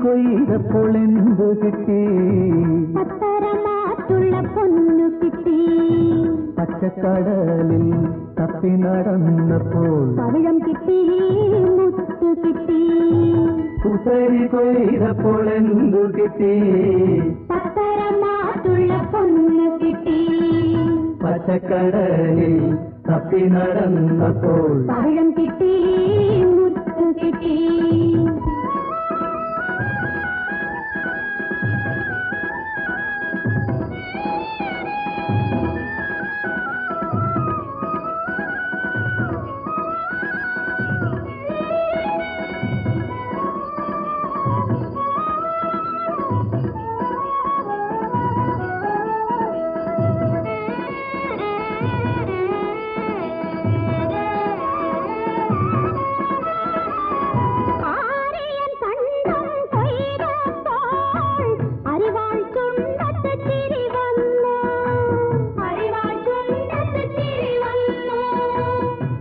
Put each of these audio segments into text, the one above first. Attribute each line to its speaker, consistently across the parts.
Speaker 1: കൊയ്തപ്പോളെന്തു കിട്ടി?
Speaker 2: പത്തരമാറ്റുള്ള പൊന്നു കിട്ടി.
Speaker 1: പച്ചക്കടലിൽ തപ്പി നടന്നപ്പോൾ
Speaker 2: പവിഴം കിട്ടി, മുത്തു കിട്ടി.
Speaker 1: കുത്തരി കൊയ്തപ്പോളെന്തു കിട്ടി?
Speaker 2: പത്തരമാറ്റുള്ള പൊന്നു കിട്ടി.
Speaker 1: പച്ചക്കടലിൽ തപ്പി നടന്നപ്പോൾ
Speaker 2: പവിഴം കിട്ടി, മുത്തു കിട്ടി.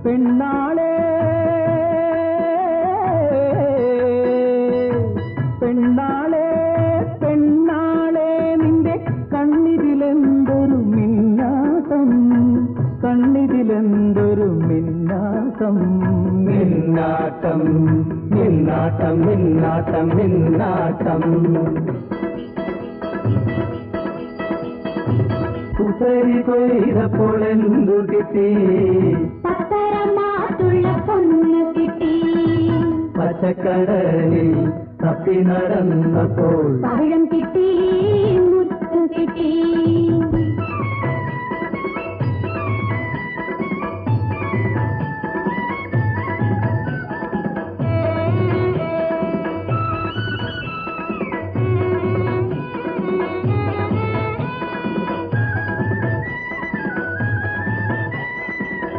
Speaker 1: പെണ്ണാളെ പെണ്ണാളെ പെണ്ണാളെ നിന്റെ കണ്ണിതിലെന്തൊരു മിന്നാട്ടം, കണ്ണിതിലെന്തൊരു മിന്നാട്ടം. മിന്നാട്ടം മിന്നാട്ടം മിന്നാട്ടം മിന്നാട്ടം. കുസരി കൊയ്തപ്പോളെന്തു കിട്ടി?
Speaker 2: പത്തരമാറ്റുള്ള പൊന്നു കിട്ടി.
Speaker 1: പച്ചക്കടലിൽ തപ്പി നടന്നപ്പോൾ
Speaker 2: പവിഴം കിട്ടി, മുത്തു കിട്ടി.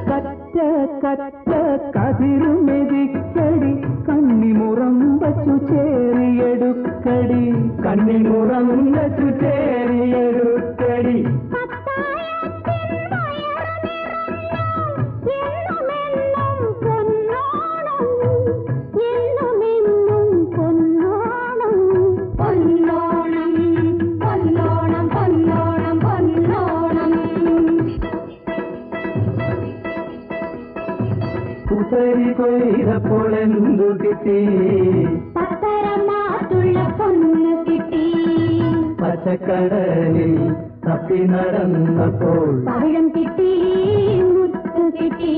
Speaker 1: കറ്റ കറ്റ കതിരുമെതിക്കടി, കണ്ണിമുറം വച്ചു ചേറിയെടുക്കടി, കണ്ണിമുറം വച്ചു ചേറിയെടുക്കടി. കുസരി കൊയ്തപ്പോളെന്തു കിട്ടി?
Speaker 2: പത്തരമാറ്റുള്ള പൊന്നു കിട്ടി.
Speaker 1: പച്ചക്കടലിൽ തപ്പി നടന്നപ്പോൾ
Speaker 2: പവിഴം കിട്ടി മുത്ത് കിട്ടി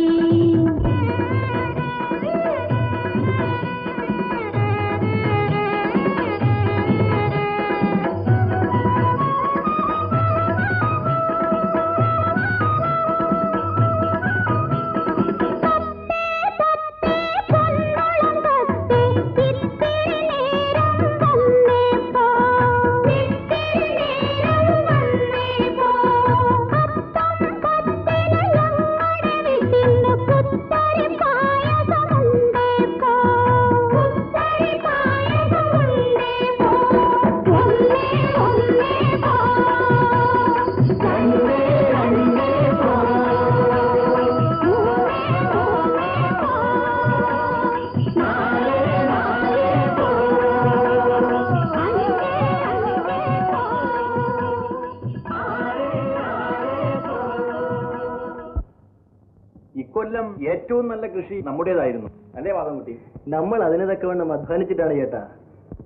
Speaker 3: ഇക്കൊല്ലം ഏറ്റവും നല്ല കൃഷി നമ്മുടേതായിരുന്നു അല്ലേ മാധവൻകുട്ടി?
Speaker 4: നമ്മൾ അതിന് തക്കവണ്ണം അധ്വാനിച്ചിട്ടാണ് ചേട്ടാ.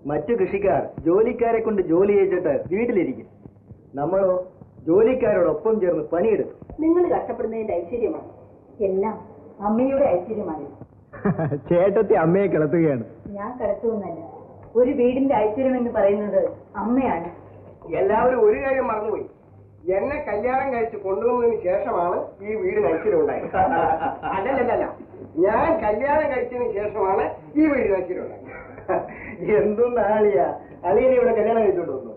Speaker 4: മറ്റു കൃഷിക്കാർ ജോലിക്കാരെ കൊണ്ട് ജോലി ചെയ്തിട്ട് വീട്ടിലിരിക്കും. നമ്മളോ ജോലിക്കാരോടൊപ്പം ചേർന്ന് പണിയെടുക്കും.
Speaker 5: നിങ്ങൾ കഷ്ടപ്പെടുന്നതിന്റെ ഐശ്വര്യമാണ്. എല്ലാം അമ്മയുടെ ഐശ്വര്യമാണ്.
Speaker 4: ചേട്ടത്തി അമ്മയെ കിളത്തുകയാണ്.
Speaker 5: ഞാൻ കിടത്തുന്നല്ല. ഒരു വീടിന്റെ ഐശ്വര്യം എന്ന് പറയുന്നത് അമ്മയാണ്.
Speaker 6: എല്ലാവരും ഒരു കാര്യം മറന്നുപോയി. എന്നെ കല്യാണം കഴിച്ച് കൊണ്ടുവന്നതിന് ശേഷമാണ് ഈ വീടിന് ഐശ്വര്യം ഉണ്ടായത്. അല്ലല്ല, ഞാൻ കല്യാണം കഴിച്ചതിന് ശേഷമാണ് ഈ വീടിന് ഐശ്വര്യം ഉണ്ടായത്.
Speaker 4: എന്തൊന്നും ആളിയാ അളിയനെ ഇവിടെ കല്യാണം കഴിച്ചോണ്ട് വന്നു.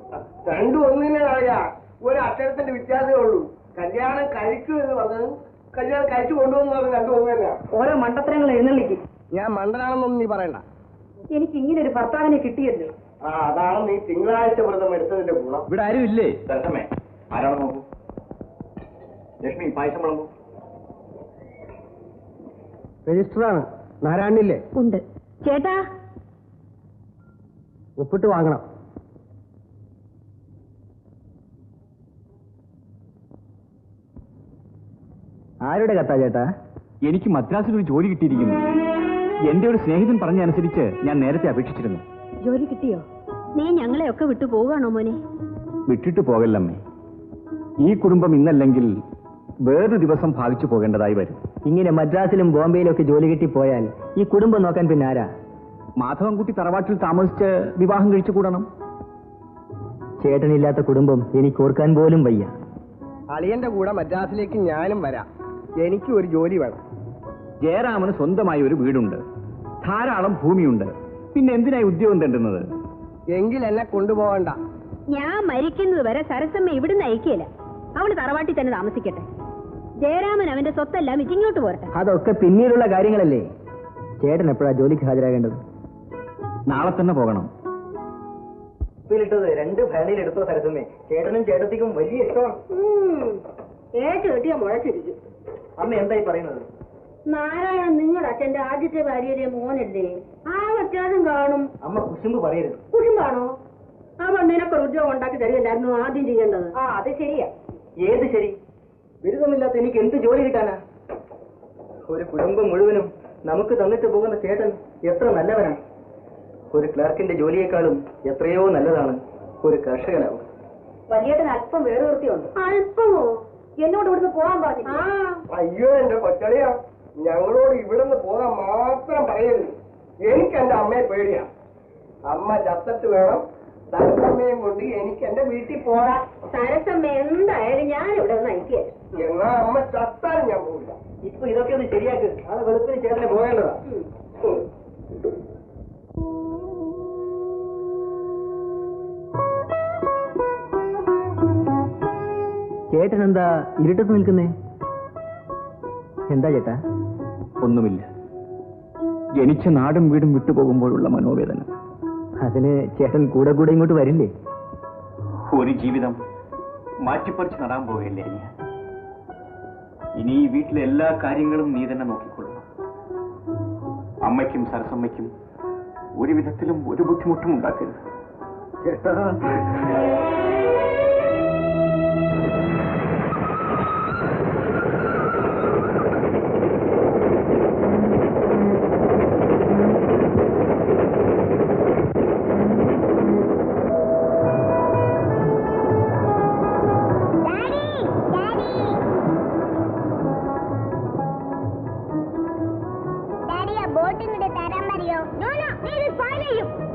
Speaker 6: രണ്ടും ഒന്നിനെ ആളിയാ, ഒരു അക്ഷരത്തിന്റെ വ്യത്യാസമേ ഉള്ളൂ. കല്യാണം കഴിക്കൂ എന്ന് പറഞ്ഞത് കല്യാണം കഴിച്ചു കൊണ്ടുവന്ന് പറഞ്ഞത് രണ്ടും ഒന്ന് തന്നെയാണ്.
Speaker 5: ഓരോ മണ്ടത്തരങ്ങൾ എഴുന്നള്ളിക്കും.
Speaker 6: ഞാൻ മണ്ടനാണെന്നൊന്നും നീ പറയണ്ട.
Speaker 5: എനിക്ക് ഇങ്ങനെ ഒരു ഭർത്താവിനെ കിട്ടിയല്ലോ.
Speaker 6: അതാണ് നീ തിങ്കളാഴ്ച വ്രതം എടുത്തതിന്റെ ഗുണം.
Speaker 3: ഇവിടെ ആരും ഇല്ലേ? തരസമേ ആരാണ് നോക്കൂ. ലക്ഷ്മി പായസം വിളമ്പൂ.
Speaker 4: രജിസ്റ്ററാണ്. നാരായണില്ലേ?
Speaker 2: ഉണ്ട് ചേട്ടാ.
Speaker 4: ഒപ്പിട്ട് വാങ്ങണം. ആരുടെ കത്താ ചേട്ടാ?
Speaker 3: എനിക്ക് മദ്രാസിൽ ഒരു ജോലി കിട്ടിയിരിക്കുന്നു. എന്റെ ഒരു സ്നേഹിതൻ പറഞ്ഞ അനുസരിച്ച് ഞാൻ നേരത്തെ അപേക്ഷിച്ചിരുന്നു.
Speaker 2: ജോലി കിട്ടിയോ? നീ ഞങ്ങളെയൊക്കെ വിട്ടു പോവുകയാണോ മോനെ?
Speaker 3: വിട്ടിട്ട് പോകല്ലമ്മേ. ഈ കുടുംബം ഇന്നല്ലെങ്കിൽ വേറൊരു ദിവസം ഭാവിച്ചു പോകേണ്ടതായി വരും.
Speaker 4: ഇങ്ങനെ മദ്രാസിലും ബോംബെയിലും ഒക്കെ ജോലി കിട്ടി പോയാൽ ഈ കുടുംബം നോക്കാൻ പിന്നെ ആരാ?
Speaker 3: മാധവൻകുട്ടി തറവാട്ടിൽ താമസിച്ച് വിവാഹം കഴിച്ചു കൂടണം.
Speaker 4: ചേട്ടനില്ലാത്ത കുടുംബം എനിക്ക് ഓർക്കാൻ പോലും വയ്യ.
Speaker 6: അളിയന്റെ കൂടെ മദ്രാസിലേക്ക് ഞാനും വരാം. എനിക്ക് ഒരു ജോലി വേണം.
Speaker 3: ജയറാമന് സ്വന്തമായി ഒരു വീടുണ്ട്, ധാരാളം ഭൂമിയുണ്ട്. പിന്നെ എന്തിനായി ഉദ്യോഗം തേണ്ടുന്നത്?
Speaker 6: എങ്കിൽ എന്നെ കൊണ്ടുപോകണ്ട.
Speaker 2: ഞാൻ മരിക്കുന്നത് വരെ സരസമ്മ ഇവിടുന്ന് അയക്കില്ല. അവള് തറവാട്ടിൽ തന്നെ താമസിക്കട്ടെ. ജയരാമൻ അവന്റെ സ്വത്തെല്ലാം ഇങ്ങോട്ട് പോരട്ടെ.
Speaker 4: അതൊക്കെ പിന്നീടുള്ള കാര്യങ്ങളല്ലേ. ചേട്ടൻ എപ്പോഴാ ജോലിക്ക് ഹാജരാകേണ്ടത്?
Speaker 3: നാളെ തന്നെ പോകണം.
Speaker 4: ഉപ്പിലിട്ടത് 2 ഫാനിൽ എടുത്തോ സരസമ്മേ. ചേട്ടനും ചേട്ടത്തിക്കും വലിയ ഇഷ്ടമാണ്.
Speaker 5: ഏറ്റു കെട്ടിയ മുഴച്ചിരിക്കും.
Speaker 4: അമ്മ എന്തായി പറയുന്നത്?
Speaker 5: നാരായണൻ നിങ്ങളുടെ അച്ഛന്റെ ആദ്യത്തെ ഭാര്യയുടെ മോനല്ലേ? ആ വ്യത്യാസം കാണും.
Speaker 4: അമ്മ കുശുമ്പ് പറയരുത്.
Speaker 5: കുടുംബാണോ? അവൻ നിനക്കൊരു ഉദ്യോഗം ഉണ്ടാക്കി തരികയല്ലായിരുന്നു ആദ്യം ചെയ്യേണ്ടത്. അത് ശരിയാ.
Speaker 4: ഏത് ശരി? ബിരുദമില്ലാത്ത എനിക്ക് എന്ത് ജോലി കിട്ടാനാ? ഒരു കുടുംബം മുഴുവനും നമുക്ക് തന്നിട്ട് പോകുന്ന ചേട്ടൻ എത്ര നല്ലവനാണ്. ഒരു ക്ലർക്കിന്റെ ജോലിയേക്കാളും എത്രയോ നല്ലതാണ് ഒരു കർഷകനാവും.
Speaker 5: വലിയേട്ടന് അല്പം വേറുവൃത്തിയുണ്ട്. അല്പമോ? എന്നോട് ഇവിടുന്ന് പോകാൻ പറഞ്ഞു.
Speaker 6: അയ്യോ എന്റെ കൊച്ചളിയാ, ഞങ്ങളോട് ഇവിടുന്ന് പോകാൻ മാത്രം പറയരുത്. എനിക്ക് എന്റെ അമ്മയെ പേടിയാ. അമ്മ ചത്തിട്ട് വേണം സരസമ്മയും കൊണ്ട് എനിക്ക് എന്റെ വീട്ടിൽ പോരാ.
Speaker 5: സരസമ്മ എന്തായാലും ഞാൻ ഇവിടെ നിന്ന് അയക്കുക.
Speaker 6: എന്നാ അമ്മ ചത്താലും ഞാൻ പോകില്ല.
Speaker 4: ഇപ്പൊ ഇതൊക്കെ ഒന്ന് ശരിയാക്ക്. നാളെ വെളുപ്പിന് ചേട്ടന് പോകേണ്ടതാ. ചേട്ടൻ എന്താ ഇരുട്ടത്ത് നിൽക്കുന്നേ? എന്താ ചേട്ടാ?
Speaker 3: ഒന്നുമില്ല. ജനിച്ച നാടും വീടും വിട്ടുപോകുമ്പോഴുള്ള മനോവേദന.
Speaker 4: അതിന് ചേട്ടൻ കൂടെ കൂടെ ഇങ്ങോട്ട് വരില്ലേ?
Speaker 3: ഒരു ജീവിതം മാറ്റിപ്പറിച്ച് നടാൻ പോവുകയല്ലേ നീ. ഇനി ഈ വീട്ടിലെ എല്ലാ കാര്യങ്ങളും നീ തന്നെ നോക്കിക്കൊള്ളണം. അമ്മയ്ക്കും സരസമ്മയ്ക്കും ഒരു വിധത്തിലും ഒരു ബുദ്ധിമുട്ടും ഉണ്ടാക്കരുത്.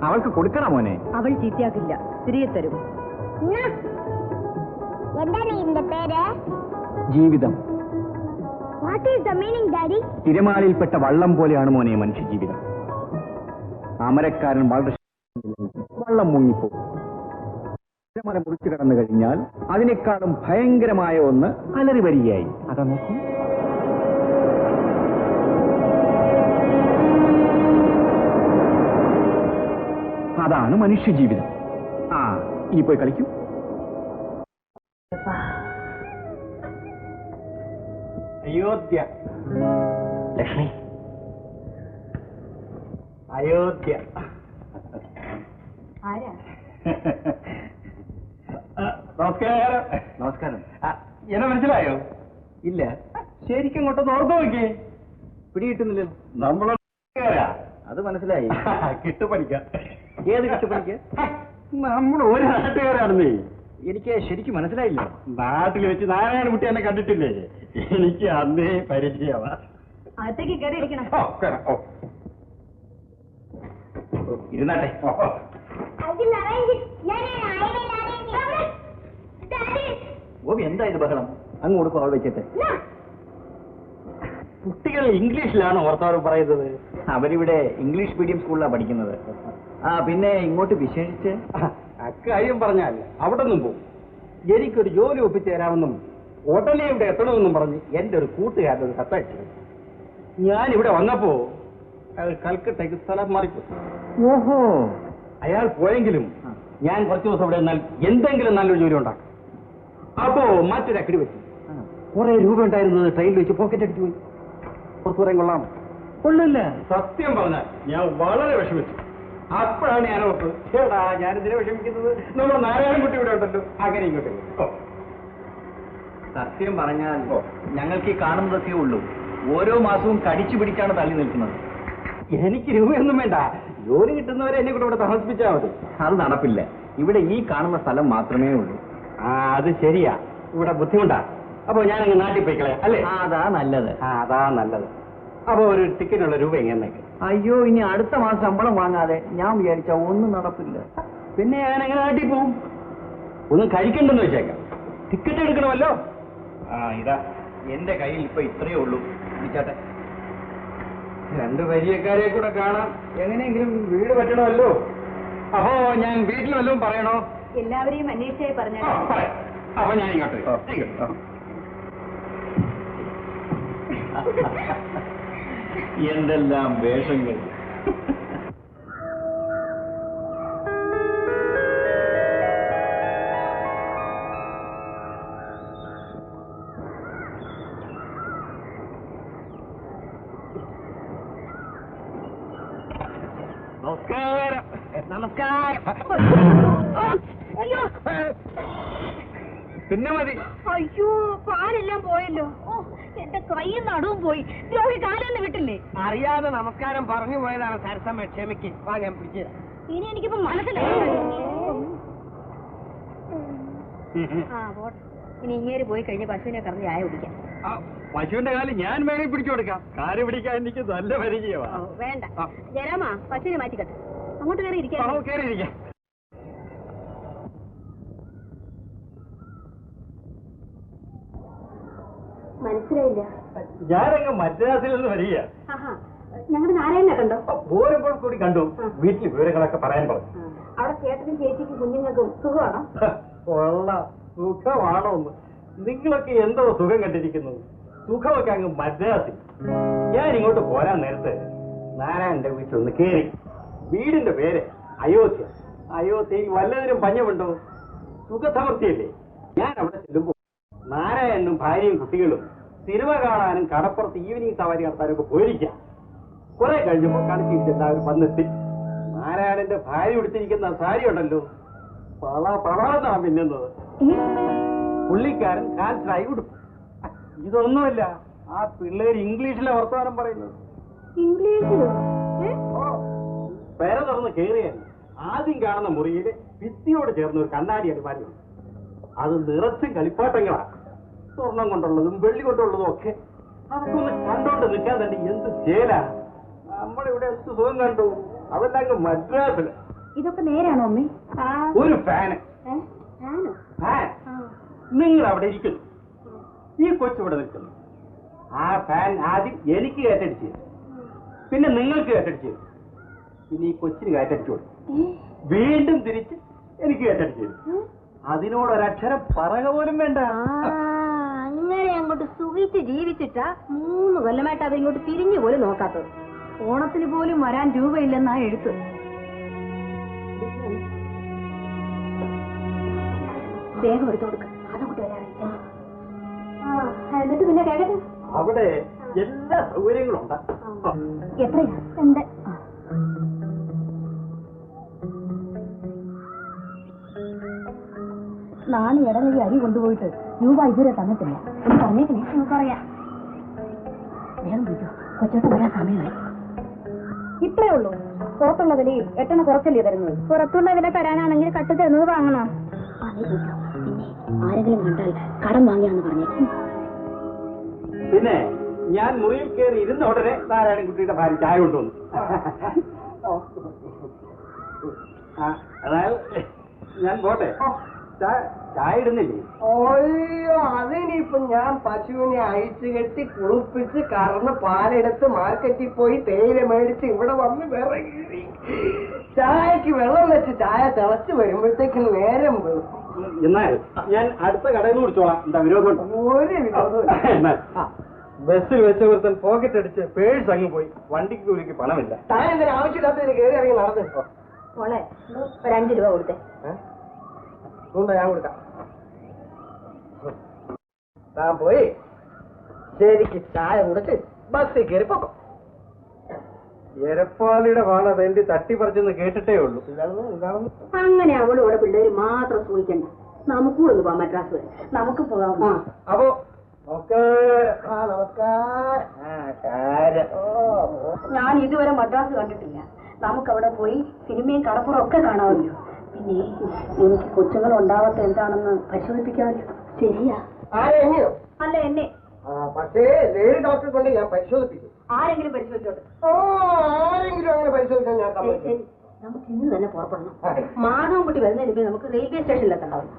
Speaker 3: അവൾക്ക് കൊടുക്കണം മോനെ.
Speaker 2: അവൾ ചീത്തയാക്കില്ല, തിരികെ തരും.
Speaker 7: എന്താണ് ഇതിന്റെ പേര്?
Speaker 3: ജീവിതം.
Speaker 7: What is the meaning daddy?
Speaker 3: തിരമാലയിൽപ്പെട്ട വള്ളം പോലെയാണ് മോനെ മനുഷ്യ ജീവിതം. അമരക്കാരൻ വളരെ വള്ളം മുങ്ങിപ്പോകും. തിരമാല മുറിച്ചു കടന്നു കഴിഞ്ഞാൽ അതിനേക്കാളും ഭയങ്കരമായ ഒന്ന് അലറി വരികയായി. അതാ നോക്കൂ. അതാണ് മനുഷ്യ ജീവിതം. ആ, ഇനി പോയി കളിക്കൂ.
Speaker 6: അയോധ്യ.
Speaker 3: ലക്ഷ്മി,
Speaker 6: അയോധ്യ.
Speaker 2: ആരാ?
Speaker 6: നമസ്കാരം.
Speaker 3: നമസ്കാരം.
Speaker 6: എന്നെ മനസ്സിലായോ?
Speaker 3: ഇല്ല,
Speaker 6: ശരിക്കും ഇങ്ങോട്ടൊന്ന് ഓർത്ത് നോക്കിയേ.
Speaker 3: പിടികിട്ടുന്നില്ല.
Speaker 6: നമ്മള്
Speaker 3: അത് മനസ്സിലായി.
Speaker 6: കിട്ടുപണിക്കാം.
Speaker 3: ഏത് കിട്ടുപണിക്ക്?
Speaker 6: നമ്മൾ ഒരു നാട്ടുകാരാണെന്നേ.
Speaker 3: എനിക്ക് ശരിക്കും മനസ്സിലായില്ല.
Speaker 6: നാട്ടിൽ വെച്ച് നാരായണകുട്ടി എന്നെ കണ്ടിട്ടില്ലേ? എനിക്ക് അന്നേ പരിചയമാ.
Speaker 2: അകത്തേക്ക് കയറിയിരിക്കണം.
Speaker 3: ഇരുന്നാട്ടെ. ഗോപി, എന്താ ഇത് ബഹളം? അങ്ങ് കൊടുക്കും, അവൾ വെച്ചിട്ട്.
Speaker 6: കുട്ടികൾ ഇംഗ്ലീഷിലാണ് ഓർത്തവർ പറയുന്നത്.
Speaker 3: അവരിവിടെ ഇംഗ്ലീഷ് മീഡിയം സ്കൂളിലാണ് പഠിക്കുന്നത്. ആ, പിന്നെ ഇങ്ങോട്ട് വിശേഷിച്ച്
Speaker 6: അക്കാര്യം പറഞ്ഞാൽ അവിടെ നിന്നും പോകും. എനിക്കൊരു ജോലി ഒപ്പിച്ചു തരാമെന്നും ഉടനെ ഇവിടെ എത്തണമെന്നും പറഞ്ഞ് എന്റെ ഒരു കൂട്ടുകാരനൊരു കത്തയച്ചു. ഞാൻ ഇവിടെ വന്നപ്പോ അയാൾ കൽക്കട്ടയ്ക്ക് സ്ഥലം മാറിപ്പോയി.
Speaker 3: ഓഹോ,
Speaker 6: അയാൾ പോയെങ്കിലും ഞാൻ കുറച്ച് ദിവസം ഇവിടെ നിന്നാൽ എന്തെങ്കിലും നല്ലൊരു ജോലി ഉണ്ടാക്കും. അപ്പോ മറ്റൊരു അക്കടി പറ്റി. കുറെ രൂപ ഉണ്ടായിരുന്നത് ട്രെയിനിൽ വെച്ച് പോക്കറ്റ് അടിച്ചു പോയി. കുറച്ച് പറയാൻ കൊള്ളാം.
Speaker 3: കൊള്ളില്ല.
Speaker 6: സത്യം പറഞ്ഞാൽ ഞാൻ വളരെ വിഷമിച്ചു. അപ്പോഴാണ് ഞാൻ ഓർത്ത്, ചേടാ ഞാനിതിനെ വിഷമിക്കുന്നത്, നമ്മൾ നാരായണൻകുട്ടി ഇവിടെ ഉണ്ടല്ലോ, അങ്ങനെ ഇങ്ങോട്ട് പോകും.
Speaker 3: സത്യം പറഞ്ഞാൽ ഞങ്ങൾക്ക് ഈ കാണുന്നതൊക്കെ ഉള്ളൂ. ഓരോ മാസവും കടിച്ചു പിടിച്ചാണ് തള്ളി നിൽക്കുന്നത്.
Speaker 6: എനിക്ക് രൂപയൊന്നും വേണ്ട, ജോലി കിട്ടുന്നവരെ എന്നെ കൂടെ ഇവിടെ താമസിപ്പിച്ചാൽ മതി.
Speaker 3: അത് നടപ്പില്ല. ഇവിടെ ഈ കാണുന്ന സ്ഥലം മാത്രമേ ഉള്ളൂ.
Speaker 6: അത് ശരിയാ, ഇവിടെ ബുദ്ധിമുട്ടാ. അപ്പൊ ഞാനങ്ങ് നാട്ടിൽ പോയിക്കളയാ അല്ലേ?
Speaker 3: അതാ നല്ലത്.
Speaker 6: അതാ നല്ലത്. അപ്പൊ ഒരു ടിക്കറ്റിനുള്ള രൂപ എങ്ങനെ?
Speaker 3: അയ്യോ, ഇനി അടുത്ത മാസം ശമ്പളം വാങ്ങാതെ ഞാൻ വിചാരിച്ച ഒന്നും നടപ്പില്ല.
Speaker 6: പിന്നെ ഞാൻ എങ്ങനെ നാട്ടിൽ പോവും? ഒന്നും കഴിക്കണ്ടെന്ന് വെച്ചേക്കാം, ടിക്കറ്റ് എടുക്കണമല്ലോ.
Speaker 3: ഇതാ എന്റെ കയ്യിൽ ഇപ്പൊ ഇത്രയേ ഉള്ളൂ. വിളിച്ചാട്ടെ.
Speaker 6: രണ്ട് പരിചയക്കാരെ കൂടെ കാണാം, എങ്ങനെയെങ്കിലും വീട് പറ്റണമല്ലോ. അപ്പോ ഞാൻ വീട്ടിൽ വല്ലതും പറയണോ?
Speaker 2: എല്ലാവരെയും അന്വേഷിച്ചായി പറഞ്ഞാൽ
Speaker 6: പറയാം. അപ്പൊ ഞാൻ ഇങ്ങോട്ട്.
Speaker 3: എന്തെല്ലാം വേഷങ്ങൾ.
Speaker 6: നമസ്കാരം. നമസ്കാരം. പിന്നെ മതി.
Speaker 2: അയ്യോ, പാലെല്ലാം പോയല്ലോ. എന്റെ കൈയും നടുവും പോയി. ദ്രോഹി കാലൊന്നും വിട്ടില്ലേ?
Speaker 6: അറിയാതെ നമസ്കാരം പറഞ്ഞു പോയതാണ് സരസമ്മ, ക്ഷമിക്ക്. വാ, ഞാൻ പിടിച്ചത്.
Speaker 2: ഇനി എനിക്കിപ്പോ മനസ്സിലായി. ഇനി ഇങ്ങേര് പോയി കഴിഞ്ഞ് പശുവിനെ കറന്ന് ചായ കുടിക്കാം.
Speaker 6: പശുവിന്റെ കാല് ഞാൻ വേണേ പിടിച്ചു കൊടുക്കാം. കാല് പിടിക്കാൻ എനിക്ക് നല്ല പരിചയമാണ്.
Speaker 2: വേണ്ട ജയരാമ, പശുവിനെ മാറ്റിക്കട്ടെ. അങ്ങോട്ട് കയറി ഇരിക്കാം.
Speaker 6: കയറിയിരിക്കാം.
Speaker 2: മനസ്സിലായില്ല.
Speaker 6: ഞാനങ്ങ് മദ്രാസിൽ നിന്ന് വരിക.
Speaker 2: ഞങ്ങളുടെ നാരായണനെ കണ്ടോ?
Speaker 6: പോരുമ്പോൾ കൂടി കണ്ടു. വീട്ടിൽ വിവരങ്ങളൊക്കെ പറയാൻ പറഞ്ഞു.
Speaker 2: അവിടെ ചേട്ടനും ചേച്ചിക്കും കുഞ്ഞുങ്ങൾക്കും സുഖമാണോ?
Speaker 6: കൊള്ളാം, സുഖമാണോ? നിങ്ങളൊക്കെ എന്തോ സുഖം കണ്ടിരിക്കുന്നത്. സുഖമൊക്കെ അങ്ങ് മദ്രാസിൽ. ഞാൻ ഇങ്ങോട്ട് പോരാൻ നേരത്ത് നാരായണന്റെ വീട്ടിലൊന്ന് കയറി. വീടിന്റെ പേര് അയോധ്യ. അയോധ്യയിൽ വല്ലതിനും പഞ്ഞമുണ്ടോ? സുഖസമൃദ്ധിയല്ലേ. ഞാൻ അവിടെ ചെല്ലുമ്പോൾ നാരായണനും ഭാര്യയും കുട്ടികളും സിനിമ കാണാനും കടപ്പുറത്ത് ഈവനിങ് സവാരി നടത്താനും ഒക്കെ പോയിരിക്കാം. കുറെ കഴിഞ്ഞപ്പോൾ കണക്കില്ലാവരും വന്നെത്തി. നാരായണന്റെ ഭാര്യ ഉടുത്തിരിക്കുന്ന സാരി ഉണ്ടല്ലോ, പളാന്നാണ് മിന്നുന്നത്. പുള്ളിക്കാരൻ കാൽസായി ഉടുപ്പ്. ഇതൊന്നുമല്ല, ആ പിള്ളേര് ഇംഗ്ലീഷിലെ വർത്തമാനം പറയുന്നത്.
Speaker 2: ഇംഗ്ലീഷിലോ?
Speaker 6: പേര തുറന്ന് കയറിയാൽ ആദ്യം കാണുന്ന മുറിയില് ഭിത്തിയോട് ചേർന്ന ഒരു കണ്ണാടി അടിമാരിയുണ്ട്. അത് നിറച്ചും കളിപ്പാട്ടങ്ങളാണ്. സ്വർണം കൊണ്ടുള്ളതും വെള്ളി കൊണ്ടുള്ളതും ഒക്കെ. അതൊക്കെ ഒന്ന് കണ്ടോണ്ട് നിൽക്കാൻ തന്നെ എന്ത് ചേല. നമ്മളിവിടെ എന്ത് സുഖം കണ്ടു. അതെല്ലാം അങ്ങ് മദ്രാസില്.
Speaker 2: ഇതൊക്കെ നേരാണോ അമ്മേ?
Speaker 6: ഒരു ഫാന്. ഫാൻ നിങ്ങൾ അവിടെ ഇരിക്കുന്നു, ഈ കൊച്ചിവിടെ നിൽക്കുന്നു. ആ ഫാൻ ആദ്യം എനിക്ക് കയറ്റടിച്ചു തരും, പിന്നെ നിങ്ങൾക്ക് കയറ്റടിച്ചു തരും, പിന്നെ ഈ കൊച്ചിന് കയറ്റടിച്ചു കൊടുക്കും, വീണ്ടും തിരിച്ച് എനിക്ക് കയറ്റടിച്ചു തരും. അതിനോടൊരക്ഷരം പറക പോലും വേണ്ട.
Speaker 2: അങ്ങനെ അങ്ങോട്ട് സുഖിച്ച് ജീവിച്ചിട്ടാ 3 കൊല്ലമായിട്ട് അവരിങ്ങോട്ട് തിരിഞ്ഞു പോലും നോക്കാത്തത്. ഓണത്തിന് പോലും വരാൻ രൂപയില്ലെന്നാ എഴുത്ത്. വേഗം എടുത്തു കൊടുക്ക, അതങ്ങോട്ട് വരാറില്ല. എന്നിട്ട് പിന്നെ കേക്കട്ടെ,
Speaker 6: അവിടെ എല്ലാ സൗകര്യങ്ങളും ഉണ്ട്.
Speaker 2: എത്രയാ? 2. നാളെ ഇടവഴി അരി കൊണ്ടുപോയിട്ട് രൂപ ഇതുവരെ തന്നിട്ടില്ല. ഒന്ന് പറഞ്ഞേക്കണേ. പറയാം. വേഗം വിളിക്കോ, കൊച്ചോട്ട് വരാൻ സമയമായി. ഇത്രേ ഉള്ളൂ. പുറത്തുള്ള വിലയിൽ 8 കുറച്ചല്ലേ തരുന്നത്? പുറത്തുള്ള വില തരാനാണെങ്കിൽ കട്ട് തരുന്നത് വാങ്ങണോ? പിന്നെ ആരെങ്കിലും കണ്ടാൽ കടം വാങ്ങിയാന്ന് പറഞ്ഞേക്കും.
Speaker 6: പിന്നെ ഞാൻ മുറിയിൽ കയറി ഇരുന്ന ഉടനെ നാരായണൻകുട്ടിയുടെ ഭാര്യ ചായ കൊണ്ടുവന്നു. അതായത് ഞാൻ പോട്ടെ, ചായ ഇടുന്നില്ലേ?
Speaker 8: അയ്യോ, അതിനിപ്പോ ഞാൻ പശുവിനെ അഴിച്ചു കെട്ടി കുളിപ്പിച്ച് കറന്ന് പാലെടുത്ത് മാർക്കറ്റിൽ പോയി തേയില മേടിച്ച് ഇവിടെ വന്ന് വിറകീറി ചായക്ക് വെള്ളം വെച്ച് ചായ തിളച്ച് വരുമ്പോഴത്തേക്ക് നേരം വെളുക്കും.
Speaker 6: എന്നാൽ ഞാൻ അടുത്ത കടയിൽ നിന്ന് കുടിച്ചോളാം. എന്താ വിരോധം?
Speaker 8: ഒരു വിരോധം.
Speaker 6: ബസ്സിൽ വെച്ച ഒരുത്തൻ പോക്കറ്റ് അടിച്ച് പേഴ്സ് അങ്ങ് പോയി. വണ്ടിക്ക് കൂലിക്ക് പണമില്ല.
Speaker 8: താൻ എന്തിനാ ആവശ്യമില്ലാത്തതിന് കയറി ഇറങ്ങി നടന്നു?
Speaker 2: മോളെ, ഒരു 5 രൂപ കൊടുത്തേ.
Speaker 8: അതുകൊണ്ടാ ഞാൻ കൊടുക്കാം. താൻ പോയി ശരിക്ക് ചായ കുടിച്ച് ബസ്സിൽ കയറി പോക്കും.
Speaker 6: എരപ്പാളിയുടെ വാള വേണ്ടി തട്ടിപ്പറിച്ചെന്ന് കേട്ടിട്ടേ ഉള്ളൂ.
Speaker 2: അങ്ങനെ അവളോടെ പിള്ളേര് മാത്രം സൂഹിക്കണ്ട. നമുക്കൂടെ ഒന്ന് പോവാം മദ്രാസ് വരെ. നമുക്ക് പോകാം.
Speaker 6: അപ്പോ
Speaker 2: ഞാൻ ഇതുവരെ മദ്രാസ് കണ്ടിട്ടില്ല. നമുക്കവിടെ പോയി സിനിമയും കടപ്പുറം ഒക്കെ കാണാമല്ലോ. പിന്നെ എനിക്ക് കൊച്ചുങ്ങൾ ഉണ്ടാവാത്ത എന്താണെന്ന് പരിശോധിപ്പിക്കാമല്ലോ. ശരിയാ?
Speaker 8: ആരെയോ
Speaker 2: അല്ല, എന്നെ.
Speaker 8: പക്ഷേ ലേഡി ഡോക്ടറെ കൊണ്ട് ഞാൻ പരിശോധിപ്പിക്കും.
Speaker 2: ആരെങ്കിലും പരിശോധിച്ചോട്ടെ.
Speaker 8: ആരെങ്കിലും അങ്ങനെ പരിശോധിക്കാൻ ഞാൻ സമ്മതിക്കും.
Speaker 2: നമുക്ക് ഇന്ന് തന്നെ പുറപ്പെടണം. മാധവൻകുട്ടി വരുന്നതിന് മുമ്പ് നമുക്ക് റെയിൽവേ സ്റ്റേഷനിലെത്തണ്ടാവും.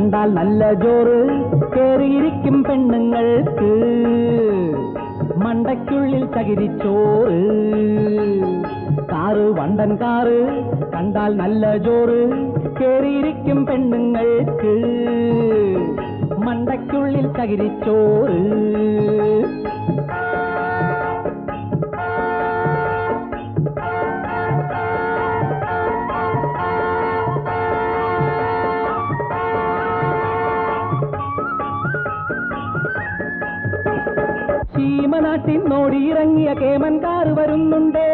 Speaker 1: കണ്ടാൽ നല്ല ജോറ് കേറിയിരിക്കും പെണ്ണുങ്ങൾക്ക് മണ്ടയ്ക്കുള്ളിൽ ചകിരിച്ചോറ് കാറ് വണ്ടൻ കാറ് കണ്ടാൽ നല്ല ജോറ് കേറിയിരിക്കും പെണ്ണുങ്ങൾക്ക് മണ്ടയ്ക്കുള്ളിൽ ചകിരിച്ചോറ് ചീമനാട്ടിന്നോടിയിറങ്ങിയ കേമൻകാർ വരുന്നുണ്ടേ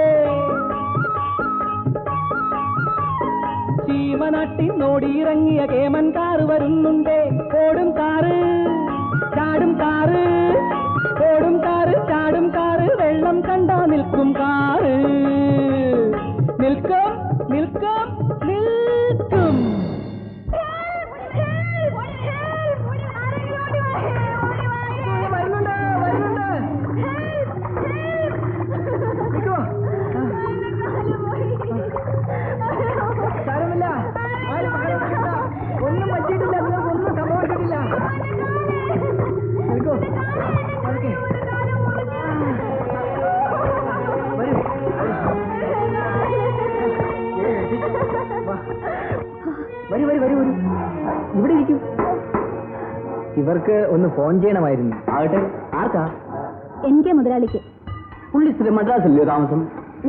Speaker 1: ചീമനാട്ടിന്നോടിയിറങ്ങിയ കേമൻകാർ വരുന്നുണ്ടേ ഓടും കാറ് ചാടും കാറ് ഓടും കാറ് ചാടും കാറ് വെള്ളം കണ്ടാ നിൽക്കും കാറ് നിൽക്കും നിൽക്കും നിൽക്കും
Speaker 8: ഒന്നും പറ്റിയിട്ടില്ല, നിങ്ങൾക്കൊന്നും സംഭവിച്ചിട്ടില്ല. വരൂ വരൂ വരൂ വരൂ, ഇവിടെ ഇരിക്കൂ. ഇവർക്ക് ഒന്ന് ഫോൺ ചെയ്യണമായിരുന്നു. ആകട്ടെ, ആർക്കാ?
Speaker 2: എനിക്ക് മുതലാളിക്ക്.
Speaker 8: പുള്ളി മദ്രാസല്ലയോ താമസം?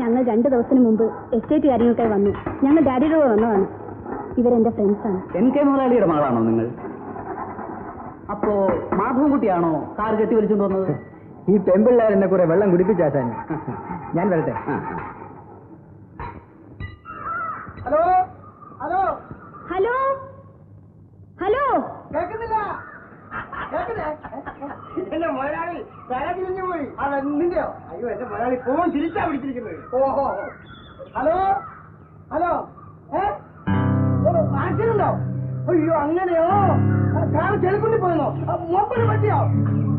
Speaker 2: ഞങ്ങൾ 2 ദിവസത്തിന് മുമ്പ് എസ്റ്റേറ്റ് കാര്യങ്ങൾക്കായി വന്നു. ഞങ്ങൾ ഡാഡിയുടെ കൂടെ വന്നതാണ്. ഇവരെന്റെ ഫ്രണ്ട്സാണ്.
Speaker 8: NK മുതലാളിയുടെ മകളാണോ നിങ്ങൾ? അപ്പോ മാധവൻകുട്ടിയാണോ കാർ കെട്ടി വലിച്ചുകൊണ്ട് വന്നത്? ഈ പെമ്പിള്ളേരെന്നെ കുറെ വെള്ളം കുടിപ്പിച്ചാൻ. ഞാൻ വരട്ടെ. ഹലോ ഹലോ
Speaker 2: ഹലോ ഹലോ,
Speaker 8: കേൾക്കുന്നില്ല? എന്റെ മുതലാളി തല തിരിഞ്ഞു പോയി. അതെന്തിന്റെയോ? അയ്യോ, എന്റെ മുതലാളി ഫോൺ തിരിച്ചാ പിടിച്ചിരിക്കുന്നത്. ഓഹോ, ഹലോ ഹലോ, ആക്സിഡന്റോ? അയ്യോ, അങ്ങനെയോ? കാറ് ചെളിക്കുണ്ടി പോയെന്നോ? മോപ്പന് പറ്റിയോ?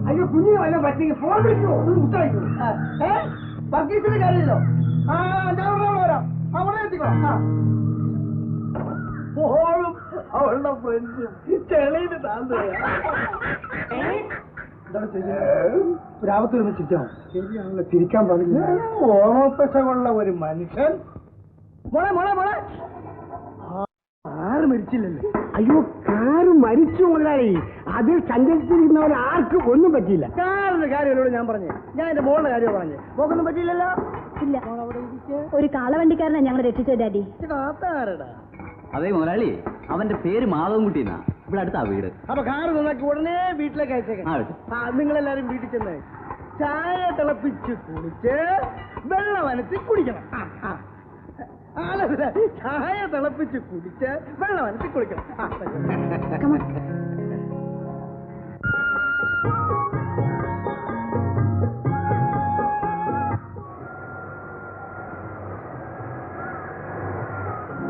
Speaker 8: അയ്യോ, കുഞ്ഞിന് വല്ല പറ്റിയെങ്കിൽ ഫോൺ വിളിക്കുമോ? ഒന്ന് മുട്ടായിക്കോ. ബക്കീസിന്റെ കാര്യമില്ലോ? ഞാൻ വരാം, അവിടെ എത്തിക്കോളാം. മോളും അവളുടെ ഫ്രണ്ട്സും ചെളിയിൽ രാവത്ത് വരുമ്പോ ചിരിക്കണോ? ശരിയാണല്ലോ, ചിരിക്കാൻ പാടില്ല. ഓണപ്പശമുള്ള ഒരു മനുഷ്യൻ. മോളെ മോളെ മോളെ, കാറ് മരിച്ചില്ലല്ലേ? അയ്യോ, കാറ് മരിച്ചു മുതലാളി. അതിൽ സഞ്ചരിച്ചിരിക്കുന്നവർ ആർക്കും ഒന്നും പറ്റിയില്ല. കാറിന്റെ കാര്യമല്ലോ ഞാൻ പറഞ്ഞേ. ഞാൻ എന്റെ മോളുടെ കാര്യം പറഞ്ഞേ. മോക്കൊന്നും പറ്റിയില്ലല്ലോ?
Speaker 2: ഇല്ല. ഒരു കാളവണ്ടിക്കാരനെ ഞങ്ങൾ രക്ഷിച്ചത് ഡാഡി.
Speaker 8: ആരുടെ?
Speaker 3: അതെ മുതലാളി, അവന്റെ പേര് മാധവൻകുട്ടിന്നാ. ഇവിടെ അടുത്താ വീട്.
Speaker 8: അപ്പൊ കാറ് നന്നാക്കി ഉടനെ വീട്ടിലേക്ക് അയച്ചേക്കാം. നിങ്ങളെല്ലാരും വീട്ടിൽ ചെന്ന് ചായ തിളപ്പിച്ച് കുടിച്ച് വെള്ളം അനത്തി കുടിക്കണം. അല്ല, ചായ തിളപ്പിച്ച് കുടിച്ച് വെള്ളം അനത്തി കുടിക്കണം.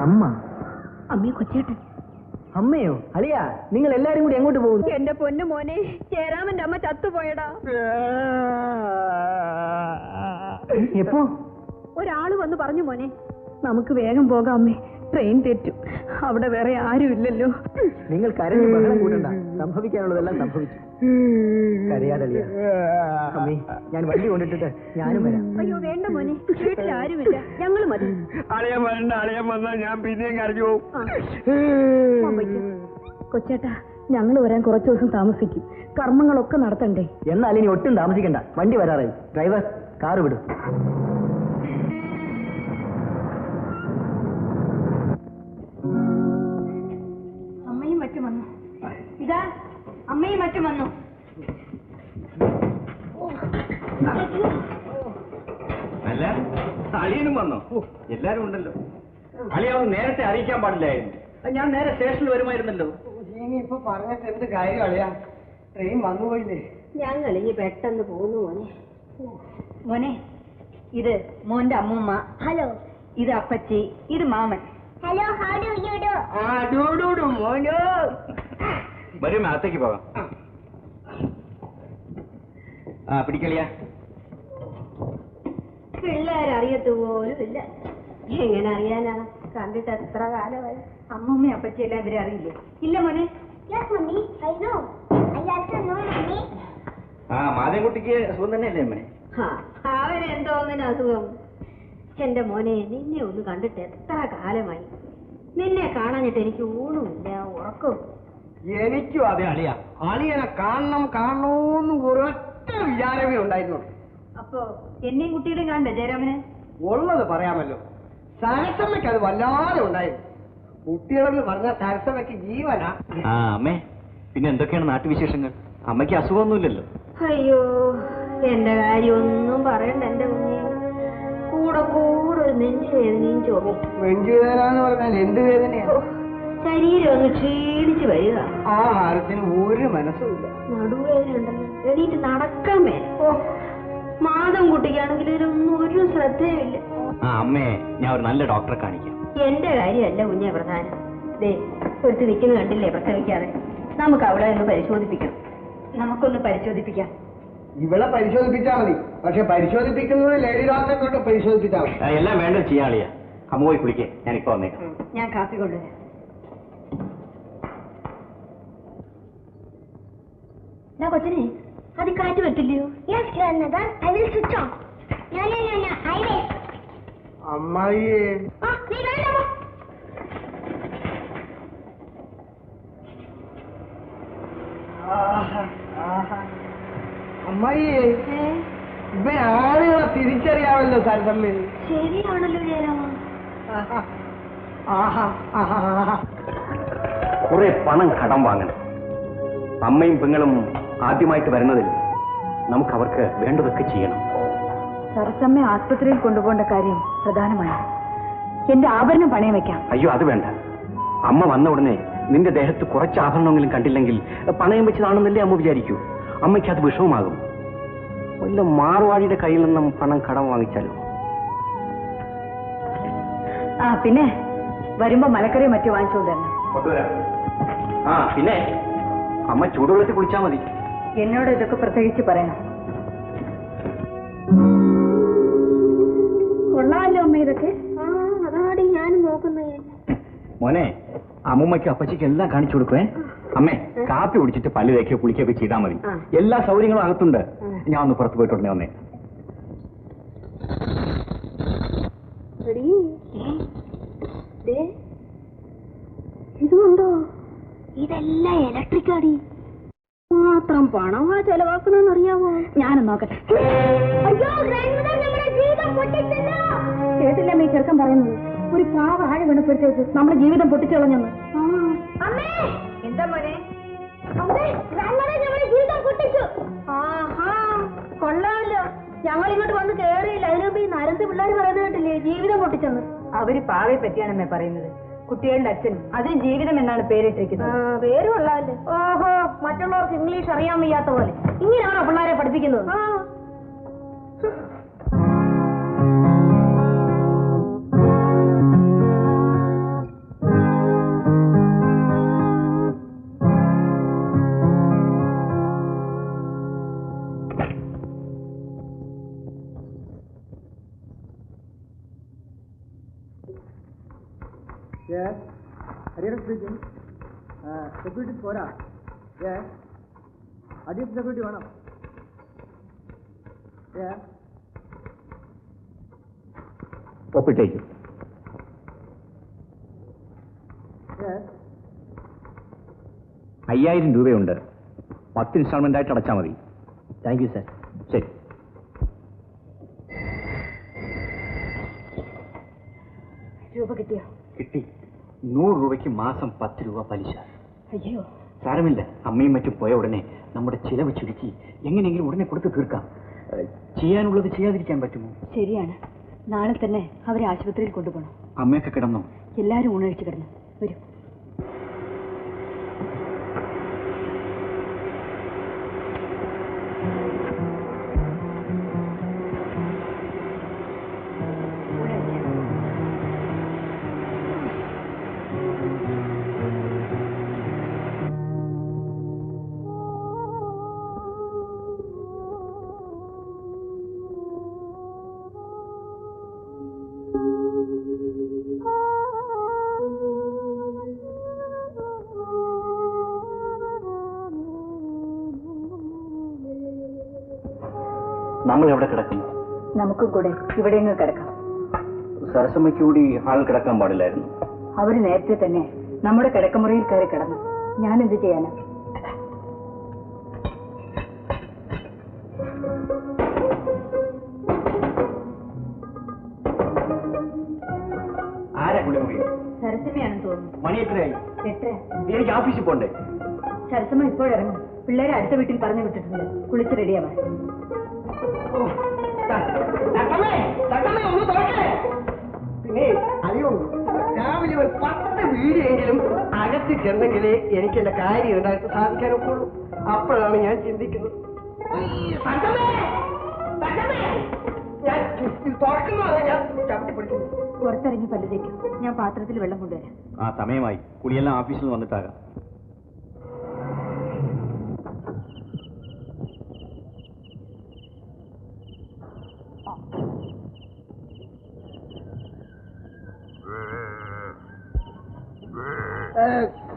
Speaker 8: അമ്മ?
Speaker 2: അമ്മയെ കൊച്ചേട്ടൻ.
Speaker 8: അമ്മയോ? അളിയാ, നിങ്ങൾ എല്ലാരും കൂടി എങ്ങോട്ട് പോകുന്നു?
Speaker 2: എന്റെ പൊന്നു മോനെ, ചേരാമന്റെ അമ്മ ചത്തുപോയടാ.
Speaker 8: എപ്പോ?
Speaker 2: ഒരാള് വന്ന് പറഞ്ഞു മോനെ, നമുക്ക് വേഗം പോകാം അമ്മേ, ട്രെയിൻ തെറ്റും, അവിടെ വേറെ ആരും ഇല്ലല്ലോ.
Speaker 8: നിങ്ങൾ കരഞ്ഞ് ബഹളം കൂട്ടണ്ട, സംഭവിക്കാനുള്ളതെല്ലാം സംഭവിച്ചു. കരയാതളിയ അമ്മേ, ഞാൻ വണ്ടി കൊണ്ടിട്ടിട്ട് ഞാനും വരാം.
Speaker 2: അയ്യോ വേണ്ട മോനെ, വീട്ടിൽ ആരുമില്ല, ഞങ്ങൾ മതി.
Speaker 6: അളിയൻ വരണ്ട, അളിയൻ വന്നാ ഞാൻ പിന്നെയും കരഞ്ഞു പോകും.
Speaker 2: കൊച്ചേട്ടാ, ഞങ്ങൾ വരാൻ കുറച്ചു ദിവസം താമസിക്കും, കർമ്മങ്ങളൊക്കെ നടത്തണ്ടേ.
Speaker 8: എന്നാൽ ഇനി ഒട്ടും താമസിക്കണ്ട, വണ്ടി വരാറായി. ഡ്രൈവർ, കാറ് വിടും.
Speaker 2: അമ്മയും മറ്റും വന്നു. ഇതാ അമ്മയും മറ്റും വന്നു.
Speaker 3: അല്ല, അളിയനും വന്നോ? എല്ലാരും ഉണ്ടല്ലോ. അളിയാവും നേരത്തെ അറിയിക്കാൻ പാടില്ലായിരുന്നു. ഞാൻ നേരെ സ്റ്റേഷനിൽ വരുമായിരുന്നല്ലോ.
Speaker 8: ഇനിയിപ്പോ പറഞ്ഞിട്ട് എന്ത് കാര്യം അളിയാ? ട്രെയിൻ വന്നുപോയില്ലേ?
Speaker 5: ഞങ്ങൾ ഇനി പെട്ടെന്ന് പോന്നു മോനെ.
Speaker 2: മോനെ, ഇത് മോന്റെ അമ്മൂമ്മ.
Speaker 7: ഹലോ.
Speaker 2: ഇത് അപ്പച്ചി, ഇത് മാമൻ.
Speaker 7: Hello, how do you do?
Speaker 8: മോനോ.
Speaker 3: വരും, അകത്തേക്ക് പോകാം. പിടിക്കളിയാ.
Speaker 5: പിള്ളേരറിയത്തു പോലും ഇല്ല. എങ്ങനെ അറിയാനാ? കണ്ടിട്ട് എത്ര കാലമായി.
Speaker 2: അമ്മൂമ്മയും അപ്പച്ചി എല്ലാം ഇവരെ അറിയില്ലേ? ഇല്ല മോനെ,
Speaker 7: Yes, Mummy. I know. I also know, Mummy.
Speaker 3: ആ മാതൻകുട്ടിക്ക് സുഖം തന്നെയല്ലേ അമ്മേ?
Speaker 5: അവനെന്തോന്നിന് അസുഖം? എന്റെ മോനെ, നിന്നെ ഒന്ന് കണ്ടിട്ട് എത്ര കാലമായി. നിന്നെ കാണാനിട്ട് എനിക്ക് ഊണുമില്ല, ഉറക്കവും.
Speaker 8: എനിക്കും അതെ അളിയ. അളിയനെ കാണണോന്ന് ഒരൊറ്റ വിചാരമേ ഉണ്ടായിരുന്നു.
Speaker 2: അപ്പോ എന്നെയും കുട്ടിയുടെ കാണണ്ടേ ജയരാമന്?
Speaker 8: ഉള്ളത് പറയാമല്ലോ. സരസമ്മയ്ക്ക് അത് വല്ലാതെ ഉണ്ടായിരുന്നു. കുട്ടികളെന്ന് പറഞ്ഞ സരസമ്മയ്ക്ക് ജീവനാ.
Speaker 3: ആ അമ്മേ, പിന്നെ എന്തൊക്കെയാണ് നാട്ടുവിശേഷങ്ങൾ? അമ്മയ്ക്ക് അസുഖമൊന്നുമില്ലല്ലോ?
Speaker 5: അയ്യോ, എന്റെ കാര്യമൊന്നും പറയണ്ട എന്റെ കുഞ്ഞെ. കൂടെ ഒരു നെഞ്ചുവേദനയും ചുമയും.
Speaker 8: നെഞ്ചുവേദന എന്ന് പറഞ്ഞാൽ എന്ത് വേദനയാ?
Speaker 5: ശരീരം ഒന്ന് ക്ഷീണിച്ച് വരിക.
Speaker 8: ആഹാരത്തിന് ഒരു മനസ്സുമില്ല.
Speaker 5: നടുവേദന ഉണ്ടല്ലോ, എണീറ്റ് നടക്കാൻ മേലെ. മാതം കുട്ടിക്കാണെങ്കിൽ ഇതിലൊന്നും ഒരു ശ്രദ്ധയില്ല.
Speaker 3: ആ അമ്മേ, ഞാൻ ഒരു നല്ല ഡോക്ടറെ കാണിക്കാം.
Speaker 5: എന്റെ കാര്യമല്ല കുഞ്ഞെ പ്രധാനം. ദേ ഒരുത്തി നിൽക്കുന്ന കണ്ടില്ലേ പ്രസവിക്കാതെ. നമുക്ക് അവളെ ഒന്ന് പരിശോധിപ്പിക്കണം.
Speaker 2: നമുക്കൊന്ന് പരിശോധിപ്പിക്കാം.
Speaker 8: ഇവിടെ പരിശോധിപ്പിച്ചാൽ മതി. പക്ഷെ പരിശോധിപ്പിക്കുന്നത് ലേഡി ഡോക്ടറെ കൊണ്ട് പരിശോധിപ്പിച്ചാൽ മതി.
Speaker 3: എല്ലാം വേണ്ടത് ചെയ്യാളിയാ. അമ്മ പോയി കുളിക്കേ, ഞാനിപ്പോ വന്നേക്കാം.
Speaker 2: ഞാൻ കാപ്പി കൊണ്ടുവരാം.
Speaker 5: കൊച്ചിനെ അത് കാറ്റ് പറ്റില്ലയോ?
Speaker 7: Yes, grandmother. I will switch on. No, I will.
Speaker 8: അമ്മായിയെ
Speaker 7: നീ വേണ്ട.
Speaker 8: അമ്മായിയെ ഇവൻ ആളുകളെ തിരിച്ചറിയാമല്ലോ സരസമ്മേ.
Speaker 5: ശരിയാണല്ലോ ജയരാമ.
Speaker 3: കുറെ പണം കടം വാങ്ങണം. അമ്മയും പെങ്ങളും ആദ്യമായിട്ട് വരുന്നതിൽ നമുക്ക് അവർക്ക് വേണ്ടതൊക്കെ ചെയ്യണം.
Speaker 2: സരസമ്മ ആസ്പത്രിയിൽ കൊണ്ടുപോകേണ്ട കാര്യം പ്രധാനമാണ്. എന്റെ ആഭരണം പണയം വെക്കാം.
Speaker 3: അയ്യോ, അത് വേണ്ട. അമ്മ വന്ന ഉടനെ നിന്റെ ദേഹത്ത് കുറച്ച് ആഭരണമെങ്കിലും കണ്ടില്ലെങ്കിൽ പണയം വെച്ചതാണെന്നല്ലേ അമ്മ വിചാരിക്കൂ. അമ്മയ്ക്ക് അത് വിഷമമാകും. വല്ല മാർവാടിയുടെ കയ്യിൽ നിന്നും പണം കടം വാങ്ങിച്ചാലോ?
Speaker 2: പിന്നെ വരുമ്പോ മലക്കറിയോ മറ്റോ വാങ്ങിച്ചുകൊണ്ടുവരണം.
Speaker 3: കൊണ്ടുവരാം. പിന്നെ അമ്മ ചൂടുവെള്ളത്തിൽ കുളിച്ചാൽ മതി.
Speaker 2: എന്നോട് ഇതൊക്കെ പ്രത്യേകിച്ച് പറയണം.
Speaker 5: കൊള്ളാമല്ലോ അമ്മ ഇതൊക്കെ. അതാടി ഞാനും നോക്കുന്നത്.
Speaker 3: മോനെ, അമ്മൂമ്മയ്ക്കും അപ്പച്ചിക്കും എല്ലാം കാണിച്ചു കൊടുക്കുവേ. അമ്മേ, കാപ്പി കുടിച്ചിട്ട് പല്ല് തേക്കോ കുളിക്കുകയൊക്കെ ചെയ്താൽ മതി. എല്ലാ സൗകര്യങ്ങളും അകത്തുണ്ട്. ഞാൻ ഒന്ന് പുറത്ത് പോയിട്ടുടനെ വന്നേ.
Speaker 5: ഇതുണ്ടോ? ഇതെല്ലാം ഇലക്ട്രിക് അടി. മാത്രം പണമാ ചെലവാക്കണമെന്ന് അറിയാവോ?
Speaker 2: ഞാനും നോക്കട്ടെ.
Speaker 7: അയ്യോ, grandmother, നമ്മുടെ ജീവിതം പൊട്ടിച്ചല്ലോ.
Speaker 2: കേട്ടില്ല ഈ ചെറുക്കൻ പറയുന്നത്? ഒരു പാവ ആഴ വീണപ്പോഴത്തേക്ക് നമ്മുടെ ജീവിതം പൊട്ടിച്ചളഞ്ഞെന്ന്.
Speaker 7: അമ്മേ,
Speaker 2: എന്താ മോനെ?
Speaker 7: അമ്മേ, grandmother നമ്മുടെ ജീവിതം പൊട്ടിച്ചു.
Speaker 5: ആഹാ, കൊള്ളാമല്ലോ. ഞങ്ങൾ ഇങ്ങോട്ട് വന്ന് കേറിയില്ല. അതിനുമ്പ് ഈ നരന്ത് പിള്ളേർ പറയുന്നത് കേട്ടില്ലേ, ജീവിതം പൊട്ടിച്ചെന്ന്.
Speaker 2: അവര് പാവയെ പറ്റിയാണമ്മേ പറയുന്നത്. കുട്ടികളുടെ അച്ഛൻ അതിന് ജീവിതം എന്നാണ് പേരിട്ടിരിക്കുന്നത്.
Speaker 5: പേര് കൊള്ളാമല്ലോ. ഓഹോ, മറ്റുള്ളവർക്ക് ഇംഗ്ലീഷ് അറിയാൻ വയ്യാത്ത പോലെ ഇങ്ങനെയാണോ പിള്ളേരെ പഠിപ്പിക്കുന്നത്?
Speaker 4: സെക്യൂരിറ്റി പോരാ. അഡീഷണൽ സെക്യൂരിറ്റി വേണം.
Speaker 3: ഒപ്പിട്ടേക്കും. ₹5000 10 ഇൻസ്റ്റാൾമെന്റ് ആയിട്ട് അടച്ചാൽ മതി. Thank you sir. ശരി.
Speaker 2: രൂപ കിട്ടിയോ?
Speaker 3: കിട്ടി. 100 രൂപയ്ക്ക് മാസം 10 രൂപ പലിശ.
Speaker 2: അയ്യോ,
Speaker 3: സാരമില്ല. അമ്മയും മറ്റും പോയ ഉടനെ നമ്മുടെ ചിലവ് ചുരുക്കി എങ്ങനെയെങ്കിലും ഉടനെ കൊടുത്ത് തീർക്കാം. ചെയ്യാനുള്ളത് ചെയ്യാതിരിക്കാൻ പറ്റുമോ?
Speaker 2: ശരിയാണ്. നാളെ തന്നെ അവരെ ആശുപത്രിയിൽ കൊണ്ടുപോകണം.
Speaker 3: അമ്മയൊക്കെ കിടന്നോ?
Speaker 2: എല്ലാരും ഊണഴിച്ച് കിടന്നു. വരൂ.
Speaker 3: നമ്മൾ എവിടെ കിടക്കും?
Speaker 2: നമുക്കും കൂടെ ഇവിടെ കിടക്കാം.
Speaker 3: സരസമ്മയ്ക്ക് കൂടി ഹാളിൽ കിടക്കാൻ പാടില്ലായിരുന്നു.
Speaker 2: അവര് നേരത്തെ തന്നെ നമ്മുടെ കിടക്കമുറിയിൽ കയറി കിടന്നു. ഞാൻ എന്ത് ചെയ്യാനാ?
Speaker 3: ആരാ കുളിമുറി?
Speaker 2: സരസമ്മയാണെന്ന് തോന്നുന്നു.
Speaker 3: മണി എത്രയായി?
Speaker 2: 8.
Speaker 3: എനിക്ക് ഓഫീസിൽ പോണ്ടേ?
Speaker 2: സരസമ്മ ഇപ്പോഴിറങ്ങും. പിള്ളേരെ അടുത്ത വീട്ടിൽ പറഞ്ഞു വിട്ടിട്ടുണ്ട്. കുളിച്ച് റെഡിയാവാൻ.
Speaker 8: പിന്നെ അറിയോ, രാവിലെ ഒരു 10 വീടിയെങ്കിലും അകത്ത് ചെന്നെങ്കിലേ എനിക്ക് എന്റെ കാര്യം ഉണ്ടായിട്ട് സാധിക്കാനൊക്കെ ഉള്ളൂ. അപ്പോഴാണ് ഞാൻ ചിന്തിക്കുന്നത്, ഞാൻ തുറക്കുന്നതാണ് ഞാൻ ചവിട്ടി പിടിക്കുന്നത്.
Speaker 2: പുറത്തിറങ്ങി പല്ല് തേക്കും. ഞാൻ പാത്രത്തിൽ വെള്ളം കൊണ്ടുവരാം.
Speaker 3: ആ സമയമായി. കുളിയെല്ലാം ഓഫീസിൽ വന്നിട്ടാകാം.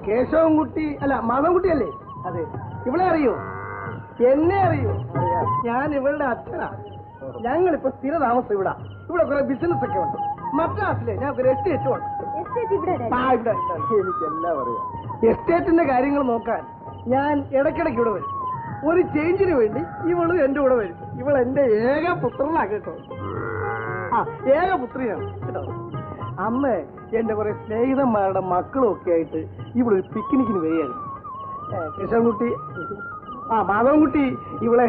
Speaker 8: കേശവൻകുട്ടി അല്ല മാധവൻകുട്ടിയല്ലേ? അതെ. ഇവളെ അറിയോ? എന്നെ അറിയോ? ഞാൻ ഇവളുടെ അച്ഛനാ. ഞങ്ങളിപ്പോ സ്ഥിര താമസം ഇവിടെ. ഇവിടെ കുറെ ബിസിനസ് ഒക്കെ ഉണ്ട്. മദ്രാസിലെ ഞാൻ ഒരു എസ്റ്റേറ്റും ഉണ്ട്. എനിക്കെല്ലാം അറിയാം. എസ്റ്റേറ്റിന്റെ കാര്യങ്ങൾ നോക്കാൻ ഞാൻ ഇടയ്ക്കിടയ്ക്ക് ഇവിടെ വരും. ഒരു ചേഞ്ചിന് വേണ്ടി ഇവള് എന്റെ കൂടെ വരും. ഇവൾ എന്റെ ഏക പുത്രനാ കേട്ടോ. ഏക പുത്രിയാണ് കേട്ടോ. അന്ന് എന്റെ കുറെ സ്നേഹിതന്മാരുടെ മക്കളും ഒക്കെ ആയിട്ട് ഇവിടെ ഒരു പിക്നിക്കിന് വരികയായിരുന്നു. കൃഷ്ണൻകുട്ടി മാധവൻകുട്ടി ഇവളെ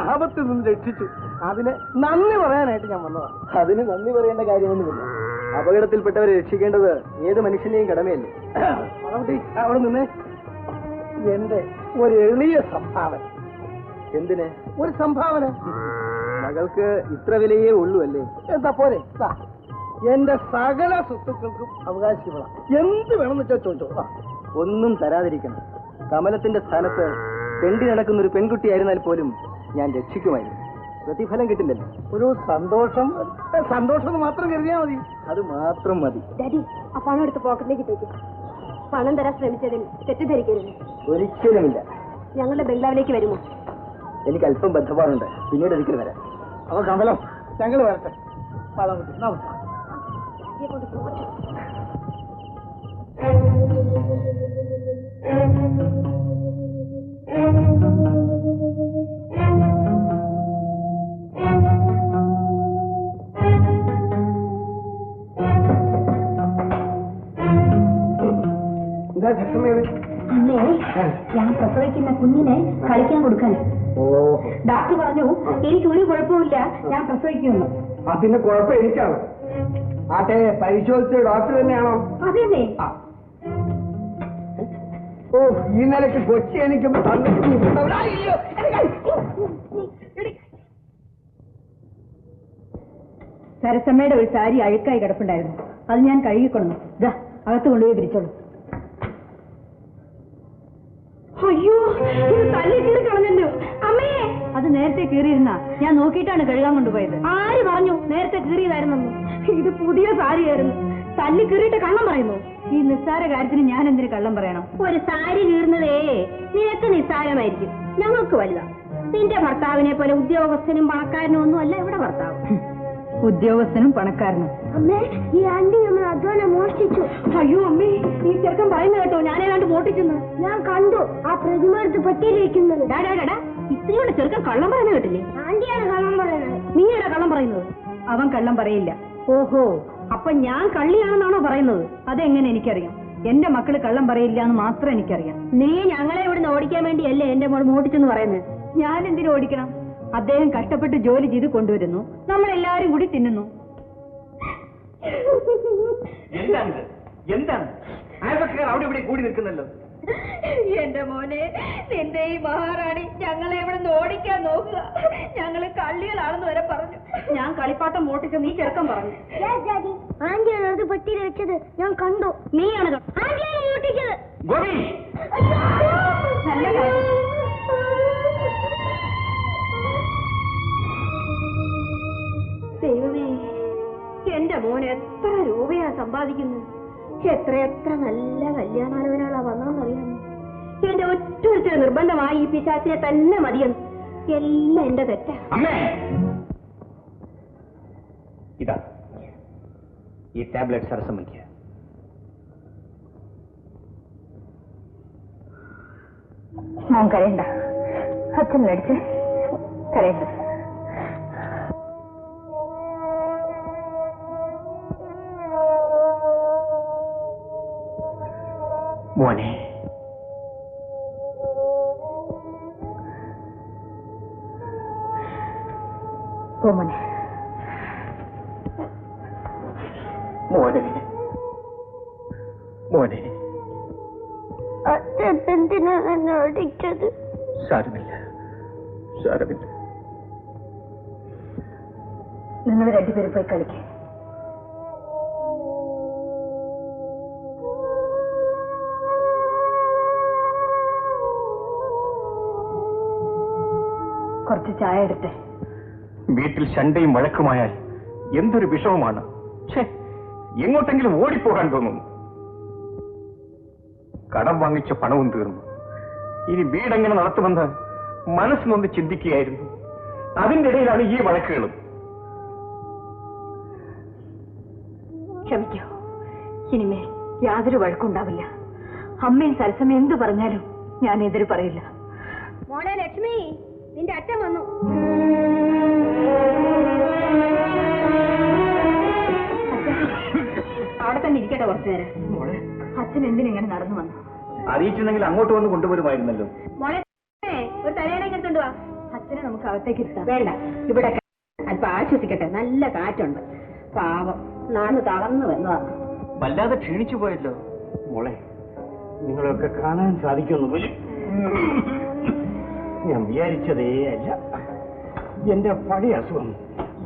Speaker 8: ആപത്തിൽ നിന്ന് രക്ഷിച്ചു. അതിന് നന്ദി പറയാനായിട്ട് ഞാൻ വന്നതാണ്.
Speaker 4: അതിന് നന്ദി പറയേണ്ട കാര്യമൊന്നുമില്ല. അപകടത്തിൽപ്പെട്ടവരെ രക്ഷിക്കേണ്ടത് ഏത് മനുഷ്യന്റെയും കടമയല്ലേ?
Speaker 8: മാധവൻകുട്ടി അവിടെ നിന്ന് എന്റെ ഒരു എളിയ സംഭാവന.
Speaker 4: എന്തിന്?
Speaker 8: ഒരു സംഭാവന.
Speaker 4: മകൾക്ക് ഇത്ര വിലയേ ഉള്ളൂ അല്ലേ?
Speaker 8: എന്താ പോരെ? എന്റെ സകല സ്വത്തുക്കൾക്കും അവകാശികളാ. എന്ത് വേണമെന്ന് വെച്ചാൽ ചോദിച്ചോ.
Speaker 4: ഒന്നും തരാതിരിക്കണം. കമലത്തിന്റെ സ്ഥാനത്ത് തെണ്ടി നടക്കുന്ന ഒരു പെൺകുട്ടിയായിരുന്നാൽ പോലും ഞാൻ രക്ഷിക്കുമായിരുന്നു. പ്രതിഫലം കിട്ടില്ലല്ലോ.
Speaker 8: ഒരു സന്തോഷം എന്ന് മാത്രം കരുതിയാൽ മതി.
Speaker 4: അത് മാത്രം മതി.
Speaker 2: ഡാഡി, ആ പണം എടുത്ത് പോക്കറ്റിലേക്ക് ഇട്ടേക്ക്. പണം തരാൻ ശ്രമിച്ചതിൽ തെറ്റിദ്ധരിക്കരുത്.
Speaker 4: ഒരിക്കലുമില്ല.
Speaker 2: ഞങ്ങളുടെ ബംഗ്ലാവിലേക്ക് വരുമോ?
Speaker 4: എനിക്ക് അല്പം ബന്ധപ്പാടുണ്ട്. പിന്നീട് ഒരിക്കലും വരാം.
Speaker 8: അപ്പൊ കമലം ഞങ്ങൾ വരട്ടെ. മാധവൻകുട്ടി നമസ്കാരം. എന്താ ചട്ടമേത്?
Speaker 2: ഞാൻ പ്രസവിക്കുന്ന കുഞ്ഞിനെ കളിക്കാൻ കൊടുക്കാൻ. ഡോക്ടർ പറഞ്ഞു എനിക്ക് ഒരു കുഴപ്പമില്ല, ഞാൻ പ്രസവിക്കുന്നു.
Speaker 8: അതിന്റെ കുഴപ്പം എനിക്കാണ്. ആട്ടെ, പരിശോധിച്ച ഡോക്ടർ തന്നെയാണോ?
Speaker 2: അതെന്നെ.
Speaker 8: ഓ, ഈ നിലയ്ക്ക് കൊച്ചി എനിക്ക്
Speaker 2: സരസമ്മയുടെ ഒരു സാരി അഴുക്കായി കിടപ്പുണ്ടായിരുന്നു. അത് ഞാൻ കഴുകിക്കൊണ്ടു. ഇതാ അകത്ത് കൊണ്ടുപോയി വിരിച്ചോളൂ. അയ്യോ, ഇത് തല്ലി കീറി കളഞ്ഞല്ലോ അമ്മേ. അത് നേരത്തെ കീറിയിരുന്ന ഞാൻ നോക്കിയിട്ടാണ് കഴുകാൻ കൊണ്ടുപോയത്. ആര് പറഞ്ഞു നേരത്തെ കീറിയതായിരുന്നെന്ന്? ഇത് പുതിയ സാരിയായിരുന്നു. തല്ലി കീറിയിട്ട് കള്ളം പറയുന്നു. ഈ നിസ്സാര കാര്യത്തിന് ഞാൻ എന്തിനു കള്ളം പറയണം?
Speaker 5: ഒരു സാരി കീറുന്നതേ നിനക്ക് നിസ്സാരമായിരിക്കും, ഞങ്ങൾക്ക് വലുതാ. നിന്റെ ഭർത്താവിനെ പോലെ ഉദ്യോഗസ്ഥനും പണക്കാരനും ഒന്നും അല്ല ഇവിടെ ഭർത്താവ്.
Speaker 2: ഉദ്യോഗസ്ഥനും പണക്കാരനും.
Speaker 7: അമ്മേ, ഈ ആന്റി നമ്മൾ അധ്വാനം മോഷ്ടിച്ചു.
Speaker 2: അയ്യോ അമ്മേ, ഈ ചെറുക്കൻ പറയുന്ന കേട്ടോ ഞാനേതാണ്ട് മോട്ടിച്ചെന്ന്.
Speaker 7: ഞാൻ കണ്ടു ആ പ്രതിമ എടുത്ത് പെട്ടിയിലിരിക്കുന്നത്.
Speaker 2: ഇത്രയോടെ ചെറുക്കൻ കള്ളം പറയുന്നത് കേട്ടില്ലേ?
Speaker 7: ആന്റിയാണ് കള്ളം പറയുന്നത്.
Speaker 2: നീ ആരാ കള്ളം പറയുന്നത്? അവൻ കള്ളം പറയില്ല. ഓഹോ, അപ്പൊ ഞാൻ കള്ളിയാണെന്നാണോ പറയുന്നത്? അതെങ്ങനെ എനിക്കറിയാം? എന്റെ മക്കള് കള്ളം പറയില്ല എന്ന് മാത്രം എനിക്കറിയാം.
Speaker 5: നീ ഞങ്ങളെ ഇവിടുന്ന് ഓടിക്കാൻ വേണ്ടിയല്ലേ എന്റെ മോൾ മോട്ടിച്ചെന്ന് പറയുന്നത്?
Speaker 2: ഞാൻ എന്തിനു ഓടിക്കണം? അദ്ദേഹം കഷ്ടപ്പെട്ട് ജോലി ചെയ്ത് കൊണ്ടുവരുന്നു, നമ്മളെല്ലാരും കൂടി തിന്നുന്നു.
Speaker 3: എന്താണിത്? എന്താണ് അയൽവക്കാർ അവിടെ ഇവിടെ കൂടി നിൽക്കുന്നല്ലോ?
Speaker 5: എന്റെ മോനെ, നിന്റെ ഈ മഹാറാണി ഞങ്ങളെ ഇവിടുന്ന് ഓടിക്കാൻ നോക്കുക. ഞങ്ങള് കള്ളികളാണെന്ന് വരെ പറഞ്ഞു.
Speaker 2: ഞാൻ കളിപ്പാട്ടം മോട്ടിച്ച നീ ചെറുക്കം പറഞ്ഞു.
Speaker 7: ആന്റിയാണ് അത് പെട്ടിയിൽ വെച്ചത്. ഞാൻ കണ്ടു.
Speaker 2: നീയാണ്
Speaker 7: ആന്റിയാണ് മോട്ടിച്ചത്.
Speaker 3: ഗോപി,
Speaker 2: നല്ല കാര്യം.
Speaker 5: ദൈവമേ, എന്റെ മോൻ എത്ര രൂപയാ സമ്പാദിക്കുന്നത്? എത്ര നല്ല കല്യാണാലോചനകളാ വന്നതെന്നറിയാമോ? എന്റെ ഒറ്റ നിർബന്ധമായി ഈ പിശാചിനെ തന്നെ മതിയെന്ന്. എല്ലാം എന്റെ തെറ്റാ.
Speaker 3: അമ്മേ, ഇതാ ഈ ടാബ്ലറ്റ് സരസമ്മയ്ക്ക്.
Speaker 2: മോൻ കരയണ്ട, അച്ഛൻ മേടിച്ച് കരയണ്ട.
Speaker 3: മോനെ,
Speaker 2: മോനെ
Speaker 3: മോനെ, മോനെ.
Speaker 7: അച്ഛനെന്തിനാ എന്നെ അടിച്ചത്?
Speaker 3: സാരമില്ല, സാരമില്ല.
Speaker 2: നിങ്ങൾ രണ്ടുപേരും പോയി കളിക്കേ. കുറച്ച് ചായ എടുത്തേ.
Speaker 3: വീട്ടിൽ ശണ്ടയും വഴക്കുമായാൽ എന്തൊരു വിഷമമാണ്. എങ്ങോട്ടെങ്കിലും ഓടിപ്പോകാൻ തോന്നുന്നു. കടം വാങ്ങിച്ച പണവും തീർന്നു. ഇനി വീടെങ്ങനെ നടത്തുമെന്ന് മനസ്സിനൊന്ന് ചിന്തിക്കുകയായിരുന്നു. അതിന്റെ ഇടയിലാണ് ഈ വഴക്കുകളും.
Speaker 2: ക്ഷമിക്കൂ, ഇനിമേൽ യാതൊരു വഴക്കുണ്ടാവില്ല. അമ്മയും സരസമ്മ എന്തു പറഞ്ഞാലും ഞാൻ എതിര് പറയില്ല.
Speaker 5: മോളെ ലക്ഷ്മി, നിന്റെ അച്ഛൻ വന്നു. അവിടെ തന്നെ ഇരിക്കട്ടെ കുറച്ചു നേരം.
Speaker 2: അച്ഛൻ എന്തിനെങ്ങനെ നടന്നു വന്നു?
Speaker 3: അറിയിച്ചിരുന്നെങ്കിൽ അങ്ങോട്ട് വന്ന് കൊണ്ടുവരുമായിരുന്നല്ലോ.
Speaker 5: മോളെ ഒരു തലയണയ്ക്ക് എടുത്തോണ്ട് വാ.
Speaker 2: അച്ഛനെ നമുക്ക് അകത്തേക്ക് ഇരുത്താം.
Speaker 5: വേണ്ട, ഇവിടെ അല്പം ആശ്വസിക്കട്ടെ. നല്ല കാറ്റുണ്ട്. പാവം നാണ് തളർന്നു വന്നതാണ്.
Speaker 3: വല്ലാതെ ക്ഷീണിച്ചു പോയല്ലോ. മോളെ, നിങ്ങളൊക്കെ കാണാൻ സാധിക്കുമെന്ന് പോലും ഞാൻ വിചാരിച്ചതേ അല്ല. എന്റെ പഴയ അസുഖം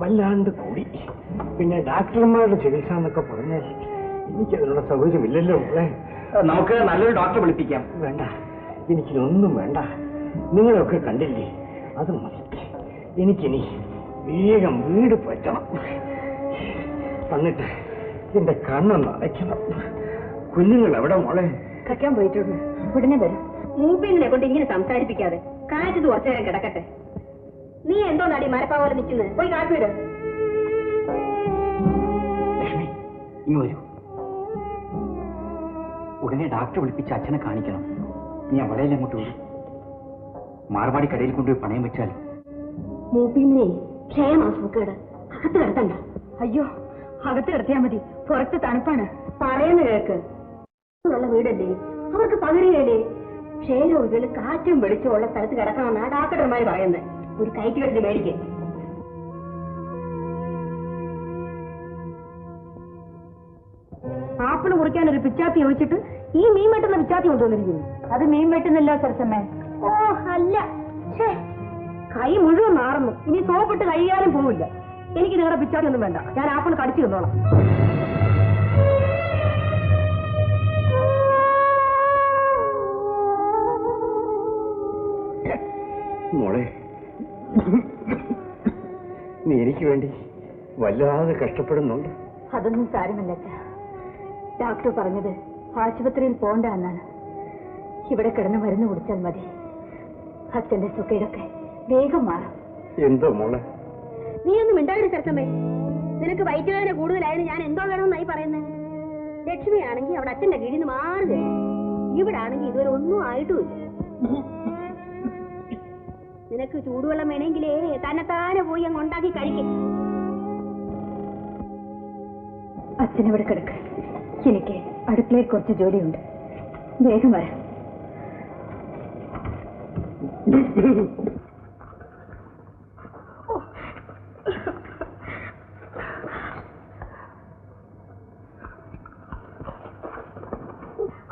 Speaker 3: വല്ലാണ്ട് കൂടി. പിന്നെ ഡാക്ടർമാരുടെ ചികിത്സ എന്നൊക്കെ പറഞ്ഞാൽ എനിക്കതിനുള്ള സൗകര്യമില്ലല്ലോ മോളെ. നമുക്ക് നല്ലൊരു ഡോക്ടറെ വിളിപ്പിക്കാം. വേണ്ട, എനിക്കിതൊന്നും വേണ്ട. നിങ്ങളൊക്കെ കണ്ടില്ലേ, അത് മതി. എനിക്കിനി വേഗം വീട് പറ്റണം. എന്നിട്ട് എന്റെ കണ്ണൊന്ന് അടയ്ക്കണം. കുഞ്ഞുങ്ങൾ എവിടെ മോളെ?
Speaker 2: കക്കാൻ പോയിട്ടുണ്ട്, ഉടനെ വരും.
Speaker 5: മൂപ്പിനെ കൊണ്ട് ഇങ്ങനെ സംസാരിപ്പിക്കാതെ കാറ്റത് കുറച്ചു നേരം കിടക്കട്ടെ. നീ എന്തോ നടി മരപ്പാ പോലെ നിൽക്കുന്നത്? പോയി കാറ്റ് വരും.
Speaker 3: ലക്ഷ്മി, ഇങ്ങ് വരൂ. ഉടനെ ഡാക്ടറെ വിളിപ്പിച്ച് അച്ഛനെ കാണിക്കണം. നീ അവിടെയല്ലേ അങ്ങോട്ട് വരും. മാർവാടി കടയിൽ കൊണ്ടുപോയി പണയം വെച്ചാൽ
Speaker 5: മൂപ്പിനെ ക്ഷയമാസൂക്കേട് അകത്ത് കിടത്തണ്ട.
Speaker 2: അയ്യോ, അകത്ത് കിടത്തിയാ മതി, പുറത്ത് തണുപ്പാണ്.
Speaker 5: പറയുന്ന കേൾക്ക്. ഉള്ള വീടല്ലേ, അവർക്ക് പകരുകയല്ലേ. ക്ഷയരോഗികൾ കാറ്റും വെളിച്ചമുള്ള സ്ഥലത്ത് കിടക്കണമെന്നാണ് ഡാക്ടർമാര് പറയുന്നത്. ഒരു കയറ്റി കെട്ടി മേടിക്കേ. ആപ്പിള് മുറിക്കാൻ ഒരു പിച്ചാത്തി ചോദിച്ചിട്ട് ഈ മീൻ വെട്ടുന്ന പിച്ചാത്തി കൊണ്ടുവന്നിരിക്കുന്നു.
Speaker 2: അത് മീൻ വെട്ടുന്നില്ല സരസമ്മേ.
Speaker 5: ഓ അല്ല, കൈ മുഴുവൻ നാറുന്നു. ഇനി സോപ്പിട്ട് കഴിയാനും പോവില്ല. എനിക്ക് നിങ്ങളുടെ പിച്ചാത്തി ഒന്നും വേണ്ട. ഞാൻ ആപ്പിൾ കടിച്ചു തന്നോളാം.
Speaker 3: മോളെ, നീ എനിക്ക് വേണ്ടി വല്ലാതെ കഷ്ടപ്പെടുന്നുണ്ട്.
Speaker 2: അതൊന്നും സാരമല്ല അച്ഛാ. ഡോക്ടർ പറഞ്ഞത് ആശുപത്രിയിൽ പോണ്ട എന്നാണ്. ഇവിടെ കിടന്ന് മരുന്ന് കുടിച്ചാൽ മതി. അച്ഛന്റെ സുഖയിലൊക്കെ വേഗം മാറും.
Speaker 3: എന്തോ മോളെ?
Speaker 5: നീ ഒന്നും മിണ്ടാതിരി സരസമ്മേ. നിനക്ക് വയറ്റുവേദന കൂടുതലായെന്ന് ഞാൻ എന്തോ വേണമെന്നായി പറയുന്നത്. ലക്ഷ്മിയാണെങ്കിൽ അവിടെ അച്ഛന്റെ കീഴിൽ നിന്ന് മാറുക. ഇവിടെ ആണെങ്കിൽ ഇതുവരെ ഒന്നും ആയിട്ടുമില്ല. നിനക്ക് ചൂടുവെള്ളം വേണമെങ്കിലേ തന്നെത്താനെ പോയി അങ്ങ് ഉണ്ടാക്കി കഴിക്കും.
Speaker 2: അച്ഛനിവിടെ കിടക്ക്. എനിക്ക് അടുക്കളയിൽ കുറച്ച് ജോലിയുണ്ട്. വേഗം വരാം.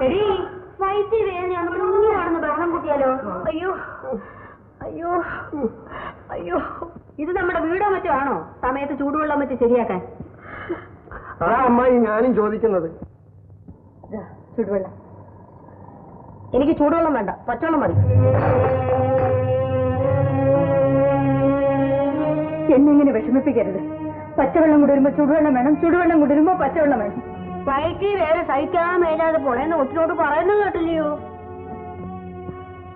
Speaker 5: എടീ, വയറ്റിൽ വേദനയാണ്. നമ്മൾ ഉണ്ണിയാണെന്ന് ബഹളം കൂട്ടിയാലോ? അയ്യോ അയ്യോ അയ്യോ, ഇത് നമ്മുടെ വീടോ മറ്റോ ആണോ സമയത്ത് ചൂടുവെള്ളം വെച്ച് ശരിയാക്കാൻ?
Speaker 6: അതാ അമ്മായി ഞാനും ചോദിക്കുന്നത്.
Speaker 2: ചൂടുവെള്ളം.
Speaker 5: എനിക്ക് ചൂടുവെള്ളം വേണ്ട, പച്ചവെള്ളം മതി.
Speaker 2: എന്നെങ്ങനെ വിഷമിപ്പിക്കരുത്. പച്ചവെള്ളം കൊണ്ടുവരുമ്പോ ചൂടുവെള്ളം വേണം, ചൂടുവെള്ളം കൊണ്ടുവരുമ്പോ പച്ചവെള്ളം വേണം.
Speaker 5: വയറ്റിൽ വേറെ സഹിക്കാൻ മേലാതെ പോണേന്ന് ഒത്തിനോട് പറയുന്നത് കേട്ടില്ലയോ?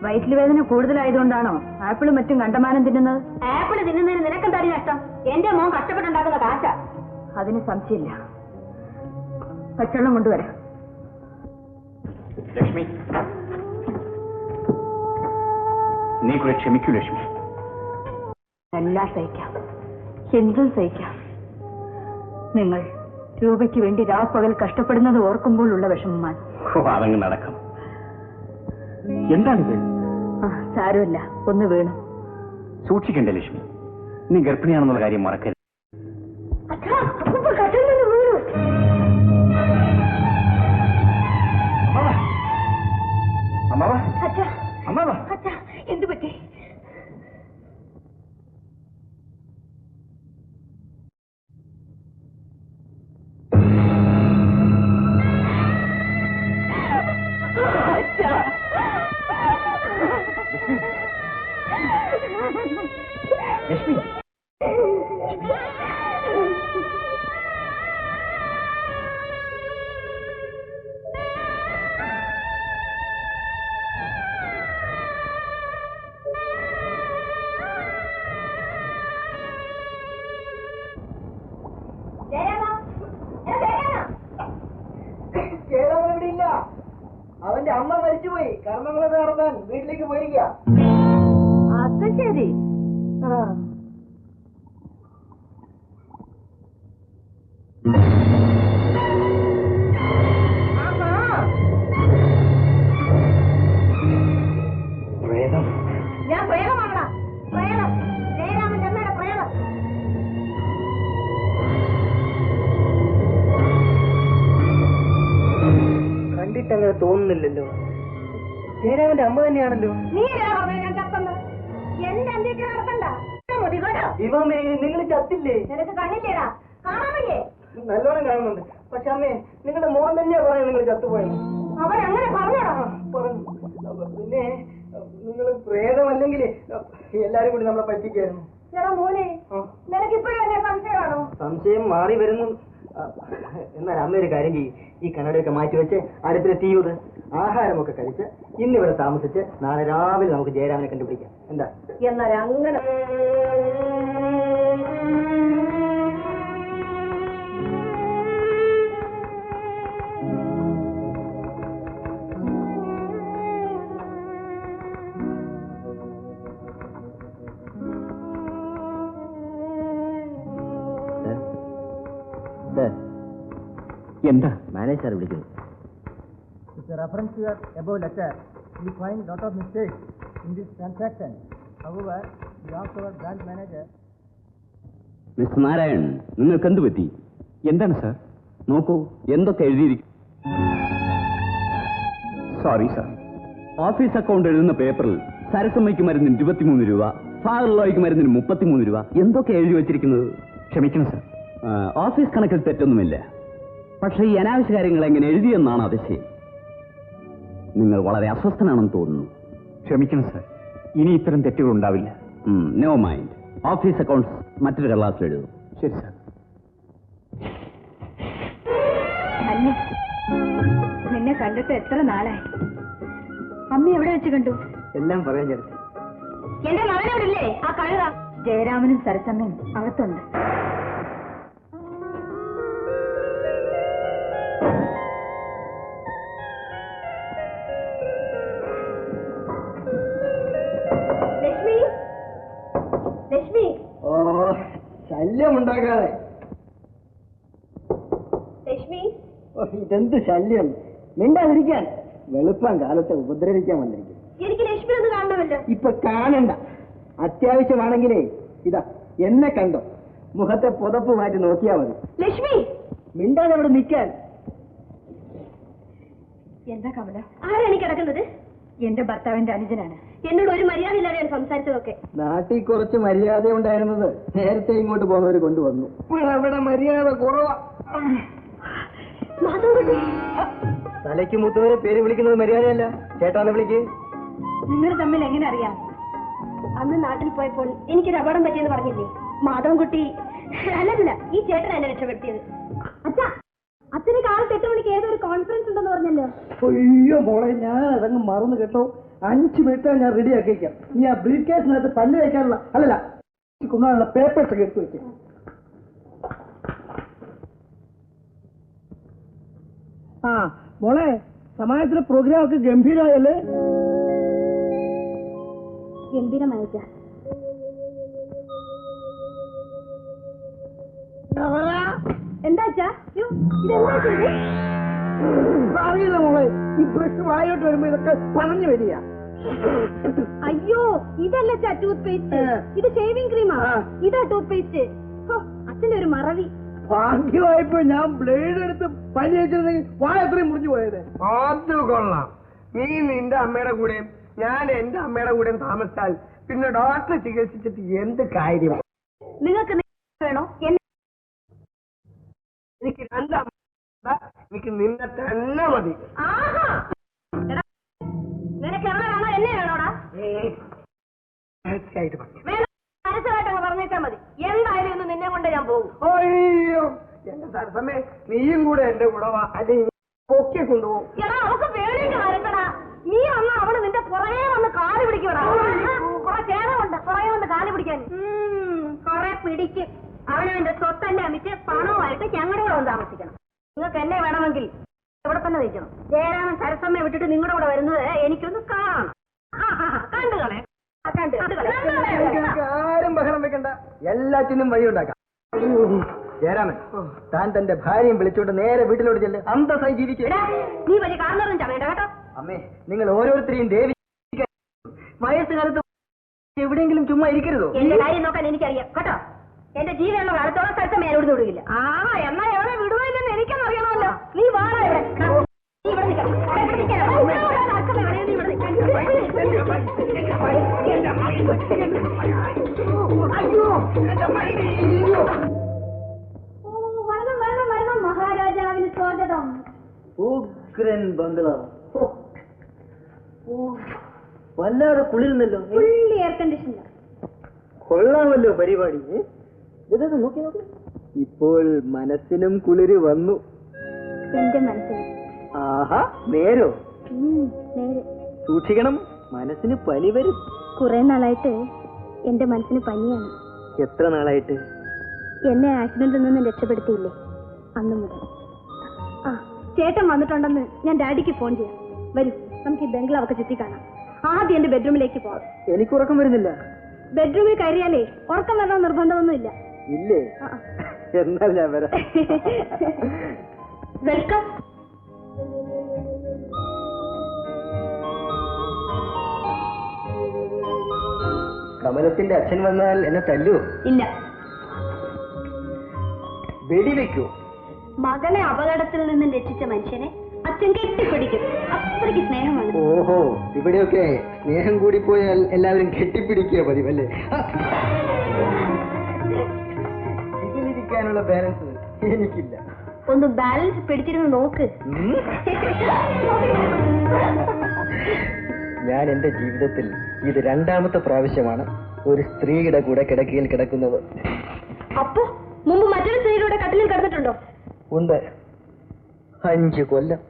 Speaker 2: വയറ്റിൽ വേദന കൂടുതലായതുകൊണ്ടാണോ ആപ്പിളും മറ്റും കണ്ടമാനം തിന്നുന്നത്?
Speaker 5: ആപ്പിള് തിന്നുന്നതിന് നിനക്കെന്താടി നഷ്ടം? എന്റെ മോൻ കഷ്ടപ്പെട്ടുണ്ടാക്കുന്ന കാശ.
Speaker 2: അതിന് സംശയമില്ല. പച്ചവെള്ളം കൊണ്ടുവരാം.
Speaker 3: ലക്ഷ്മി, നീ കൂടെ ക്ഷമിക്കൂ ലക്ഷ്മി.
Speaker 2: എല്ലാം സഹിക്കാം, എന്തും സഹിക്കാം. നിങ്ങൾ രൂപയ്ക്ക് വേണ്ടി രാപ്പകൽ കഷ്ടപ്പെടുന്നത് ഓർക്കുമ്പോഴുള്ള വിഷമമാണ്.
Speaker 3: അതങ്ങ് നടക്കും. എന്താണിത്?
Speaker 2: സാരമില്ല, ഒന്ന് വീണു.
Speaker 3: സൂക്ഷിക്കണ്ടേ ലക്ഷ്മി, നീ ഗർഭിണിയാണെന്നുള്ള കാര്യം മറക്കരുത്.
Speaker 2: എന്തു പറ്റി?
Speaker 3: ലക്ഷ്മി,
Speaker 8: ഇവിടെ ഇല്ല. അവന്റെ അമ്മ മരിച്ചുപോയി. കർമ്മങ്ങളൊക്കെ നടത്താൻ വീട്ടിലേക്ക് പോയിരിക്കുക.
Speaker 2: അത് ശരി.
Speaker 5: ഞാൻ പ്രേതമാകണ പ്രേതം, ജയരാമന്റെ അമ്മയുടെ പ്രേതം.
Speaker 8: കണ്ടിട്ടങ്ങനെ തോന്നുന്നില്ലല്ലോ. ജയരാമന്റെ അമ്മ തന്നെയാണല്ലോ.
Speaker 5: നീ ഞാൻ ചത്തന്ന് എന്റെ അന്ത്യക്ക് നടത്തണ്ട. മതി കേട്ടോ.
Speaker 8: ഇവമ്മേ, നിങ്ങൾ ചത്തില്ലേ?
Speaker 5: നിനക്ക് കണ്ണില്ലേടാ? കാണാമല്ലേ?
Speaker 8: നല്ലോണം കാണുന്നുണ്ട്. പക്ഷെ അമ്മേ, നിങ്ങളുടെ മോൻ തന്നെയാ പറയാൻ നിങ്ങൾ ചത്തുപോയെന്ന്.
Speaker 5: അവൻ അങ്ങനെ പറഞ്ഞോടാ?
Speaker 8: പറഞ്ഞു. പിന്നെ നിങ്ങൾ പ്രേതമല്ലെങ്കിൽ എല്ലാരും കൂടി നമ്മളെ പറ്റിക്കായിരുന്നു.
Speaker 5: ചേട്ടാ മോനെ, നിനക്കിപ്പോഴും എന്നെ സംശയമാണോ?
Speaker 8: സംശയം മാറി വരുന്നു. എന്നാൽ അമ്മ ഒരു കാര്യം ചെയ്യും, ഈ കണ്ണടയൊക്കെ മാറ്റി വെച്ച് അടുപ്പിലെ തീയൂത് ആഹാരമൊക്കെ കഴിച്ച് ഇന്നിവിടെ താമസിച്ച് നാളെ രാവിലെ നമുക്ക് ജയരാമനെ കണ്ടുപിടിക്കാം. എന്താ?
Speaker 5: എന്നാൽ അങ്ങനെ
Speaker 3: എന്താ? മാനേജർ വിളിക്കുന്നു.
Speaker 1: Reference to your above letter, we find lot of mistakes in this transaction. However, we ask our branch manager.
Speaker 3: Mister Narayan, നിങ്ങൾക്ക് എന്ത് പറ്റി? എന്താണ് സാർ? നോക്കൂ, എന്തൊക്കെ എഴുതിയിരിക്കും. സോറി സാർ, ഓഫീസ് അക്കൗണ്ട് എഴുതുന്ന പേപ്പറിൽ സരസമ്മയ്ക്ക് മരുന്നിന് 23 രൂപ, ഫാദർലോയ്ക്ക് മരുന്നിന് 33 രൂപ, എന്തൊക്കെ എഴുതി വെച്ചിരിക്കുന്നത്. ക്ഷമിക്കണം സാർ, ഓഫീസ് കണക്കിൽ തെറ്റൊന്നുമില്ല. പക്ഷേ ഈ അനാവശ്യ കാര്യങ്ങൾ എങ്ങനെ എഴുതിയെന്നാണ് അതിശയം. നിങ്ങൾ വളരെ അസ്വസ്ഥനാണെന്ന് തോന്നുന്നു. ക്ഷമിക്കണം സാർ, ഇനി ഇത്തരം തെറ്റുകൾ ഉണ്ടാവില്ല. നോ മൈൻഡ്, ഓഫീസ് അക്കൗണ്ട്സ് മറ്റൊരു കടലാസിൽ എഴുതും. ശരി സാർ.
Speaker 2: അല്ലേ, നിന്നെ കണ്ടിട്ട് എത്ര നാളായി. അമ്മ എവിടെ വെച്ച് കണ്ടു?
Speaker 8: എല്ലാം പറയാൻ ചേർത്ത്.
Speaker 5: എന്റെ മകനോടില്ലേ ആ കഴുത?
Speaker 2: ജയരാമനും സരസമ്മയും അകത്തുണ്ട്.
Speaker 5: ലക്ഷ്മി, ലക്ഷ്മി,
Speaker 8: ഓ, ശല്യമുണ്ടാക്കാതെ.
Speaker 5: ലക്ഷ്മി.
Speaker 8: ഇതെന്ത് ശല്യം! മിണ്ടാതിരിക്കാൻ. വെളുപ്പം കാലത്തെ ഉപദ്രവിക്കാൻ വന്നിരിക്കും.
Speaker 5: എനിക്ക് ലക്ഷ്മി ഒന്ന് കാണണമല്ലോ.
Speaker 8: ഇപ്പൊ കാണണ്ട. അത്യാവശ്യമാണെങ്കിലേ ഇതാ എന്നെ കണ്ടോ, മുഖത്തെ പുതപ്പ് മാറ്റി നോക്കിയാ മതി.
Speaker 5: ലക്ഷ്മി,
Speaker 8: മിണ്ടാതെ അവിടെ നിൽക്കാൻ.
Speaker 2: എന്താ കമല?
Speaker 5: ആരാണ് കിടക്കുന്നത്?
Speaker 2: എന്റെ ഭർത്താവിന്റെ അനുജനാണ്.
Speaker 5: എന്നോട് ഒരു മര്യാദ ഇല്ലാതെയാണ് സംസാരിച്ചതൊക്കെ.
Speaker 8: നാട്ടിൽ കുറച്ച് മര്യാദ ഉണ്ടായിരുന്നത് നേരത്തെ ഇങ്ങോട്ട് പോകുന്നവർ കൊണ്ടുവന്നു. ഇവിടെ മര്യാദ കുറവാ. തലയ്ക്ക് മൂത്തവരെ പേര് വിളിക്കുന്നത് മര്യാദയല്ല. ചേട്ടാന്ന് വിളിക്ക്.
Speaker 2: നിങ്ങൾ തമ്മിൽ എങ്ങനെ അറിയാം?
Speaker 5: അന്ന് നാട്ടിൽ പോയപ്പോൾ എനിക്കൊരു അപകടം പറ്റിയെന്ന് പറഞ്ഞില്ലേ മാധവൻകുട്ടി? അല്ലല്ല, ഈ ചേട്ടൻ എന്നെ രക്ഷപ്പെടുത്തിയത്. അച്ഛാ, അച്ഛന് കാലത്ത് 8 മണിക്ക് ഏതൊരു കോൺഫറൻസ് ഉണ്ടെന്ന് പറഞ്ഞല്ലോ.
Speaker 8: അയ്യോ മോളെ, ഞാൻ അതങ്ങ് മറന്നു കേട്ടോ.
Speaker 1: 5 മിനിറ്റ് ഞാൻ റെഡി ആക്കിക്കാം. നീ ആ ബ്രീഫ് കേസിനകത്ത് പല്ല് വയ്ക്കാനുള്ള അല്ലല്ല കൊണ്ടുപോകാനുള്ള പേപ്പേഴ്സ് ഒക്കെ എടുത്തു വെക്കാം. ആ മോളെ, സമാജത്തിലെ പ്രോഗ്രാം ഒക്കെ ഗംഭീരമായല്ലേ?
Speaker 2: ഗംഭീരമായിട്ടാ. എന്താ
Speaker 1: അറിയില്ല മോളെ, ഈ ബ്രഷ് വായോട്ട് വരുമ്പോ ഇതൊക്കെ പറഞ്ഞു വരിക.
Speaker 2: അയ്യോ, ഇതല്ല ടൂത്ത് പേസ്റ്റ്, ഇത് ഷേവിംഗ് ക്രീമാ. ഇതാ ടൂത്ത് പേസ്റ്റ്. അച്ഛന്റെ ഒരു മറവി.
Speaker 1: ഭാഗ്യമായപ്പോ ഞാൻ ബ്ലേഡ് എടുത്ത് പനി വെച്ചിരുന്നെങ്കിൽ വായ എത്രയും മുറിഞ്ഞു പോയത്.
Speaker 6: അത് കൊള്ളാം. നീ നിന്റെ അമ്മയുടെ കൂടെയും ഞാൻ എന്റെ അമ്മയുടെ കൂടെയും താമസിച്ചാൽ പിന്നെ ഡോക്ടറെ ചികിത്സിച്ചിട്ട് എന്ത് കാര്യം?
Speaker 2: നിങ്ങൾക്ക് വേണോ?
Speaker 6: എനിക്ക് രണ്ടമ്മ, എനിക്ക് നിന്നെ തന്നെ മതി.
Speaker 2: നിനക്ക് എവിടെ വേണോ? എന്നെ വേണോടാ?
Speaker 6: തീർച്ചയായിട്ടും
Speaker 2: മനസ്സിലായിട്ടങ്ങ് പറഞ്ഞേച്ചാ മതി. എന്തായാലും ഇന്ന് നിന്നെ കൊണ്ട് ഞാൻ പോകും.
Speaker 6: അയ്യോ എന്റെ സരസമ്മേ, നീയും കൂടെ എന്റെ കൂടെ വാ, അല്ലെങ്കിൽ പൊക്കി കൊണ്ടുപോകും.
Speaker 2: എടാ, അവൾക്ക് പേടിക്ക് വരട്ടടാ. നീ വന്ന് അവള് നിന്റെ പുറകെ വന്ന് കാല് പിടിക്കടാ. കുറെ ചേരമുണ്ട് പുറകെ വന്ന് കാല് പിടിക്കാൻ. കുറെ പിടിക്കും. അവനവന്റെ സ്വത്തന്നെ അമിച്ച് പണവുമായിട്ട് ഞങ്ങളുടെ കൂടെ വന്ന് താമസിക്കണം. നിങ്ങൾക്ക് എന്നെ വേണമെങ്കിൽ ഇവിടെ തന്നെ നിൽക്കണം. ജയരാമൻ സരസമ്മയെ വിട്ടിട്ട് നിങ്ങളുടെ കൂടെ വരുന്നത് എനിക്കൊന്ന് കാണണം. കണ്ടുകളെ
Speaker 4: ആരും ബഹളം വെക്കണ്ട, എല്ലാറ്റിനും വഴിയുണ്ടാക്കാം. ജയരാമൻ, താൻ തന്റെ ഭാര്യയും വിളിച്ചോണ്ട് നേരെ വീട്ടിലോട്ട് ചെല്ല്. അന്തസ്സായി ജീവിക്കുക.
Speaker 2: നീ വലിയ കാരണവരും ചമയണ്ട കേട്ടോ.
Speaker 4: അമ്മേ, നിങ്ങൾ ഓരോരുത്തരെയും ദേവി വയസ്സുകാലത്ത് എവിടെയെങ്കിലും ചുമ്മാ ഇരിക്കരുതോ?
Speaker 2: എന്റെ കാര്യം നോക്കാൻ എനിക്കറിയാം കേട്ടോ. എന്റെ ജീവനുള്ള കാലത്തോളം സ്ഥലത്ത് മേലോട്ട് വിടുകയില്ല. എന്നാ എവിടെ വിടുകയില്ലെന്ന് എനിക്കൊന്നറിയണമല്ലോ. നീ വാടാ ഇവിടെ. നീ ഇവിടെ നിൽക്കണം. വരണം മഹാരാജാവിന് സ്വാഗതം.
Speaker 4: ഉഗ്രൻ ബംഗ്ലാവ്. വല്ലാതെ കുളിരുന്നല്ലോ.
Speaker 2: Fully air കണ്ടീഷനിലാണ്.
Speaker 4: കൊള്ളാമല്ലോ പരിപാടി. നോക്കി നോക്കി, ഇപ്പോൾ മനസ്സിനും കുളിര് വന്നു.
Speaker 2: എന്റെ മനസ്സിന്.
Speaker 4: ആഹാ, നേരോ?
Speaker 2: നേരെ.
Speaker 4: സൂക്ഷിക്കണം, മനസ്സിന് പനി വരും.
Speaker 2: കുറെ നാളായിട്ട് എന്റെ മനസ്സിന് പനിയാണ്.
Speaker 4: എത്ര നാളായിട്ട്?
Speaker 2: എന്നെ ആക്സിഡന്റിൽ നിന്ന് രക്ഷപ്പെടുത്തിയില്ലേ, അന്ന് മുതൽ. ആ, ചേട്ടൻ വന്നിട്ടുണ്ടെന്ന് ഞാൻ ഡാഡിക്ക് ഫോൺ ചെയ്യാം. വരൂ, നമുക്ക് ഈ ബംഗ്ലാവൊക്കെ ചുറ്റി കാണാം. ആദ്യം എന്റെ ബെഡ്റൂമിലേക്ക് പോകാം.
Speaker 4: എനിക്ക് ഉറക്കം വരുന്നില്ല.
Speaker 2: ബെഡ്റൂമിൽ കയറിയാലേ ഉറക്കം വരണം നിർബന്ധമൊന്നുമില്ല.
Speaker 4: ഇല്ലേ? എന്നാൽ ഞാൻ വരാം.
Speaker 2: വെൽക്കം.
Speaker 4: കമലത്തിന്റെ അച്ഛൻ വന്നാൽ എന്നെ തല്ലുവോ?
Speaker 2: ഇല്ല.
Speaker 4: വെടിവെക്കോ?
Speaker 2: മകളെ അപകടത്തിൽ നിന്നും രക്ഷിച്ച മനുഷ്യനെ അച്ഛൻ കെട്ടിപ്പിടിക്കും. അത്രയ്ക്ക് സ്നേഹമാണ്.
Speaker 4: ഓഹോ, ഇവിടെയൊക്കെ സ്നേഹം കൂടി പോയാൽ എല്ലാവരും കെട്ടിപ്പിടിക്കുക പതിവല്ലേ? ഇതിലിരിക്കാനുള്ള ബാലൻസ് എനിക്കില്ല.
Speaker 2: ഒന്ന് ബാലൻസ് പിടിച്ചിരുന്ന് നോക്ക്.
Speaker 4: ഞാൻ എന്റെ ജീവിതത്തിൽ ഇത് 2ാമത്തെ പ്രാവശ്യമാണ് ഒരു സ്ത്രീയുടെ കൂടെ കിടക്കയിൽ കിടക്കുന്നത്.
Speaker 2: അപ്പോ മുമ്പ് മറ്റൊരു സ്ത്രീയുടെ കട്ടിലിൽ കിടന്നിട്ടുണ്ടോ?
Speaker 4: ഉണ്ട്, 5 കൊല്ലം.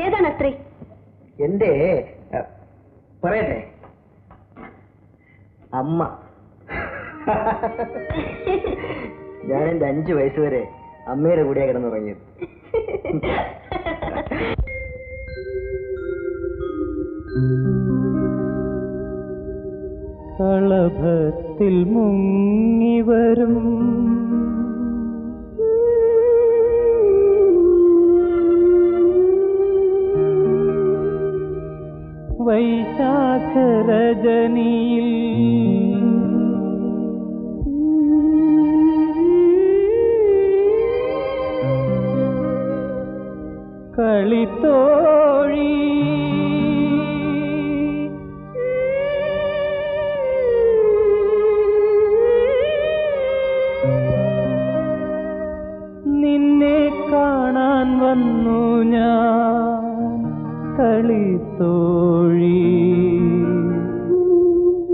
Speaker 2: ഏതാണ് സ്ത്രീ?
Speaker 4: എന്റെ പറയട്ടെ, അമ്മ. ഞാൻ എന്റെ 5 വയസ്സ് വരെ അമ്മയുടെ കൂടെയാ കിടന്നുറങ്ങിയത്.
Speaker 1: കളഭത്തിൽ മുങ്ങിവരും വൈശാഖരജനിയിൽ കളിത്തോഴി നിന്നെ കാണാൻ വന്നു ഞാൻ, കളിത്തോഴി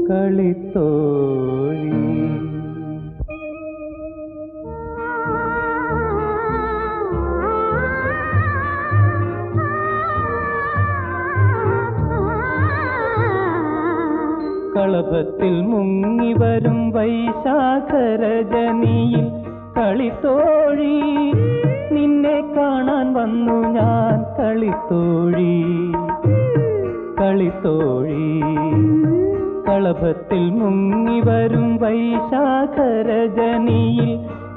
Speaker 1: കളിത്തോഴി.
Speaker 9: കളഭത്തിൽ മുങ്ങിവരും വൈശാഖരജനിയിൽ കളിത്തോഴി നിന്നെ കാണാൻ വന്നു ഞാൻ കളിത്തോഴി കളിത്തോഴി കളഭത്തിൽ മുങ്ങിവരും വൈശാഖരജനിയിൽ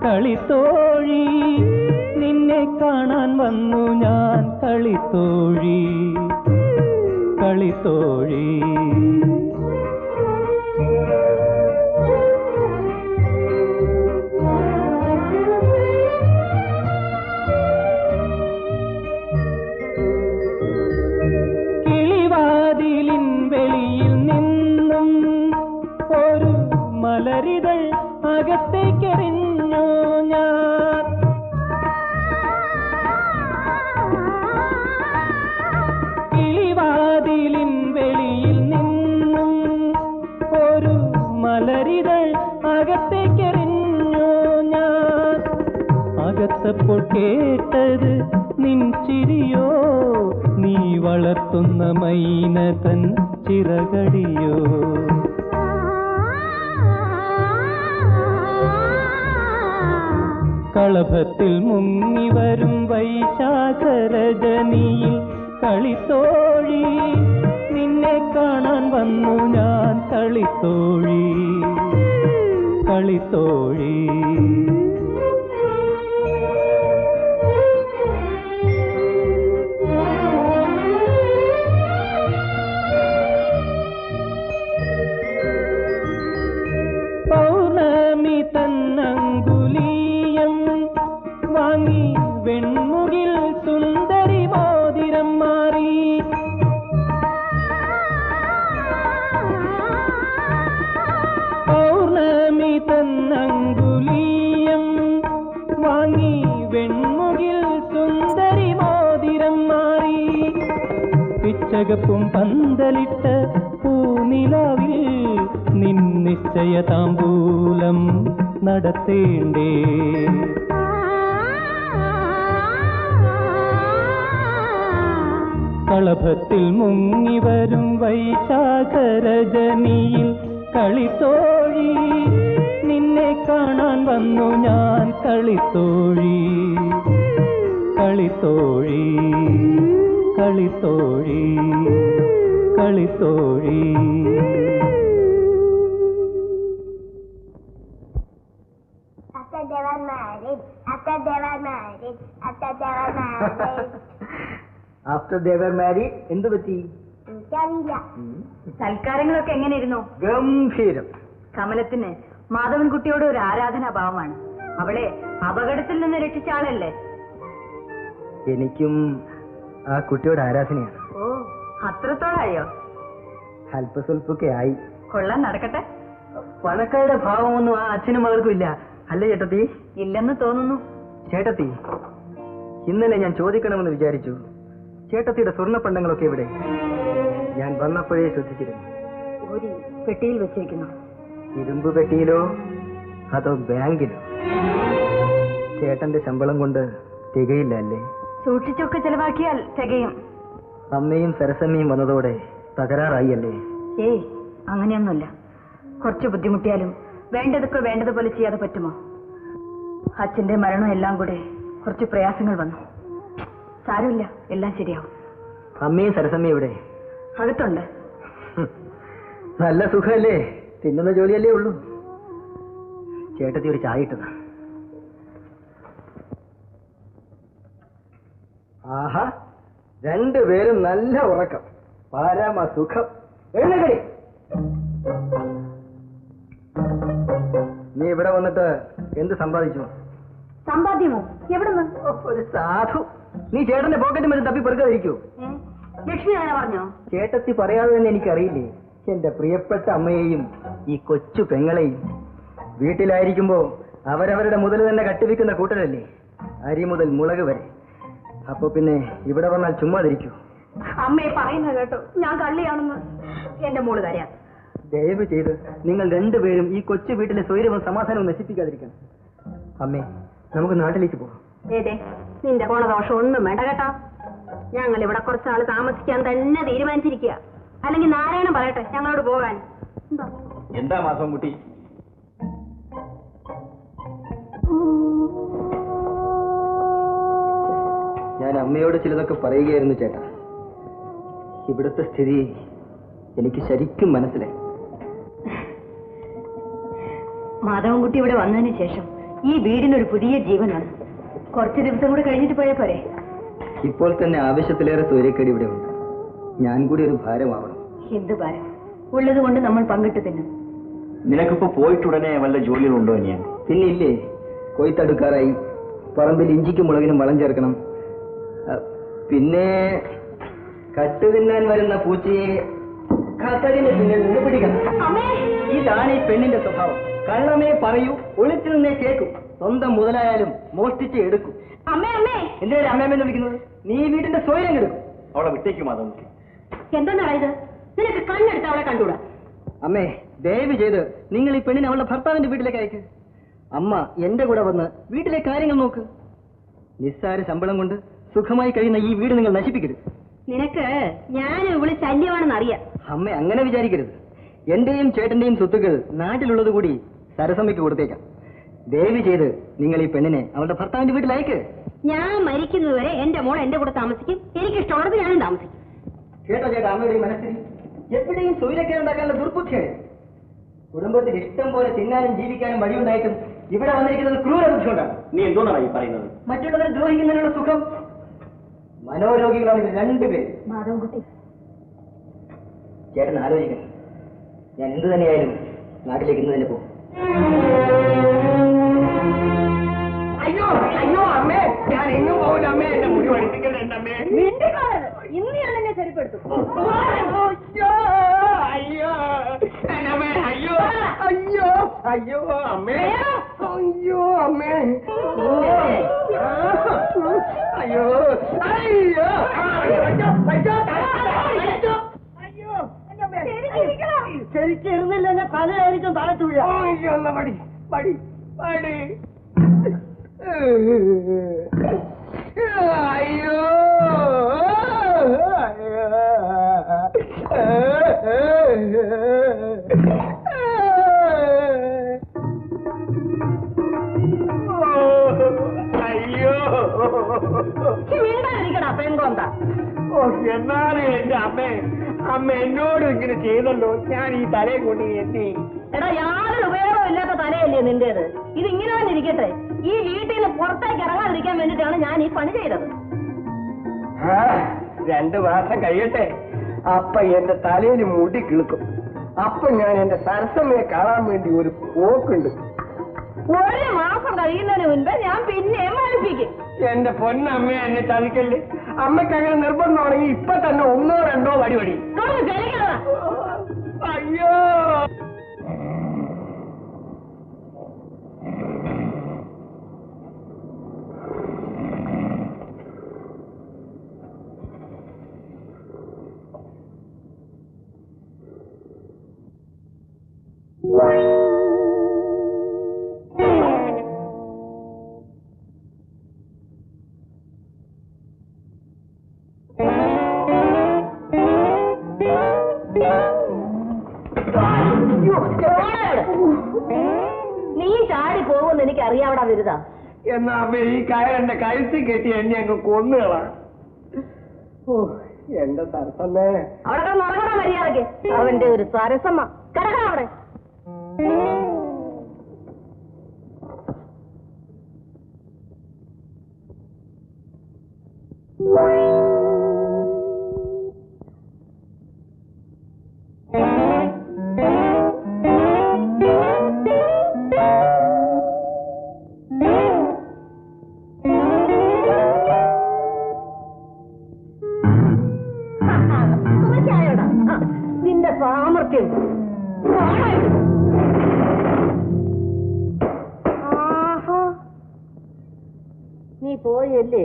Speaker 9: കളിത്തോഴി നിന്നെ കാണാൻ വന്നു ഞാൻ കളിത്തോഴി കളിത്തോഴി കിളിവാതിലിൻ വെളിയിൽ നിന്നും ഒരു മലരിതൾ അകത്തേക്കെറിഞ്ഞു ഞാൻ കിളിവാതിലിൻ വെളിയിൽ നിന്നും ഒരു മലരിതൾ അകത്തേക്കെറിഞ്ഞു ഞാൻ അകത്തപ്പോൾ കേട്ടത് നിൻ ചിരിയോ നീ വളർത്തുന്ന മൈനതൻ ചിറകടിയോ കളഭത്തിൽ മുങ്ങിവരും വൈശാഖരജനിയിൽ കളിത്തോഴി നിന്നെ കാണാൻ വന്നു ഞാൻ കളിത്തോഴി കളിത്തോഴി പൗർണമി തന്നങ്കുലീയം വാങ്ങി വെൺമുകിൽ സുന്ദരി മോതിരം മാറി പൗർണമി തന്നങ്കുലീയം വാങ്ങി വെൺമുകിൽ സുന്ദരി മോതിരം മാറി പിച്ചകപ്പും പന്തലിട്ട പൂനിലാവിൽ നിൻ നിശ്ചയ താമ്പൂലം നടത്തേണ്ടേ കളഭത്തിൽ മുങ്ങിവരും വൈശാഖരജനിയിൽ കളിത്തോഴി നിന്നെ കാണാൻ വന്നു ഞാൻ കളിത്തോഴി കളിത്തോഴി കളിത്തോഴി കളിത്തോഴി
Speaker 4: ആഫ്റ്റർ ദേ വർ മാരീഡ് എന്തു പറ്റി?
Speaker 5: സൽക്കാരങ്ങളൊക്കെ എങ്ങനെയിരുന്നു?
Speaker 4: ഗംഭീരം.
Speaker 5: കമലത്തിന് മാധവൻകുട്ടിയോട് ഒരു ആരാധനാഭാവമാണ്. അവളെ അപകടത്തിൽ നിന്ന് രക്ഷിച്ച ആളല്ലേ?
Speaker 4: എനിക്കും ആ കുട്ടിയോട് ആരാധനയാണ്.
Speaker 5: ഓ, അത്രത്തോളായോ?
Speaker 4: അല്പസ്വല്പൊക്കെ ആയി.
Speaker 5: കൊള്ളാൻ നടക്കട്ടെ.
Speaker 4: പണക്കാരുടെ ഭാവമൊന്നും ആ അച്ഛനും മകൾക്കും ഇല്ല അല്ലേ ചേട്ടത്തി?
Speaker 5: ഇല്ലെന്ന് തോന്നുന്നു.
Speaker 4: ചേട്ടത്തി, ഇന്നലെ ഞാൻ ചോദിക്കണമെന്ന് വിചാരിച്ചു. ചേട്ടത്തിയുടെ സ്വർണ്ണപ്പണ്ടങ്ങളൊക്കെ എവിടെ? ഞാൻ വന്നപ്പോഴേ ശ്രദ്ധിച്ചിരുന്നു.
Speaker 5: ഒരു പെട്ടിയിൽ വെച്ചേക്കുന്നു.
Speaker 4: ഇരുമ്പ് പെട്ടിയിലോ അതോ ബാങ്കിലോ? ചേട്ടന്റെ ശമ്പളം കൊണ്ട് തികയില്ല അല്ലേ?
Speaker 5: സൂക്ഷിച്ചൊക്കെ ചെലവാക്കിയാൽ തികയും.
Speaker 4: അമ്മയും സരസമ്മയും വന്നതോടെ തകരാറായി അല്ലേ?
Speaker 5: ഏയ്, അങ്ങനെയൊന്നുമില്ല. കുറച്ച് ബുദ്ധിമുട്ടിയാലും വേണ്ടതൊക്കെ വേണ്ടതുപോലെ ചെയ്യാതെ പറ്റുമോ? അച്ഛന്റെ മരണം എല്ലാം കൂടെ കുറച്ച് പ്രയാസങ്ങൾ വന്നു. സാരമില്ല, എല്ലാം ശരിയാവും.
Speaker 4: അമ്മയും സരസമ്മയും ഇവിടെ?
Speaker 5: അകത്തുണ്ട്.
Speaker 4: നല്ല സുഖമല്ലേ? തിന്നുന്ന ജോലിയല്ലേ ഉള്ളൂ. ചേട്ടത്തി ഒരു ചായ ഇട്ടതാ. ആഹാ, രണ്ടുപേരും നല്ല ഉറക്കം. പരമ സുഖം. എഴുന്നേൽക്കടി. നീ ഇവിടെ വന്നിട്ട് എന്ത് സമ്പാദിച്ചു?
Speaker 5: സമ്പാദ്യമോ? എവിടുന്ന്?
Speaker 4: ഒരു സാധു. നീ ചേട്ടന്റെ പോക്കറ്റ് മറ്റും തപ്പി പെറുക്കാതിരിക്കൂ.
Speaker 5: ലക്ഷ്മി അങ്ങനെ പറഞ്ഞോ?
Speaker 4: ചേട്ടത്തി പറയാതെ തന്നെ എനിക്കറിയില്ലേ എന്റെ പ്രിയപ്പെട്ട അമ്മയെയും ഈ കൊച്ചു പെങ്ങളെയും. വീട്ടിലായിരിക്കുമ്പോ അവരവരുടെ മുതൽ തന്നെ കട്ടിവെക്കുന്ന കൂട്ടരല്ലേ, അരി മുതൽ മുളക് വരെ. അപ്പൊ പിന്നെ ഇവിടെ വന്നാൽ ചുമ്മാതിരിക്കൂ.
Speaker 5: അമ്മയെ പറയുന്നത് കേട്ടോ, ഞാൻ കള്ളിയാണെന്ന്. എന്റെ മോള് കരയാ.
Speaker 4: ദയവ് ചെയ്ത് നിങ്ങൾ രണ്ടുപേരും ഈ കൊച്ചു വീട്ടിലെ സ്വൈരവും സമാധാനവും നശിപ്പിക്കാതിരിക്കണം. അമ്മേ, നമുക്ക് നാട്ടിലേക്ക് പോകാം.
Speaker 5: ഏതേ, നിന്റെ ഗുണദോഷം ഒന്നും വേണ്ട കേട്ടോ. ഞങ്ങൾ ഇവിടെ കുറച്ചാൾ താമസിക്കാൻ തന്നെ തീരുമാനിച്ചിരിക്കുക. അല്ലെങ്കിൽ നാരായണൻ പറയട്ടെ ഞങ്ങളോട് പോകാൻ.
Speaker 3: എന്താ മാധവൻകുട്ടി?
Speaker 4: ഞാൻ അമ്മയോട് ചിലതൊക്കെ പറയുകയായിരുന്നു ചേട്ടാ. ഇവിടുത്തെ സ്ഥിതി എനിക്ക് ശരിക്കും മനസ്സിലായി.
Speaker 5: മാധവൻകുട്ടി ഇവിടെ വന്നതിന് ശേഷം ഈ വീടിനൊരു പുതിയ ജീവനാണ്. കുറച്ച് ദിവസം കൂടെ കഴിഞ്ഞിട്ട് പോയാൽ പോരെ?
Speaker 4: ഇപ്പോൾ തന്നെ ആവശ്യത്തിലേറെ സൂര്യക്കേട് ഇവിടെ ഉണ്ട്. ഞാൻ കൂടി ഒരു ഭാരമാവണം.
Speaker 5: എന്ത് ഭാരം? ഉള്ളത് കൊണ്ട് നമ്മൾ പങ്കിട്ട് തിന്നും.
Speaker 3: നിനക്കിപ്പോ പോയിട്ടുടനെ വല്ല ജോലികളുണ്ടോ? ഞാൻ
Speaker 4: പിന്നെ ഇല്ലേ, കൊയ്ത്തടുക്കാറായി. പറമ്പിൽ ഇഞ്ചിക്കും മുളകിനും വളം ചേർക്കണം. പിന്നെ കട്ട് തിന്നാൻ വരുന്ന പൂച്ചയെ കത്തകിന്റെ പിന്നിൽ നിന്ന് പിടിക്കണം. ഇതാണ് ഈ പെണ്ണിന്റെ സ്വഭാവം. കള്ളമേ പറയൂ, ഒളിച്ചു നിന്നേ കേൾക്കും. സ്വന്തം മുതലായാലും മോഷ്ടിച്ച് എടുക്കും.
Speaker 5: അമ്മേ അമ്മേ,
Speaker 4: എന്റെ അമ്മയെന്ന് വിളിക്കുന്നത്? നീ വീടിന്റെ സ്വയം എടുക്കും.
Speaker 3: അവളെ വിട്ടേക്കും മാധവൻകുട്ടി.
Speaker 5: എന്തെന്നാണ് ഇത്? നിനക്ക് കണ്ണെടുത്ത് അവളെ കണ്ടൂടാ?
Speaker 4: അമ്മേ, ദയവ് ചെയ്ത് നിങ്ങൾ ഈ പെണ്ണിനെ അവളുടെ ഭർത്താവിന്റെ വീട്ടിലേക്ക് അയക്ക്. അമ്മ എന്റെ കൂടെ വന്ന് വീട്ടിലെ കാര്യങ്ങൾ നോക്ക്. നിസ്സാര ശമ്പളം കൊണ്ട് സുഖമായി കഴിയുന്ന ഈ വീട് നിങ്ങൾ നശിപ്പിക്കരുത്.
Speaker 5: നിനക്ക് ഞാൻ ഇവിടെ ശല്യമാണെന്ന് അറിയാം.
Speaker 4: അമ്മ അങ്ങനെ വിചാരിക്കരുത്. എന്റെയും ചേട്ടന്റെയും സ്വത്തുക്കൾ നാട്ടിലുള്ളത് കൂടി സരസമ്മയ്ക്ക് കൊടുത്തേക്കാം. ദയവ് ചെയ്ത് നിങ്ങൾ ഈ പെണ്ണിനെ അവളുടെ ഭർത്താവിന്റെ വീട്ടിൽ അയക്ക്.
Speaker 5: ഞാൻ മരിക്കുന്നതുവരെ എന്റെ മോൾ എന്റെ കൂടെ താമസിക്കും. എനിക്ക് ഇഷ്ടമുള്ളത് ഞാനും താമസിക്കും.
Speaker 4: കേട്ടോ ചേട്ടാ, അമ്മയുടെ മനസ്സിൽ എപ്പോഴും സൂര്യക്കേട് ഉണ്ടാക്കാനുള്ള ദുർബുദ്ധിയാണ്. കുടുംബത്തിൽ ഇഷ്ടം പോലെ തിന്നാനും ജീവിക്കാനും വഴിയുണ്ടായിട്ടും ഇവിടെ വന്നിരിക്കുന്നത് ക്രൂര ബുദ്ധി കൊണ്ടാണ്.
Speaker 3: നീ എന്തോന്നാണ് ഈ പറയുന്നത്?
Speaker 4: മറ്റുള്ളവരെ ദ്രോഹിക്കുന്നതിനുള്ള സുഖം. മനോരോഗികളാണ് ഇവർ രണ്ടുപേരും.
Speaker 5: മാധവൻകുട്ടി,
Speaker 4: ചേട്ടൻ ആലോചിക്കണം. ഞാൻ എന്ത് തന്നെയായാലും നാട്ടിലേക്ക് ഇന്ന് തന്നെ പോകും.
Speaker 8: അയ്യോ അയ്യോ അമ്മേ, ഞാൻ എങ്ങും പോകില്ല അമ്മേ. എന്റെ മുടി പഠിപ്പിക്കലുണ്ട് അമ്മേ.
Speaker 5: ഇന്ന് ഞാൻ എന്നെ ശരിപ്പെടുത്തും.
Speaker 8: അയ്യോ അയ്യോ അമ്മേ, അയ്യോ അയ്യോ അയ്യോ അമ്മേ, അയ്യോ അമ്മേ, അയ്യോ അയ്യോ
Speaker 1: ശരിക്കും ഇരുന്നില്ല, എന്നെ തലയായിരിക്കും താഴത്ത് വീഴാം.
Speaker 8: അയ്യോ എന്നാ പടി പടി പടി. അയ്യോ അയ്യോ
Speaker 5: വീണ്ടായിരിക്കടാ പെൺകൊണ്ട.
Speaker 8: ഓ, എന്നാലും എന്റെ അമ്മേ, അമ്മ എന്നോടും ഇങ്ങനെ ചെയ്തല്ലോ. ഞാൻ ഈ തലയെ കൊണ്ട് എത്തി.
Speaker 5: എടാ, യാതൊരു ഉപയോഗവും ഇല്ലാത്ത തലയല്ലേ നിന്റേത്. ഇതിങ്ങനെ തന്നെ ഇരിക്കട്ടെ. ഈ വീട്ടിൽ നിന്ന് പുറത്തേക്ക് ഇറങ്ങാതിരിക്കാൻ വേണ്ടിയിട്ടാണ് ഞാൻ ഈ പണി ചെയ്തത്.
Speaker 8: 2 മാസം കഴിയട്ടെ, അപ്പൊ എന്റെ തലയിൽ മുടി കിളുക്കും. അപ്പൊ ഞാൻ എന്റെ സരസമ്മയെ കാണാൻ വേണ്ടി ഒരു പോക്കുണ്ട്.
Speaker 5: 1 മാസം കഴിയുന്നതിന് മുൻപ് ഞാൻ പിന്നെ മടുപ്പിക്കും.
Speaker 8: എന്റെ പൊന്നമ്മയെ എന്നെ ചതിക്കല്ലേ. അമ്മയ്ക്ക് അങ്ങനെ നിർബന്ധമാണെങ്കിൽ ഇപ്പൊ തന്നെ 1 or 2 വടി. അയ്യോ
Speaker 5: നീ ചാടി പോകുമെന്ന് എനിക്ക് അറിയാവടാ വരുതാ.
Speaker 8: എന്നാ അമ്മ ഈ കയറെന്റെ കഴുത്തിൽ കെട്ടി എന്നെ അങ്ങ് കൊന്നുകളാ. ഓ, എന്റെ സരസമ്മേ.
Speaker 5: അവിടെ നടക്കണ മര്യാദക്ക്. അവന്റെ ഒരു സരസമ്മ. കിടക്കണ അവിടെ. നിന്റെ സാമർത്ഥ്യം. നീ പോയല്ലേ?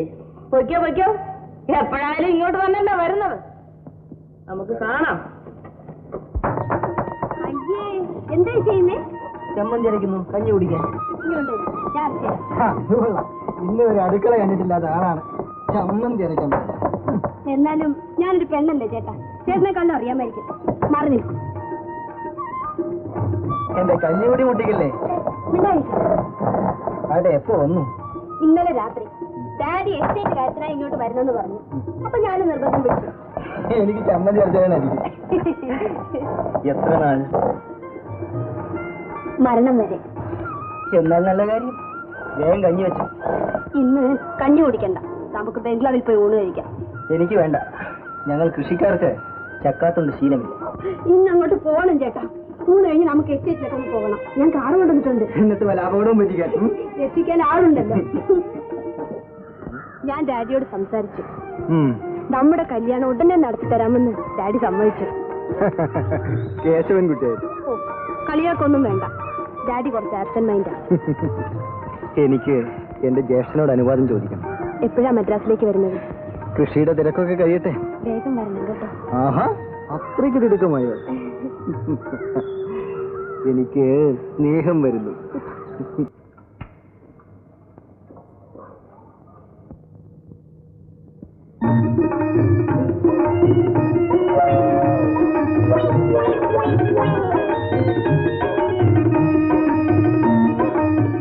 Speaker 5: പൊയ്ക്കോ പൊയ്ക്കോ. എപ്പോഴായാലും ഇങ്ങോട്ട് തന്നെയല്ലേ വരുന്നത്. നമുക്ക് കാണാം. അയ്യേ, എന്താ ചെയ്യുന്നേ?
Speaker 4: ചമ്മന്തി അരയ്ക്കുന്നു, കഞ്ഞി കുടിക്കാൻ.
Speaker 5: ഞാൻ
Speaker 4: ഇന്ന് ഒരു അടുക്കള കണ്ടിട്ടില്ലാത്ത ആളാണ് ചമ്മന്തി അരയ്ക്കാൻ.
Speaker 5: എന്നാലും ഞാനൊരു പെണ്ണല്ലേ ചേട്ടാ. ചേട്ടനെ കണ്ടു അറിയാമായിരിക്കും. മാറി നിൽക്കും.
Speaker 4: എന്റെ കഞ്ഞിമുടി മുട്ടിക്കില്ലേ? അവിടെ എപ്പോ വന്നു?
Speaker 5: ഇന്നലെ രാത്രി ഡാഡി എസ്റ്റേറ്റ് കാര്യത്തിനായി ഇങ്ങോട്ട് വരുന്നെന്ന് പറഞ്ഞു. അപ്പൊ ഞാൻ നിർബന്ധം വിളിച്ചു.
Speaker 4: എനിക്ക് ചമ്മന്തി അടിച്ചാനായിരിക്കും. എത്ര നാൾ?
Speaker 5: മരണം വരെ.
Speaker 4: എന്നാൽ നല്ല കാര്യം, വേഗം കഞ്ഞി വെച്ചു.
Speaker 5: ഇന്ന് കഞ്ഞി കുടിക്കണ്ട, നമുക്ക് ബംഗ്ലാവിൽ പോയി ഊണ് കഴിക്കാം.
Speaker 4: എനിക്ക് വേണ്ട, ഞങ്ങൾ കൃഷിക്കാർക്ക് ചക്കാത്തുണ്ട് ശീലമില്ല.
Speaker 5: ഇന്ന് അങ്ങോട്ട് പോകണം ചേട്ടാ. ഊണ് കഴിഞ്ഞ് നമുക്ക് എസ്റ്റേറ്റിലൊക്കെ ഒന്ന് പോകണം. ഞാൻ കാറ് കൊണ്ടുവന്നിട്ടുണ്ട്.
Speaker 4: എന്നിട്ട് വല്ല അപകടവും പറ്റിക്കാൻ
Speaker 5: രക്ഷിക്കാൻ ആളുണ്ടല്ലോ. ഞാൻ ഡാഡിയോട് സംസാരിച്ചു. നമ്മുടെ കല്യാണം ഉടനെ നടത്തി തരാമെന്ന് ഡാഡി സമ്മതിച്ചു.
Speaker 4: കേശവൻ കുട്ടിയായിട്ട്
Speaker 5: കളിയാക്കൊന്നും വേണ്ട. ഡാഡി കുറച്ച് ആബ്സെന്റ് മൈൻഡാ.
Speaker 4: എനിക്ക് എന്റെ ജ്യേഷ്ഠനോട് അനുവാദം ചോദിക്കണം.
Speaker 5: എപ്പോഴാ മദ്രാസിലേക്ക് വരുന്നത്?
Speaker 4: കൃഷിയുടെ തിരക്കൊക്കെ കഴിയട്ടെ.
Speaker 5: വേഗം വരണം കേട്ടോ.
Speaker 4: ആഹാ, അത്രയ്ക്ക് തിടുക്കമായോ? എനിക്ക് സ്നേഹം വരുന്നു.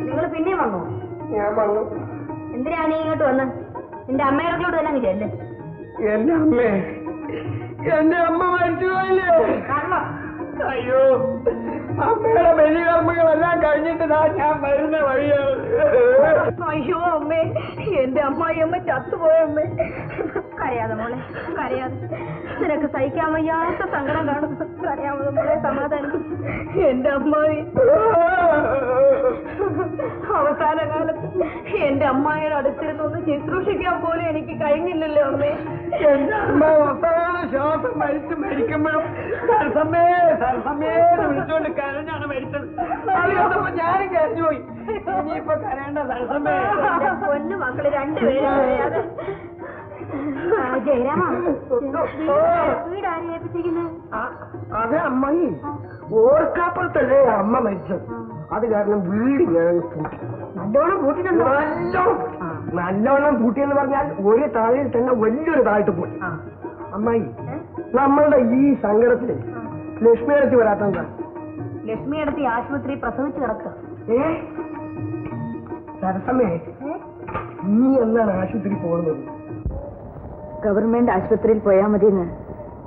Speaker 5: നിങ്ങൾ പിന്നെ വന്നോ?
Speaker 8: ഞാൻ വന്നു.
Speaker 5: എന്തിനാണ് ഇങ്ങോട്ട് വന്ന്? നിന്റെ അമ്മയുടെ കൂടെ തന്നെ ചെല്ല്.
Speaker 8: എന്റെ അമ്മേ, എന്റെ അമ്മ മരിച്ചുപോയില്ലേ? അയ്യോ, അമ്മയുടെ ബലികർമ്മങ്ങളെല്ലാം കഴിഞ്ഞിട്ട് ഞാൻ വരുന്ന വഴിയാണ്.
Speaker 5: അയ്യോ അമ്മേ, എന്റെ അമ്മായിയമ്മ ചത്തുപോയമ്മേ. കരയാതെ മോളെ, കരയാതെ. നിനക്ക് സഹിക്കാൻ വയ്യാത്ത സങ്കടം കാണും. കരയാമത് മോളെ, സമാധാനം. എന്റെ അമ്മായി അവസാന കാലത്ത് എന്റെ അമ്മായിയുടെ അടുത്തിരുന്നൊന്ന് ശുശ്രൂഷിക്കാൻ പോലും എനിക്ക് കഴിഞ്ഞില്ലല്ലോ അമ്മേ.
Speaker 8: എന്റെ അമ്മ അവസാന ശ്വാസം മരിക്കുമ്പോഴും സരസമ്മേ സരസമ്മേന്ന് വിളിച്ചോണ്ട് കരഞ്ഞാണ് മരിച്ചത്. അറിയാത്തപ്പോ ഞാനും കരഞ്ഞുപോയി. ഇനിയിപ്പൊ കരയേണ്ട സരസമ്മേ.
Speaker 5: പൊന്നു മക്കള് രണ്ടുപേരും കരയാതെ. ജയരാമ, വീടാരെ ഏൽപ്പിച്ചിരിക്കുന്നത്?
Speaker 8: അതെ അമ്മായി, ഓർക്കാപ്പുറത്തല്ലേ അമ്മ മരിച്ചത്. അത് കാരണം വീട് ഞാൻ പൂട്ടി.
Speaker 5: നല്ലോണം പൂട്ടിട്ടുണ്ടോ?
Speaker 8: നല്ലോണം പൂട്ടിയെന്ന് പറഞ്ഞാൽ ഒരു താഴയിൽ തന്നെ വലിയൊരു താഴ്ത്ത് പോയി. അമ്മായി, നമ്മളുടെ ഈ സങ്കടത്തില് ലക്ഷ്മി അടുത്ത് വരാത്തെന്താ?
Speaker 5: ലക്ഷ്മി അടുത്ത് ആശുപത്രി പ്രസവിച്ച് കിടക്കുക.
Speaker 8: സരസമ്മേ, നീ എന്നാണ് ആശുപത്രി പോകുന്നത്?
Speaker 2: ഗവൺമെന്റ് ആശുപത്രിയിൽ പോയാൽ മതിയെന്ന്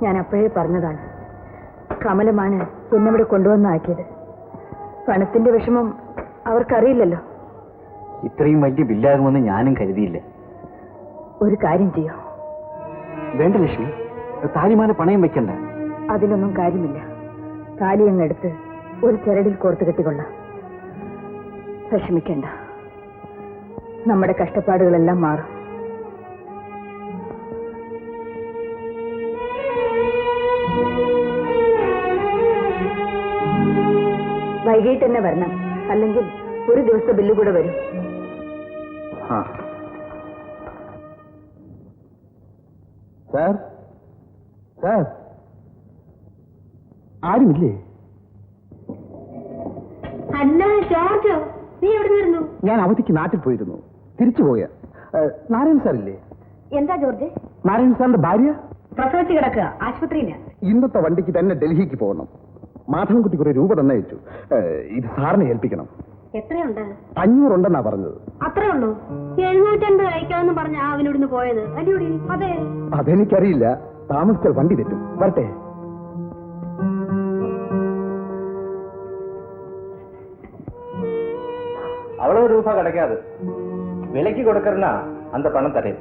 Speaker 2: ഞാൻ അപ്പോഴേ പറഞ്ഞതാണ്. കമലമാണ് എന്നിവിടെ കൊണ്ടുവന്നാക്കിയത്. പണത്തിന്റെ വിഷമം അവർക്കറിയില്ലല്ലോ.
Speaker 3: ഇത്രയും വലിയ ബില്ലാകുമെന്ന് ഞാനും കരുതിയില്ല.
Speaker 2: ഒരു കാര്യം ചെയ്യോ?
Speaker 3: വേണ്ട ലക്ഷ്മി, താലിമാല പണയം വെക്കണ്ട.
Speaker 2: അതിലൊന്നും കാര്യമില്ല. താലി അങ്ങെടുത്ത് ഒരു ചരടിൽ കോർത്ത് കെട്ടിക്കൊള്ളാം. വിഷമിക്കേണ്ട, നമ്മുടെ കഷ്ടപ്പാടുകളെല്ലാം മാറും. വൈകിട്ട് തന്നെ വരണം, അല്ലെങ്കിൽ ഒരു ദിവസത്തെ ബില്ല് കൂടെ വരും.
Speaker 3: സാർ, സാർ, ആരുമില്ലേ?
Speaker 5: അല്ല ജോർജ്, നീ എവിടെ നിന്നു?
Speaker 3: ഞാൻ അവധിക്ക് നാട്ടിൽ പോയിരുന്നു, തിരിച്ചു പോയ. നാരായണൻ സാറില്ലേ?
Speaker 5: എന്താ ജോർജ്?
Speaker 3: നാരായണൻ സാറിന്റെ ഭാര്യ
Speaker 5: പ്രസവിച്ച് കിടക്കുക ആശുപത്രിയില്ല.
Speaker 3: ഇന്നത്തെ വണ്ടിക്ക് തന്നെ ഡൽഹിക്ക് പോകണം. മാധവൻകുട്ടി കുറെ രൂപ തന്നയച്ചു. ഇത് സാറിനെ ഏൽപ്പിക്കണം.
Speaker 5: എത്രയുണ്ട്?
Speaker 3: 500 ഉണ്ടെന്നാ പറഞ്ഞത്.
Speaker 5: അത്രേ ഉള്ളൂ? 750 അയക്കാമെന്ന് പറഞ്ഞ അവനിവിടുന്ന് പോയത് അടിപൊളി. അതെ,
Speaker 3: അതെനിക്കറിയില്ല. താമസിച്ചാൽ വണ്ടി തെറ്റും. വരട്ടെ.
Speaker 4: அவ்வளவு ரூபா கிடைக்காது. விலைக்கு கொடுக்கறனா அந்த பணம் தரேன்.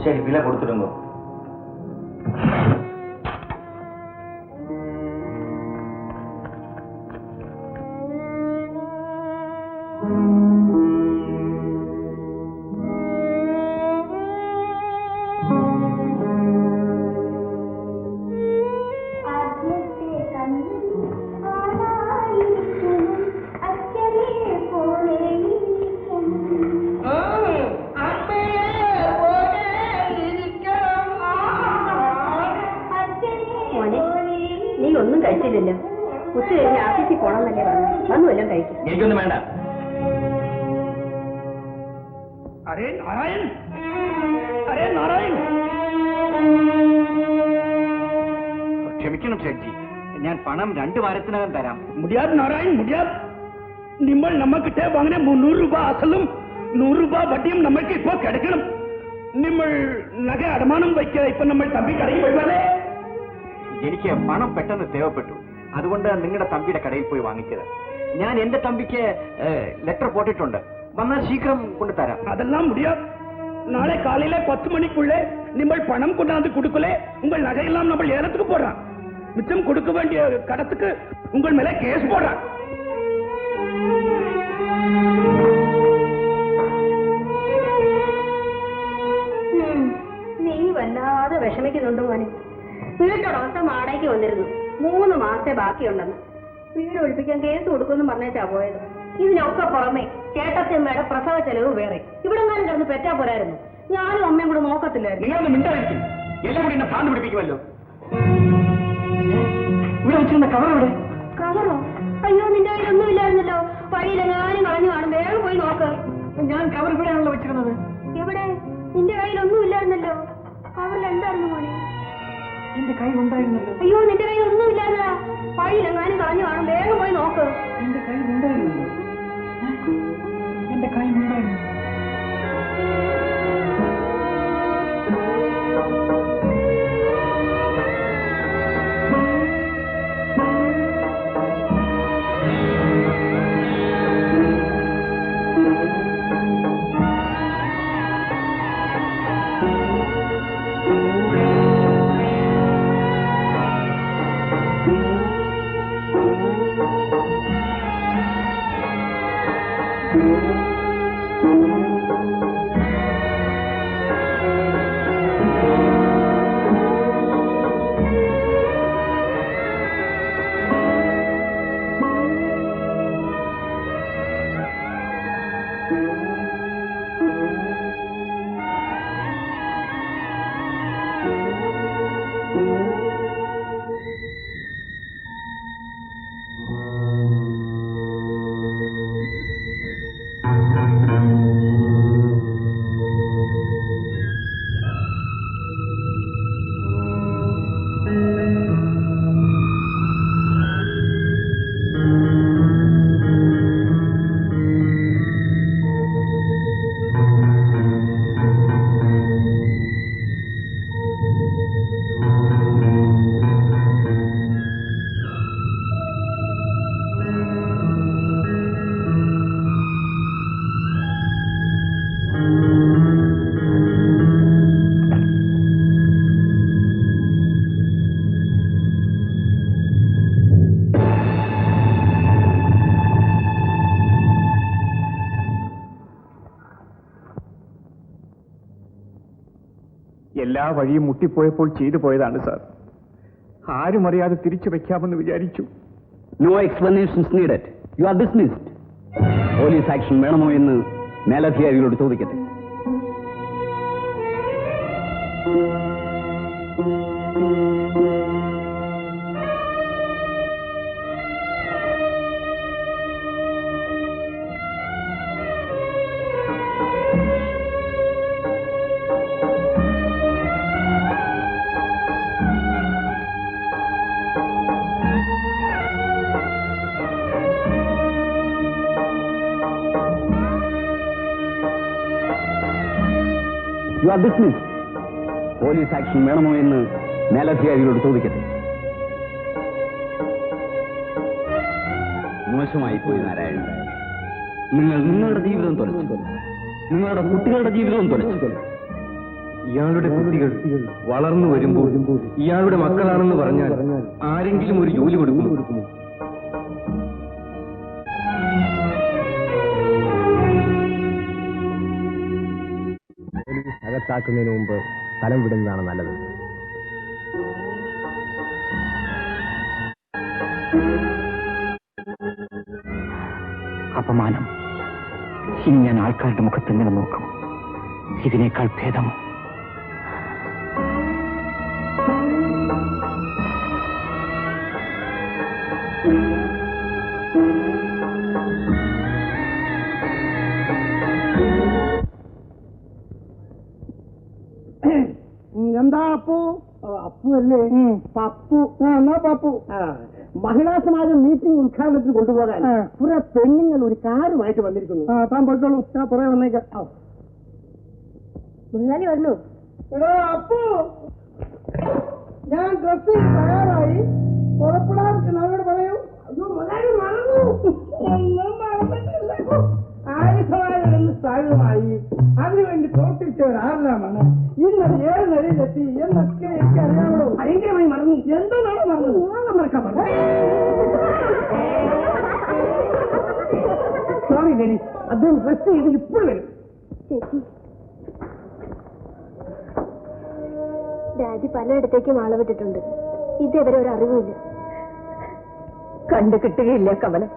Speaker 4: சரி, விலை கொடுத்துடுங்க.
Speaker 5: നീ ഒന്നും കഴിച്ചില്ലല്ലോ. ഉച്ച കഴിഞ്ഞ് ആഫീസിൽ പോണമെന്നല്ലേ പറഞ്ഞു. വന്നു വല്ലതും കഴിക്കും.
Speaker 4: എനിക്കൊന്നും വേണ്ട.
Speaker 8: അരേ നാരായൺ, അരേ നാരായൺ.
Speaker 3: ക്ഷമിക്കണം ഷെഡ്ജി, ഞാൻ പണം 2 വാരത്തിനകം തരാം.
Speaker 10: മുടിയാദ് നാരായൺ, മുടിയാദ്. നിങ്ങൾ നമ്മക്കിട്ടേ വാങ്ങിയ 300 രൂപ അസലും 100 രൂപ വട്ടിയും നമ്മൾക്ക് ഇപ്പോ കിടക്കണം. നിങ്ങൾ നഗ അടമാനം വയ്ക്കുക. ഇപ്പൊ നമ്മൾ തമ്പി കടയിൽ പോയില്ലേ?
Speaker 3: എനിക്ക് പണം പെട്ടെന്ന് തേവപ്പെട്ടു. അതുകൊണ്ട് നിങ്ങളുടെ തമ്പിയുടെ കടയിൽ പോയി വാങ്ങിച്ചത്. ഞാൻ എന്റെ തമ്പിക്ക് ലെറ്റർ പോട്ടിട്ടുണ്ട്. വന്നാൽ ശീഘ്രം കൊണ്ടുതരാം.
Speaker 10: അതെല്ലാം മുടിയാദ്. നാളെ കാലയിലെ 10 മണിക്കുള്ളേ നിങ്ങൾ പണം കൊണ്ടാந்து கொடுக்கலே உங்கள் நகையெல்லாம் நம்ம ஏலத்துக்கு போடுறான். மிச்சம் கொடுக்க வேண்டிய கடத்துக்கு உங்கள் மேல கேஸ் போடுறான்.
Speaker 5: നീ വല്ലാതെ വിഷമിക്കുന്നുണ്ട് മോനെ. വീട്ടുടമസ്ഥ വാടകയ്ക്ക് വന്നിരുന്നു. 3 മാസത്തെ ബാക്കിയുണ്ടെന്ന്. വീട് ഒഴിപ്പിക്കാൻ കേസ് കൊടുക്കുമെന്ന് പറഞ്ഞേച്ചാ പോയത്. ഇതിനൊക്കെ പുറമെ ചേട്ടത്തിയമ്മയുടെ പ്രസവ ചെലവ് വേറെ. ഇവിടെ എങ്ങാനും കിടന്ന് പെറ്റാ പോരായിരുന്നു. ഞാനും അമ്മയും കൂടെ നോക്കത്തില്ലായിരുന്നു.
Speaker 3: നിങ്ങളൊന്ന് മിണ്ടായിരിക്കും. എല്ലാം കൂടി എന്നെ ഭ്രാന്ത് പിടിപ്പിക്കുമല്ലോ. ഇവിടെ വെച്ചിരുന്ന കവർ എവിടെ?
Speaker 5: കവറോ? അയ്യോ, നിന്റെ കയ്യിലൊന്നും ഇല്ലായിരുന്നല്ലോ. വഴിയിലെങ്ങാനും കളഞ്ഞു കാണും. വേഗം പോയി നോക്ക്.
Speaker 3: ഞാൻ കവർ ഇവിടെയാണല്ലോ വെച്ചിരുന്നത്.
Speaker 5: എവിടെ? നിന്റെ കയ്യിലൊന്നും ഇല്ലായിരുന്നല്ലോ. കവറിൽ എന്തായിരുന്നു മോനെ?
Speaker 3: എന്റെ കയ്യിൽ ഉണ്ടായിരുന്നല്ലോ.
Speaker 5: അയ്യോ, നിന്റെ കയ്യിൽ ഒന്നും ഇല്ലായിരുന്നതാ. വഴിയിലെങ്ങാനും കളഞ്ഞു കാണും. വേഗം പോയി നോക്ക്.
Speaker 3: എന്റെ കയ്യിൽ ഉണ്ടായിരുന്നല്ലോ. എന്റെ കയ്യിൽ ഉണ്ടായിരുന്നു.
Speaker 10: എല്ലാ വഴിയും മുട്ടിപ്പോയപ്പോൾ ചെയ്തു പോയതാണ് സാർ. ആരും അറിയാതെ തിരിച്ചു വെക്കാമെന്ന് വിചാരിച്ചു.
Speaker 3: No explanations needed. You are dismissed. Police action വേണമോ എന്ന് മേലധികാരികളോട് ചോദിക്കട്ടെ. You are dismissed. Police action വേണമോ എന്ന് മേലധികാരികളോട് ചോദിക്കട്ടെ. മോശമായി പോയി നാരായണൻ. നിങ്ങൾ നിങ്ങളുടെ ജീവിതം തുലച്ചു. നിങ്ങളുടെ കുട്ടികളുടെ ജീവിതവും തുലച്ചു. ഇയാളുടെ കുട്ടികൾ വളർന്നു വരുമ്പോൾ ഇയാളുടെ മക്കളാണെന്ന് പറഞ്ഞാൽ ആരെങ്കിലും ഒരു ജോലി കൊടുക്കുമോ?
Speaker 11: അകത്താക്കുന്നതിന് മുമ്പ് സ്ഥലം വിടുന്നതാണ് നല്ലത്.
Speaker 3: അപമാനം. ഇനി ഞാൻ ആൾക്കാരുടെ മുഖത്ത് എങ്ങനെ നോക്കും? ഇതിനേക്കാൾ ഭേദം
Speaker 8: എന്താ അപ്പോ പപ്പു അല്ലേ? പപ്പു. എന്നാ പപ്പു. മഹിളാ സമാജം മീറ്റിംഗ് ഉദ്ഘാടനത്തിന് കൊണ്ടുപോകാൻ കുറെ പെണ്ണുങ്ങൾ ഒരു കാറുമായിട്ട് വന്നിരിക്കുന്നു. താൻ പോയിക്കോളൂ, ഞാൻ പുറകെ വന്നേക്കാം.
Speaker 2: മുതലാളി വന്നു.
Speaker 8: എടോ അപ്പു, ഞാൻ ഡ്രസ് തയ്യാറായി പുറപ്പെടാൻ എന്നോട് പറയൂ. മുതലാളി മറന്നു. ഒന്നും മറന്നിട്ടില്ല. ആയുധമായിരുന്നു സ്ഥലമായി അതിനുവേണ്ടി പ്രവർത്തിച്ചവരാരെല്ലാമാണ് ഇന്നത് 7 നിലയിലെത്തി എന്നൊക്കെ എനിക്ക് അറിയാമോ? ഭയങ്കരമായി മറന്നു. എന്താണ് മറന്നു? മറക്കാൻ പറഞ്ഞു. സോറി ലേഡി, അദ്ദേഹം ഡ്രസ് ചെയ്ത് ഇപ്പോൾ വരും.
Speaker 2: ഡാഡി പലയിടത്തേക്കും ആളവിട്ടിട്ടുണ്ട്. ഇതേവരെ ഒരു അറിവുമില്ല.
Speaker 5: കണ്ടു കിട്ടുകയില്ല കമലം.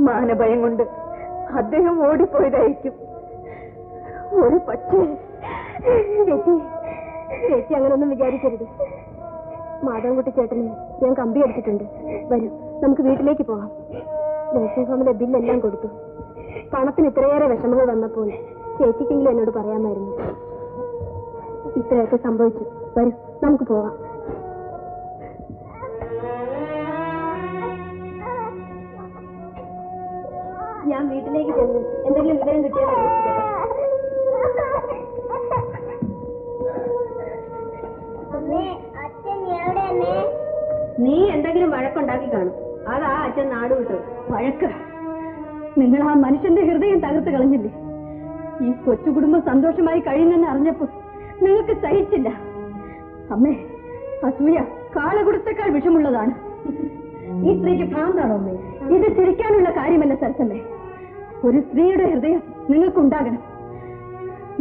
Speaker 5: മാനഭയം കൊണ്ട് അദ്ദേഹം ഓടിപ്പോയതായിരിക്കും. ഒരു പക്ഷേ.
Speaker 2: ചേച്ചി അങ്ങനൊന്നും വിചാരിക്കരുത്. മാധവൻകുട്ടി ചേട്ടന് ഞാൻ കമ്പി അടിച്ചിട്ടുണ്ട്. വരൂ, നമുക്ക് വീട്ടിലേക്ക് പോവാം. നഴ്സിംഗ് ഹോമിലെ ബില്ലെല്ലാം കൊടുത്തു. പണത്തിന് ഇത്രയേറെ വിഷമങ്ങൾ വന്നപ്പോൾ ചേച്ചിക്കെങ്കിലും എന്നോട് പറയാമായിരുന്നു. ഇത്രയൊക്കെ സംഭവിച്ചു. വരൂ, നമുക്ക് പോവാം. ഞാൻ വീട്ടിലേക്ക് ചെന്നു എന്തെങ്കിലും വിവരം കിട്ടിയാൽ നീ എന്തെങ്കിലും വഴക്കുണ്ടാക്കി കാണും. അതാ അച്ഛൻ നാട് വിട്ടു. വഴക്ക്? നിങ്ങൾ ആ മനുഷ്യന്റെ ഹൃദയം തകർത്ത് കളഞ്ഞില്ലേ? ഈ കൊച്ചു കുടുംബം സന്തോഷമായി കഴിയുന്നെന്ന് അറിഞ്ഞപ്പോൾ നിങ്ങൾക്ക് സഹിച്ചില്ല. അമ്മേ, അസൂയ കാലകുടത്തേക്കാൾ വിഷമുള്ളതാണ്. ഈ സ്ത്രീക്ക് ഭ്രാന്താണോ അമ്മേ? ഇത് ചിരിക്കാനുള്ള കാര്യമല്ല സരസമ്മേ. ഒരു സ്ത്രീയുടെ ഹൃദയം നിങ്ങൾക്കുണ്ടാകണം.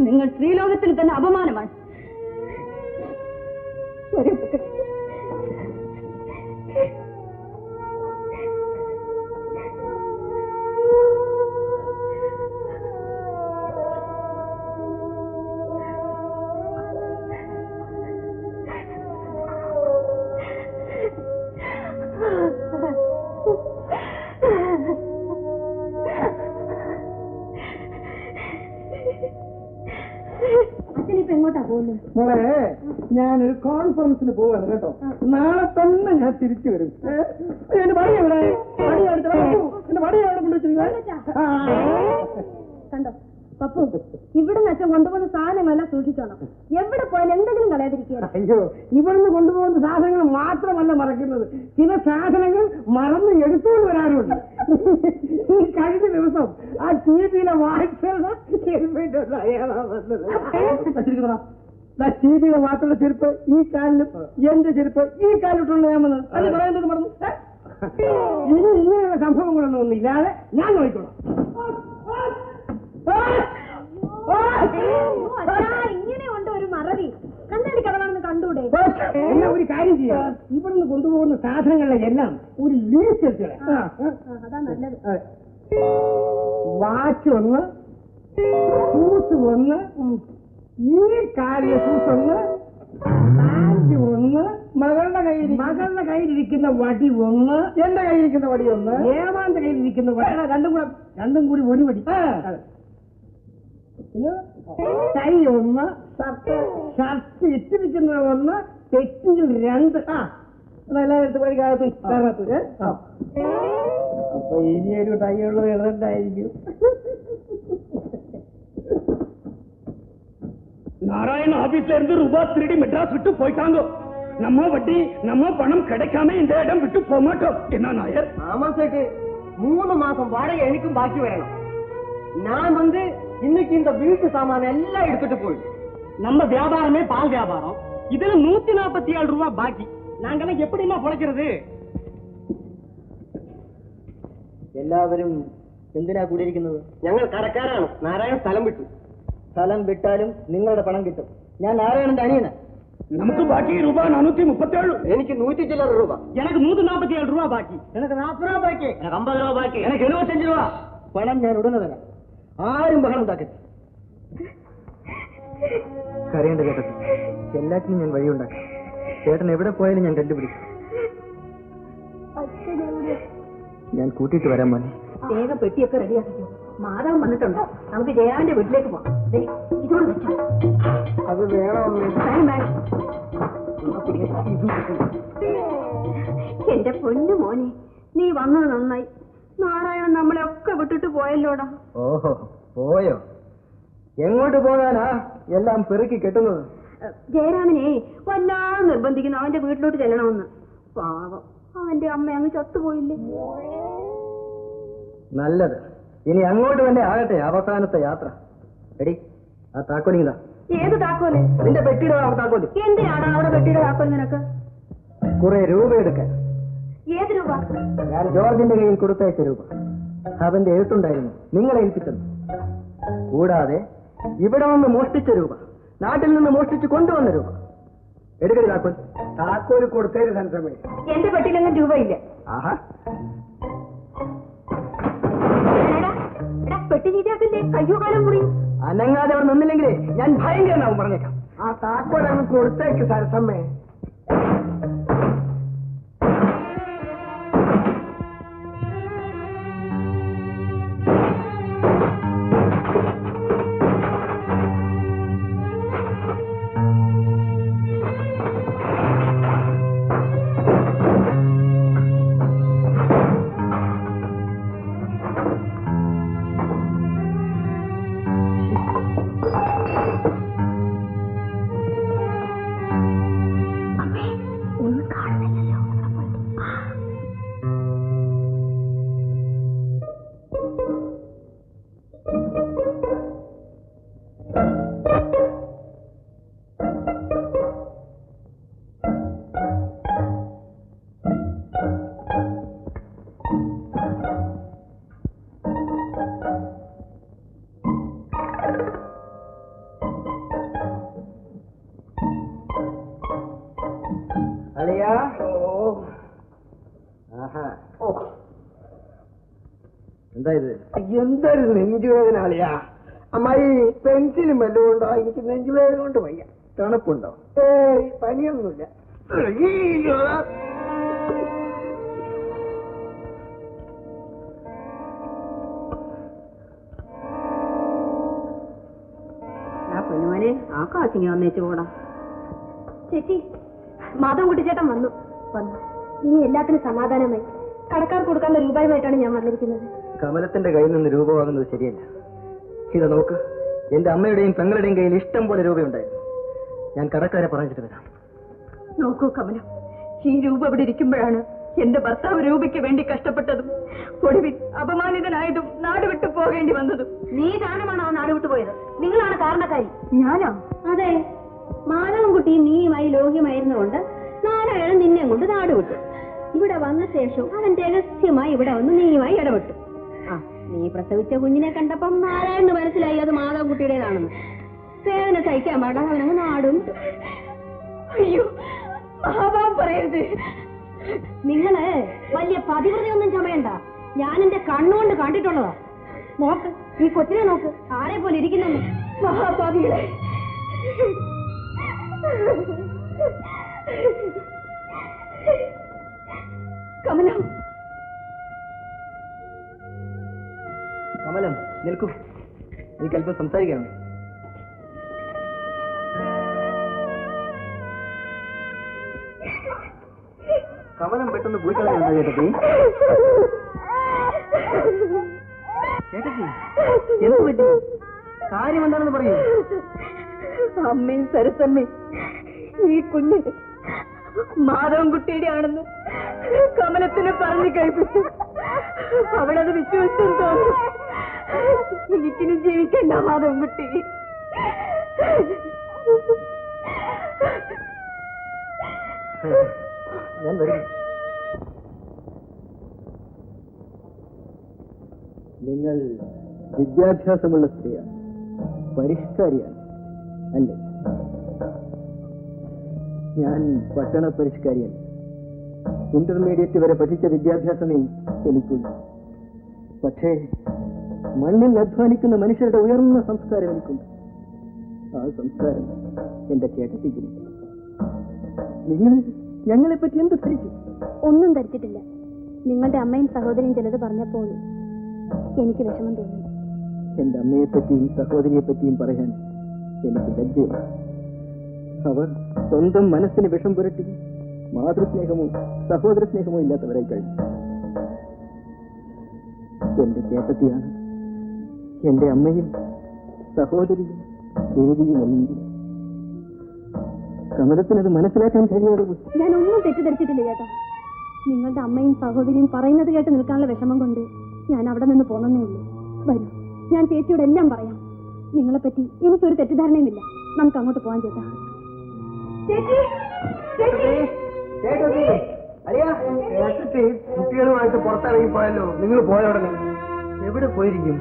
Speaker 2: നിങ്ങൾ സ്ത്രീലോകത്തിന് തന്നെ അപമാനമാണ്. അച്ഛനിപ്പോ എങ്ങോട്ടാ പോകുന്നത്?
Speaker 8: മോളെ, ഞാനൊരു കോൺഫറൻസിന് പോവാണ് കേട്ടോ. നാളെ തന്നെ ഞാൻ തിരിച്ചു വരും. എന്റെ വടി എവിടെ? വടി എടുത്ത് എന്റെ വടി എവിടെ കൊണ്ടുവച്ചിരുന്നത്?
Speaker 2: കണ്ടോ പപ്പു, ഇവിടുന്ന് അച്ഛൻ കൊണ്ടുപോകുന്ന സാധനങ്ങളെല്ലാം സൂക്ഷിച്ചോണം. എവിടെ പോയാലും എന്തെങ്കിലും കളയാതിരിക്കുക.
Speaker 8: അയ്യോ, ഇവിടുന്ന് കൊണ്ടുപോകുന്ന സാധനങ്ങൾ മാത്രമല്ല മറക്കുന്നത്, ചില സാധനങ്ങൾ മറന്ന് എടുത്തുകൊണ്ട് വരാറുണ്ട്. ഈ കഴിഞ്ഞ ദിവസം ആ ടിവിയിലെ വായിച്ചുള്ള ചെരുപ്പിട്ടുള്ള അയാളാ വന്നത്. ടിവിയിലെ മാത്രമുള്ള ചെരുപ്പ് ഈ കാലിലും എന്റെ ചെരുപ്പ് ഈ കാലിട്ടുള്ള ഞാൻ വന്നത്. അത് പറയുന്നത് പറഞ്ഞു. ഇനി ഇങ്ങനെയുള്ള സംഭവങ്ങളൊന്നും ഒന്നുമില്ലാതെ ഞാൻ നോക്കിക്കോളാം.
Speaker 2: ഇങ്ങനെ ഉണ്ട് ഒരു മറവി. കണ്ണാടി കടവാണെന്ന് കണ്ടൂടെ?
Speaker 8: എന്നാ ഒരു കാര്യം ചെയ്യാം, ഇവിടുന്ന് കൊണ്ടുപോകുന്ന സാധനങ്ങളിലെ എല്ലാം ഒരു ലിസ്റ്റ് എടുത്തേ.
Speaker 2: അതാ നല്ലത്.
Speaker 8: വാച്ച് ഒന്ന്, ഷൂസ് ഒന്ന്, ഈ കാലിലെ ഷൂസ് ഒന്ന്, പാൻറ് ഒന്ന്, മകളുടെ കയ്യിലിരിക്കുന്ന വടി ഒന്ന്, എന്റെ കയ്യിലിരിക്കുന്ന വടി ഒന്ന്, ഏമാന്റെ കയ്യിലിരിക്കുന്ന വടി, രണ്ടും കൂടി ഒരു വടി. ടൈ ഒന്ന്, ഷർട്ട് ഇട്ടിരിക്കുന്നത് ഒന്ന്, തെറ്റിൽ 2. അതെല്ലാം എടുത്ത് പഠിക്കാത്ത. അപ്പൊ ഇനിയൊരു ടൈ ഉള്ളത് ഇടണ്ടായിരിക്കും.
Speaker 10: நாராயண ஆபீஸ்ல இருந்து ரூபா திருடி மெட்ராஸ் விட்டு போயிட்டாங்க. நம்ம வட்டி நம்ம பணம் கிடைக்காம இந்த இடம் விட்டு போக மாட்டோம். என்ன நாயர்?
Speaker 8: ஆமா சேட்டு, 3 மாசம் வாடகை எனக்கும் பாக்கி வரணும். நான் வந்து இன்னைக்கு இந்த வீட்டு சாமான எல்லாம் எடுத்துட்டு போயிடும். நம்ம வியாபாரமே பால் வியாபாரம். இதுல 147 ரூபாய் பாக்கி. நாங்கெல்லாம் எப்படிமா பொழைக்கிறது? എല്ലാവരും എന്തിനാ കൂടിയിരിക്കുന്നത്? ഞങ്ങൾ കടക്കാരാണ്. നാരായണൻ സ്ഥലം വിട്ടു. സ്ഥലം വിട്ടാലും നിങ്ങളുടെ പണം കിട്ടും. ഞാൻ നാരായണന്റെ അനിയന.
Speaker 10: നമുക്ക് ബാക്കി രൂപ 437.
Speaker 8: എനിക്ക് 100 ചില്ലറ രൂപ.
Speaker 10: എനിക്ക് 147 രൂപ ബാക്കി.
Speaker 8: എനിക്ക് 40 രൂപ ബാക്കി.
Speaker 10: എനിക്ക് 50 രൂപ ബാക്കി.
Speaker 8: എനിക്ക് 75 രൂപ. പണം ഞാൻ ഉടനെ തരാം. ആരും ബഹളം ഉണ്ടാക്കരുത്. കരയേണ്ട ചേട്ടൻ, എല്ലാത്തിനും ഞാൻ വഴിയുണ്ടാക്കാം. ചേട്ടൻ എവിടെ പോയാലും ഞാൻ കണ്ടുപിടിക്കും. ഞാൻ കൂട്ടിയിട്ട് വരാൻ മതി.
Speaker 2: വേഗം പെട്ടിയൊക്കെ റെഡിയാക്കിക്കോ. മാധവൻ വന്നിട്ടുണ്ടോ? നമുക്ക് ജയറാമിന്റെ വീട്ടിലേക്ക് പോവാം. ഇതോട് വെച്ചോ.
Speaker 8: അത് വേണം.
Speaker 5: എന്റെ പൊന്നു മോനെ, നീ വന്നത് നന്നായി. നാരായണൻ നമ്മളെ ഒക്കെ വിട്ടിട്ട് പോയല്ലോടാ.
Speaker 4: ഓഹോ, പോയോ? എങ്ങോട്ട് പോകാനാ എല്ലാം പെറുക്കി കെട്ടുന്നത്?
Speaker 5: ജയരാമനെ വല്ലാതെ നിർബന്ധിക്കുന്നു അവന്റെ വീട്ടിലോട്ട് ചെല്ലണമെന്ന്. പാവം, അവന്റെ അമ്മ അങ്ങ് ചത്തുപോയില്ലേ.
Speaker 4: നല്ലത്. ഇനി അങ്ങോട്ട് തന്നെ ആകട്ടെ അവസാനത്തെ യാത്ര. എടി, ആ താക്കോലിങ്ങതാ.
Speaker 5: ഏത് താക്കോല്?
Speaker 4: നിന്റെ പെട്ടിയുടെ താക്കോല്.
Speaker 5: എന്തിനാണ് അവിടെ പെട്ടിയുടെ താക്കോല് നിനക്ക്?
Speaker 4: കുറെ രൂപ എടുക്കാൻ.
Speaker 5: ഏത് രൂപ?
Speaker 4: ഞാൻ ജോർജിന്റെ കയ്യിൽ കൊടുത്തയച്ച രൂപ. അവന്റെ എഴുത്തുണ്ടായിരുന്നു, നിങ്ങളെ ഏൽപ്പിച്ചത്. കൂടാതെ ഇവിടെ നിന്ന് മോഷ്ടിച്ച രൂപ, നാട്ടിൽ നിന്ന് മോഷ്ടിച്ച് കൊണ്ടുവന്ന രൂപ. എടുക്കരുത് താക്കോൽ.
Speaker 6: താക്കോല് കൊടുത്തേര് സൻസമേ.
Speaker 5: എന്റെ പെട്ടിയിലൊന്നും രൂപയില്ല.
Speaker 4: ആഹാ,
Speaker 5: പെട്ടി ചീറ്റാക്കില്ലേ, കയ്യോ കാലം മുറിയും.
Speaker 4: അനങ്ങാതെ അവിടെ നിന്നില്ലെങ്കിലേ ഞാൻ ഭയങ്കരനാവും, പറഞ്ഞേക്കാം.
Speaker 6: ആ താക്കോലങ്ങ് കൊടുത്തേക്ക് സരസമ്മേ.
Speaker 4: എന്താ ഇത്?
Speaker 6: എന്തൊരു നെഞ്ചുവേദന ആളിയാ. അമ്മായി പെൻസിലും വല്ലതും ഉണ്ടോ? എനിക്ക് നെഞ്ചുവേദന കൊണ്ട് വയ്യ.
Speaker 4: തണുപ്പുണ്ടോ?
Speaker 6: പനിയൊന്നുമില്ല.
Speaker 5: പൊന്നുമോനെ, ആ കാശിങ്ങി വന്നേച്ചു പോടാ. ചേച്ചി, മാധവൻകുട്ടി ചേട്ടൻ വന്നു. ഇനി എല്ലാത്തിനും സമാധാനമായി. കടക്കാർക്ക് കൊടുക്കാനുള്ള രൂപയുമായിട്ടാണ് ഞാൻ വന്നിരിക്കുന്നത്.
Speaker 4: കമലത്തിന്റെ കയ്യിൽ നിന്ന് രൂപ വാങ്ങുന്നത് ശരിയല്ല. ഇത് നോക്ക്, എന്റെ അമ്മയുടെയും പെങ്ങളുടെയും കയ്യിൽ ഇഷ്ടം പോലെ രൂപയുണ്ടായിരുന്നു. ഞാൻ കടക്കാരെ പറഞ്ഞിട്ട് വരാം.
Speaker 5: നോക്കൂ കമലം, ഈ രൂപ ഇവിടെ ഇരിക്കുമ്പോഴാണ് എന്റെ ഭർത്താവ് രൂപയ്ക്ക് വേണ്ടി കഷ്ടപ്പെട്ടതും ഒടുവിൽ അപമാനിതനായതും നാട് വിട്ടു പോകേണ്ടി വന്നതും. നീ കാരണമാണോ നാട് വിട്ടു പോയത്? നിങ്ങളാണ് കാരണക്കാരി. ഞാനോ? അതെ, മാധവൻകുട്ടി നീയുമായി ലോഹ്യമായിരുന്നുകൊണ്ട് നാരായണൻ നിന്നെ കൊണ്ട് നാട് വിട്ടു. ഇവിടെ വന്ന ശേഷം അവൻ രഹസ്യമായി ഇവിടെ വന്ന് നീയുമായി ഇടപെട്ടു. നീ പ്രസവിച്ച കുഞ്ഞിനെ കണ്ടപ്പം നാരായണന് മനസ്സിലായി അത് മാധവൻകുട്ടിയുടേതാണെന്ന്. വേദന സഹിക്കാൻ പാടാ അവനങ്ങ് നാടും. അയ്യോ, മഹാഭാവം പറയരുത്. നിങ്ങള് വലിയ പതിവ്രതയൊന്നും ചമയണ്ട. ഞാൻ എന്റെ കണ്ണുകൊണ്ട് കണ്ടിട്ടുള്ളതാ. നോക്ക്, ഈ കൊച്ചിനെ നോക്ക്, ആരെ പോലെ ഇരിക്കുന്നു. മഹാഭാവികളെ, കമലം.
Speaker 4: കമലം, നിൽക്കൂ. എനിക്ക് അല്പം സംസാരിക്കണം. കമലം പെട്ടെന്ന് പോയി കളയുന്ന ചേട്ടത്തി. ചേട്ടത്തി, എന്ത് പറ്റി? കാര്യം എന്താണെന്ന് പറയൂ.
Speaker 5: അമ്മയും സരസമ്മയും ഈ കുഞ്ഞ് മാധവൻകുട്ടിയുടെ ആണെന്ന് കമലത്തിനെ പറഞ്ഞു കഴിപ്പിച്ചു. അവളത് വിശ്വസിച്ചു തോന്നുന്നു. എനിക്കിനി ജീവിക്കണ്ട മാധവൻകുട്ടി.
Speaker 4: ഞാൻ വരും. നിങ്ങൾ വിദ്യാഭ്യാസമുള്ള സ്ത്രീയാണ്, പരിഷ്കാരിയാണ് അല്ലേ? ഞാൻ പട്ടണ പരിഷ്കാരിയാണ്. ഇന്റർമീഡിയറ്റ് വരെ പഠിച്ച വിദ്യാഭ്യാസമേ എനിക്കുള്ളൂ. പക്ഷേ മണ്ണിൽ അധ്വാനിക്കുന്ന മനുഷ്യരുടെ ഉയർന്ന സംസ്കാരം എനിക്കുണ്ട്. ആ സംസ്കാരം എന്റെ ചേട്ടത്തിക്കില്ല. നിങ്ങൾ ഞങ്ങളെപ്പറ്റി എന്ത് ധരിച്ചു?
Speaker 2: ഒന്നും ധരിച്ചിട്ടില്ല. നിങ്ങളുടെ അമ്മയും സഹോദരിയും ചിലത് പറഞ്ഞപ്പോൾ എനിക്ക് വിഷമം തോന്നി.
Speaker 4: എന്റെ അമ്മയെപ്പറ്റിയും സഹോദരിയെ പറ്റിയും പറയാൻ എനിക്ക് ലജ്ജയാണ്. അവർ സ്വന്തം മനസ്സിന് വിഷം പുരട്ടി മാതൃസ്നേഹമോ സഹോദര സ്നേഹമോ ഇല്ലാത്തവരായി കഴിഞ്ഞു. എന്റെ ചേട്ടത്തിയാണ് എന്റെ അമ്മയും സഹോദരിയും ദേവിയുമെങ്കിലും കമലത്തിനത് മനസ്സിലാക്കാൻ കഴിയാതെ
Speaker 2: ഞാനൊന്നും തെറ്റിദ്ധരിച്ചിട്ടില്ല ചേട്ടാ. നിങ്ങളുടെ അമ്മയും സഹോദരിയും പറയുന്നത് കേട്ട് നിൽക്കാനുള്ള വിഷമം കൊണ്ട് ഞാൻ അവിടെ നിന്ന് പോന്നേ ഉള്ളൂ. വരൂ, ഞാൻ ചേച്ചിയോട് എല്ലാം പറയാം. നിങ്ങളെപ്പറ്റി എനിക്കൊരു തെറ്റിദ്ധാരണയുമില്ല. നമുക്ക് അങ്ങോട്ട് പോകാൻ ചേട്ടാ.
Speaker 8: കുട്ടികളുമായിട്ട് പുറത്തിറങ്ങി പോയല്ലോ. നിങ്ങൾ പോയ ഉടനെ എവിടെ പോയിരിക്കും?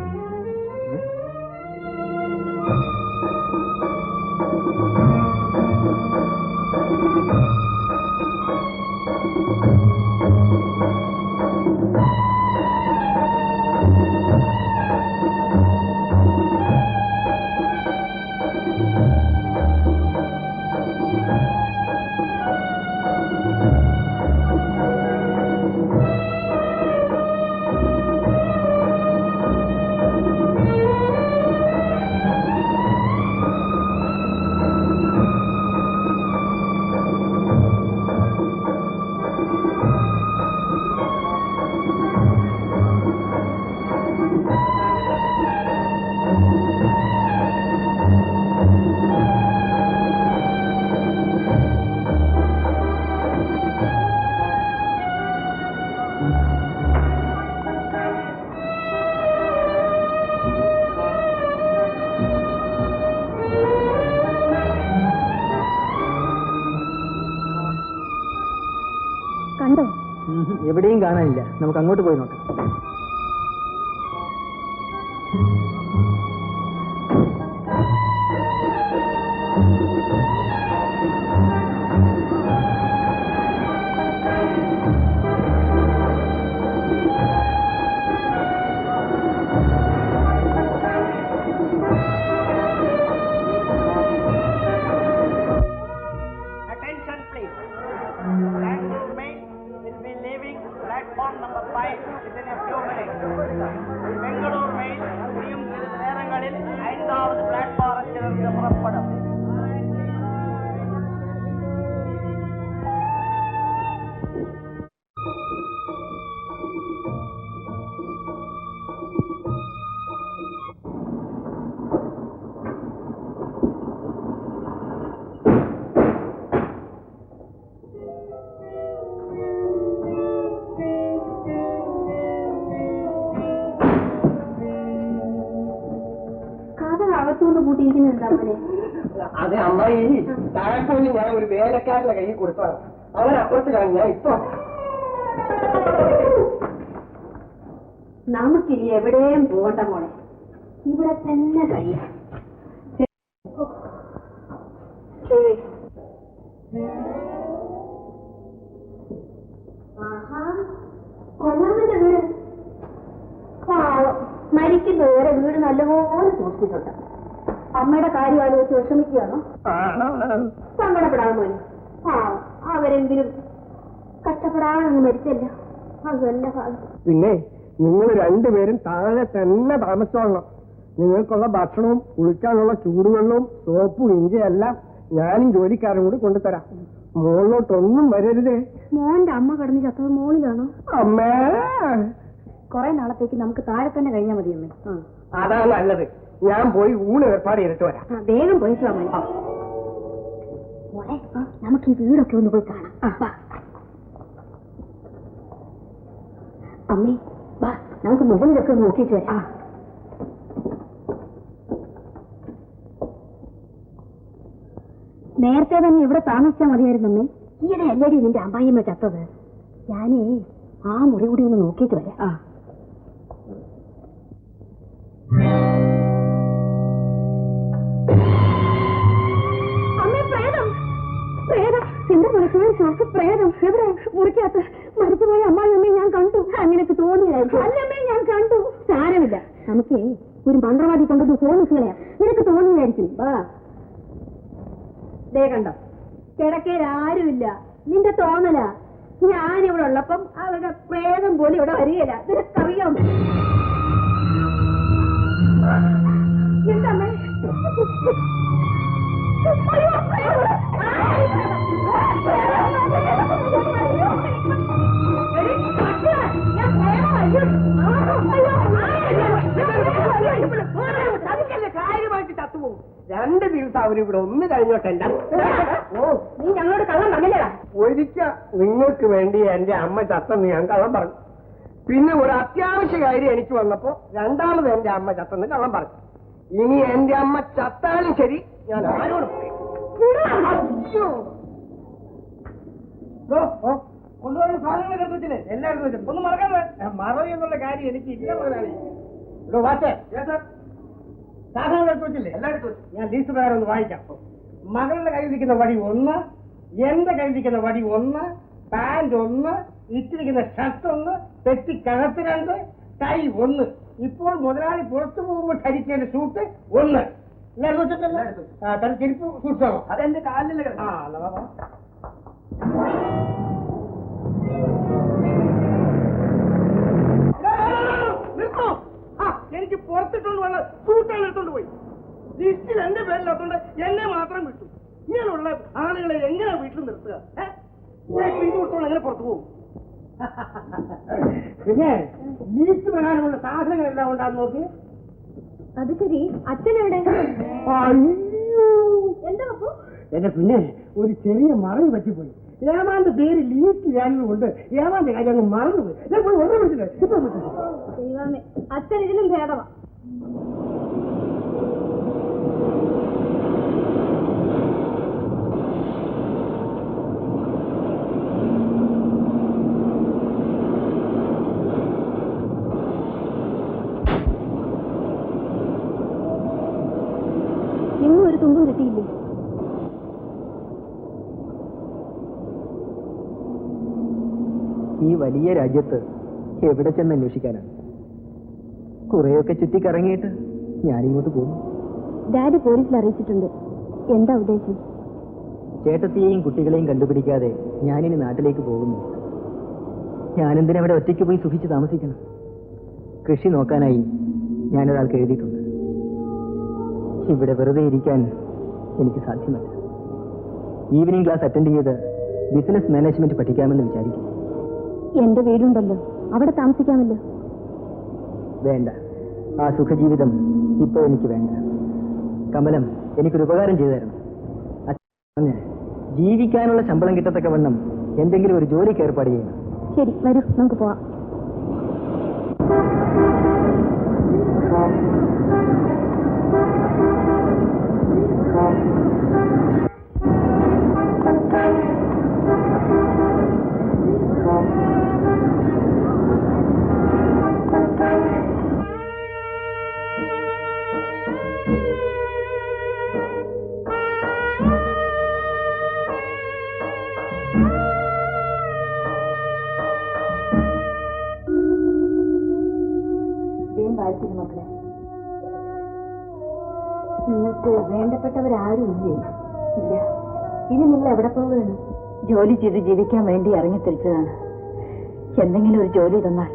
Speaker 2: കണ്ടോ?
Speaker 4: എവിടെയും കാണാനില്ല. നമുക്ക് അങ്ങോട്ട് പോയി നോക്കാം.
Speaker 10: Attention please. Bangalore Mail will be leaving platform number 5 within a few minutes. Bangalore Mail ഇനിയും ചില നേരങ്ങളിൽ 5ാമത് പ്ലാറ്റ്ഫോറത്തിൽ നിന്ന് പുറപ്പെടും.
Speaker 2: അകത്തുകൊണ്ട് കൂട്ടിയിരിക്കുന്നത് എന്താ പോലെ?
Speaker 8: അതെ അമ്മായി, താഴെപ്പോയി ഞാൻ ഒരു വേലക്കാരന്റെ കയ്യിൽ കൊടുത്തതാണ്. അവനപ്പുറത്ത് കാണും. ഞാൻ ഇപ്പൊ
Speaker 2: നമുക്കിനി എവിടെയും പോകണ്ട മോളെ, ഇവിടെ തന്നെ കഴിയാം. കൊള്ളാമന്റെ വീട് മരിക്കുന്ന വേറെ വീട് നല്ലപോലെ സൂക്ഷിച്ചിട്ടുണ്ട്. അമ്മയുടെ കാര്യം ആലോചിച്ച് വിഷമിക്കുകയാണോ? സങ്കടപ്പെടാൻ പോയി. അവരെങ്കിലും കഷ്ടപ്പെടാനൊന്നും മരിച്ചല്ല. അത് തന്നെ ഭാഗ്യം.
Speaker 8: പിന്നെ നിങ്ങൾ രണ്ടുപേരും താഴെ തന്നെ താമസിച്ചോളണം. നിങ്ങൾക്കുള്ള ഭക്ഷണവും കുളിക്കാനുള്ള ചൂടുവെള്ളവും സോപ്പും ഇഞ്ചിയെല്ലാം ഞാനും ജോലിക്കാരും കൂടി കൊണ്ടുതരാം. മുകളിലോട്ടൊന്നും വരരുതേ.
Speaker 2: മോന്റെ അമ്മ കിടന്ന് ചത്തത് മോളിലാണോ?
Speaker 8: അമ്മേ,
Speaker 2: കുറെ നാളത്തേക്ക് നമുക്ക് താഴെ തന്നെ കഴിഞ്ഞാൽ മതി അമ്മേ.
Speaker 8: അതാണ് നല്ലത്. ഞാൻ പോയി ഊണ് ഏർപ്പാട് ചെയ്തിട്ട് വരാം.
Speaker 2: വേഗം പോയിട്ടോ മോളെ. നമുക്ക് ഈ വീടൊക്കെ ഒന്ന് പോയി കാണാം. അമ്മേ വാ, നമുക്ക് മുകളിലൊക്കെ നോക്കിയിട്ട് വരാം. നേരത്തെ തന്നെ ഇവിടെ താമസിച്ചാൽ മതിയായിരുന്നു അമ്മേ. ഈയിടെ അല്ലേടി നിന്റെ അമ്മായിയമ്മ ചത്തത്. ഞാനേ ആ മുറി കൂടി ഒന്ന് നോക്കിയിട്ട് വരാം. എന്റെ മനസ്സിലായി ശ്വാസ പ്രേതം എവിടെ മുറിക്കകത്ത് മരിച്ചുപോയ അമ്മായിയമ്മയെ ഞാൻ കണ്ടു. അങ്ങനെയൊക്കെ തോന്നിയായിരുന്നു. അല്ലമ്മേ, ഞാൻ കണ്ടു. സാരമില്ല, നമുക്ക് ഒരു മന്ത്രവാദി കൊണ്ടൊന്ന് തോന്നിക്കളയാം. നിനക്ക് തോന്നിയായിരിക്കും. വാ, ദേ കണ്ടോ, കിടക്കയിൽ ആരുമില്ല. നിന്റെ തോന്നല. ഞാനിവിടെ ഉള്ളപ്പം അവരുടെ പ്രേതം പോലും ഇവിടെ വരികയില്ല. നിനക്കറിയാമോ? എന്താ
Speaker 8: കാര്യമായിട്ട് ചത്തുപോകും. 2 ദിവസം അവരിവിടെ ഒന്ന് കഴിഞ്ഞോട്ടെ.
Speaker 2: ഓ, നീ ഞങ്ങളോട് കള്ളം പറഞ്ഞില്ലടാ.
Speaker 8: ഒരിക്കൽ നിങ്ങൾക്ക് വേണ്ടി എന്റെ അമ്മ ചത്തെന്ന് ഞാൻ കള്ളം പറഞ്ഞു. പിന്നെ ഒരു അത്യാവശ്യ കാര്യം എനിക്ക് വന്നപ്പോ രണ്ടാമത് എന്റെ അമ്മ ചത്തെന്ന് കള്ളം പറഞ്ഞു. ഇനി എന്റെ അമ്മ ചത്താലും ശരി, ഞാൻ ആരോട് പറയും? കൊണ്ടുപോകുന്ന സാധനങ്ങളൊക്കെ എടുത്ത് വെച്ചില്ലേ? എല്ലാവരും വെച്ചു. ഒന്ന് മറക്കാൻ മറവി എന്നുള്ള കാര്യം എനിക്ക് ഇല്ല മുതലാളി. ഇവിടെ വാച്ചേ സാധനങ്ങൾ എടുത്ത് വെച്ചില്ലേ? എല്ലായിടത്തും ഞാൻ ലീസ്റ്റ് പ്രകാരം ഒന്ന് വായിക്കാം. മകളുടെ കയ്യിലിരിക്കുന്ന വടി 1, എന്റെ കയ്യിലിരിക്കുന്ന വടി 1, പാന്റ് 1, ഇട്ടിരിക്കുന്ന ഷർട്ട് 1, പെറ്റിക്കകത്ത് 2, ടൈ 1. ഇപ്പോൾ മുതലാളി പുറത്തു പോകുമ്പോൾ ധരിക്കേണ്ട ഷൂട്ട് 1. എല്ലാവരും വെച്ചിട്ടല്ലേ? തല ചെരുപ്പ് സൂക്ഷിച്ചോ. അതെന്റെ കാലിലല്ലേ? എനിക്ക് പുറത്തിട്ടുകൊണ്ട് വന്ന സൂട്ടാണ് എടുത്തോണ്ട് പോയി. ലിസ്റ്റിൽ എന്റെ പേരില്ലാത്തോണ്ട് എന്നെ മാത്രം വിട്ടു. ഇങ്ങനെയുള്ള ആളുകളെ എങ്ങനെ വീട്ടിൽ നിർത്തുക? പിടിച്ചുകൊടുത്തോണ്ട് എങ്ങനെ പുറത്തു പോകും? പിന്നെ ലീസ്റ്റ് പ്രകാരമുള്ള സാധനങ്ങളെല്ലാം ഉണ്ടാകുന്ന നോക്കി.
Speaker 2: അത് ശരി, അച്ഛനെവിടെ? എന്താ
Speaker 8: എന്റെ പിന്നെ ഒരു ചെറിയ മറവ് പറ്റിപ്പോയി. ഏമാന്റെ പേര് ലീസ്റ്റ് ചെയ്യാനുകൊണ്ട് ഏമാന്റെ കാര്യം അങ്ങ് മറന്നുപോയി. ഞാൻ പോയി ഒന്നും വിളിച്ചില്ല. ഇപ്പൊ
Speaker 2: ദൈവമേ, അച്ഛൻ ഇതിലും ഭേദമാ. ഇന്നും ഒരു തുമ്പും കിട്ടിയില്ലേ?
Speaker 4: ഈ വലിയ രാജ്യത്ത് എവിടെ ചെന്ന് അന്വേഷിക്കാനാണ്? കുറെയൊക്കെ ചുറ്റിക്കറങ്ങിയിട്ട് ഞാനിങ്ങോട്ട് പോകുന്നു.
Speaker 2: ഡാഡി പോലീസിൽ അറിയിച്ചിട്ടുണ്ട്. എന്താ ഉദ്ദേശം?
Speaker 4: ചേട്ടത്തിയെയും കുട്ടികളെയും കണ്ടുപിടിക്കാതെ ഞാനിനി നാട്ടിലേക്ക് പോകുന്നു. ഞാനെന്തിനാ ഇവിടെ ഒറ്റയ്ക്ക് പോയി സുഖിച്ച് താമസിക്കണം? കൃഷി നോക്കാനായി ഞാനൊരാൾക്ക് എഴുതിയിട്ടുണ്ട്. ഇവിടെ വെറുതെ ഇരിക്കാൻ എനിക്ക് സാധ്യമല്ല. ഈവനിങ് ക്ലാസ് അറ്റൻഡ് ചെയ്ത് ബിസിനസ് മാനേജ്മെന്റ് പഠിക്കാമെന്ന് വിചാരിക്കുന്നു.
Speaker 2: എന്റെ വീടുണ്ടല്ലോ, അവിടെ താമസിക്കാമല്ലോ.
Speaker 4: വേണ്ട, ആ സുഖജീവിതം ഇപ്പോൾ എനിക്ക് വേണ്ട. കമലം, എനിക്കൊരു ഉപകാരം ചെയ്തു തരണം. അച്ഛൻ ജീവിക്കാനുള്ള ശമ്പളം കിട്ടത്തക്ക വണ്ണം എന്തെങ്കിലും ഒരു ജോലിക്ക് ഏർപ്പാട് ചെയ്യണം.
Speaker 2: ശരി, വരൂ, നമുക്ക് പോവാം. മക്കളെ, നിങ്ങൾക്ക് വേണ്ടപ്പെട്ടവരാരും ഇല്ലേ? ഇല്ല. ഇനി നിങ്ങൾ എവിടെ പോവുകയാണ്? ജോലി ചെയ്ത് ജീവിക്കാൻ വേണ്ടി ഇറങ്ങിത്തിരിച്ചതാണ്. എന്തെങ്കിലും ഒരു ജോലി തന്നാൽ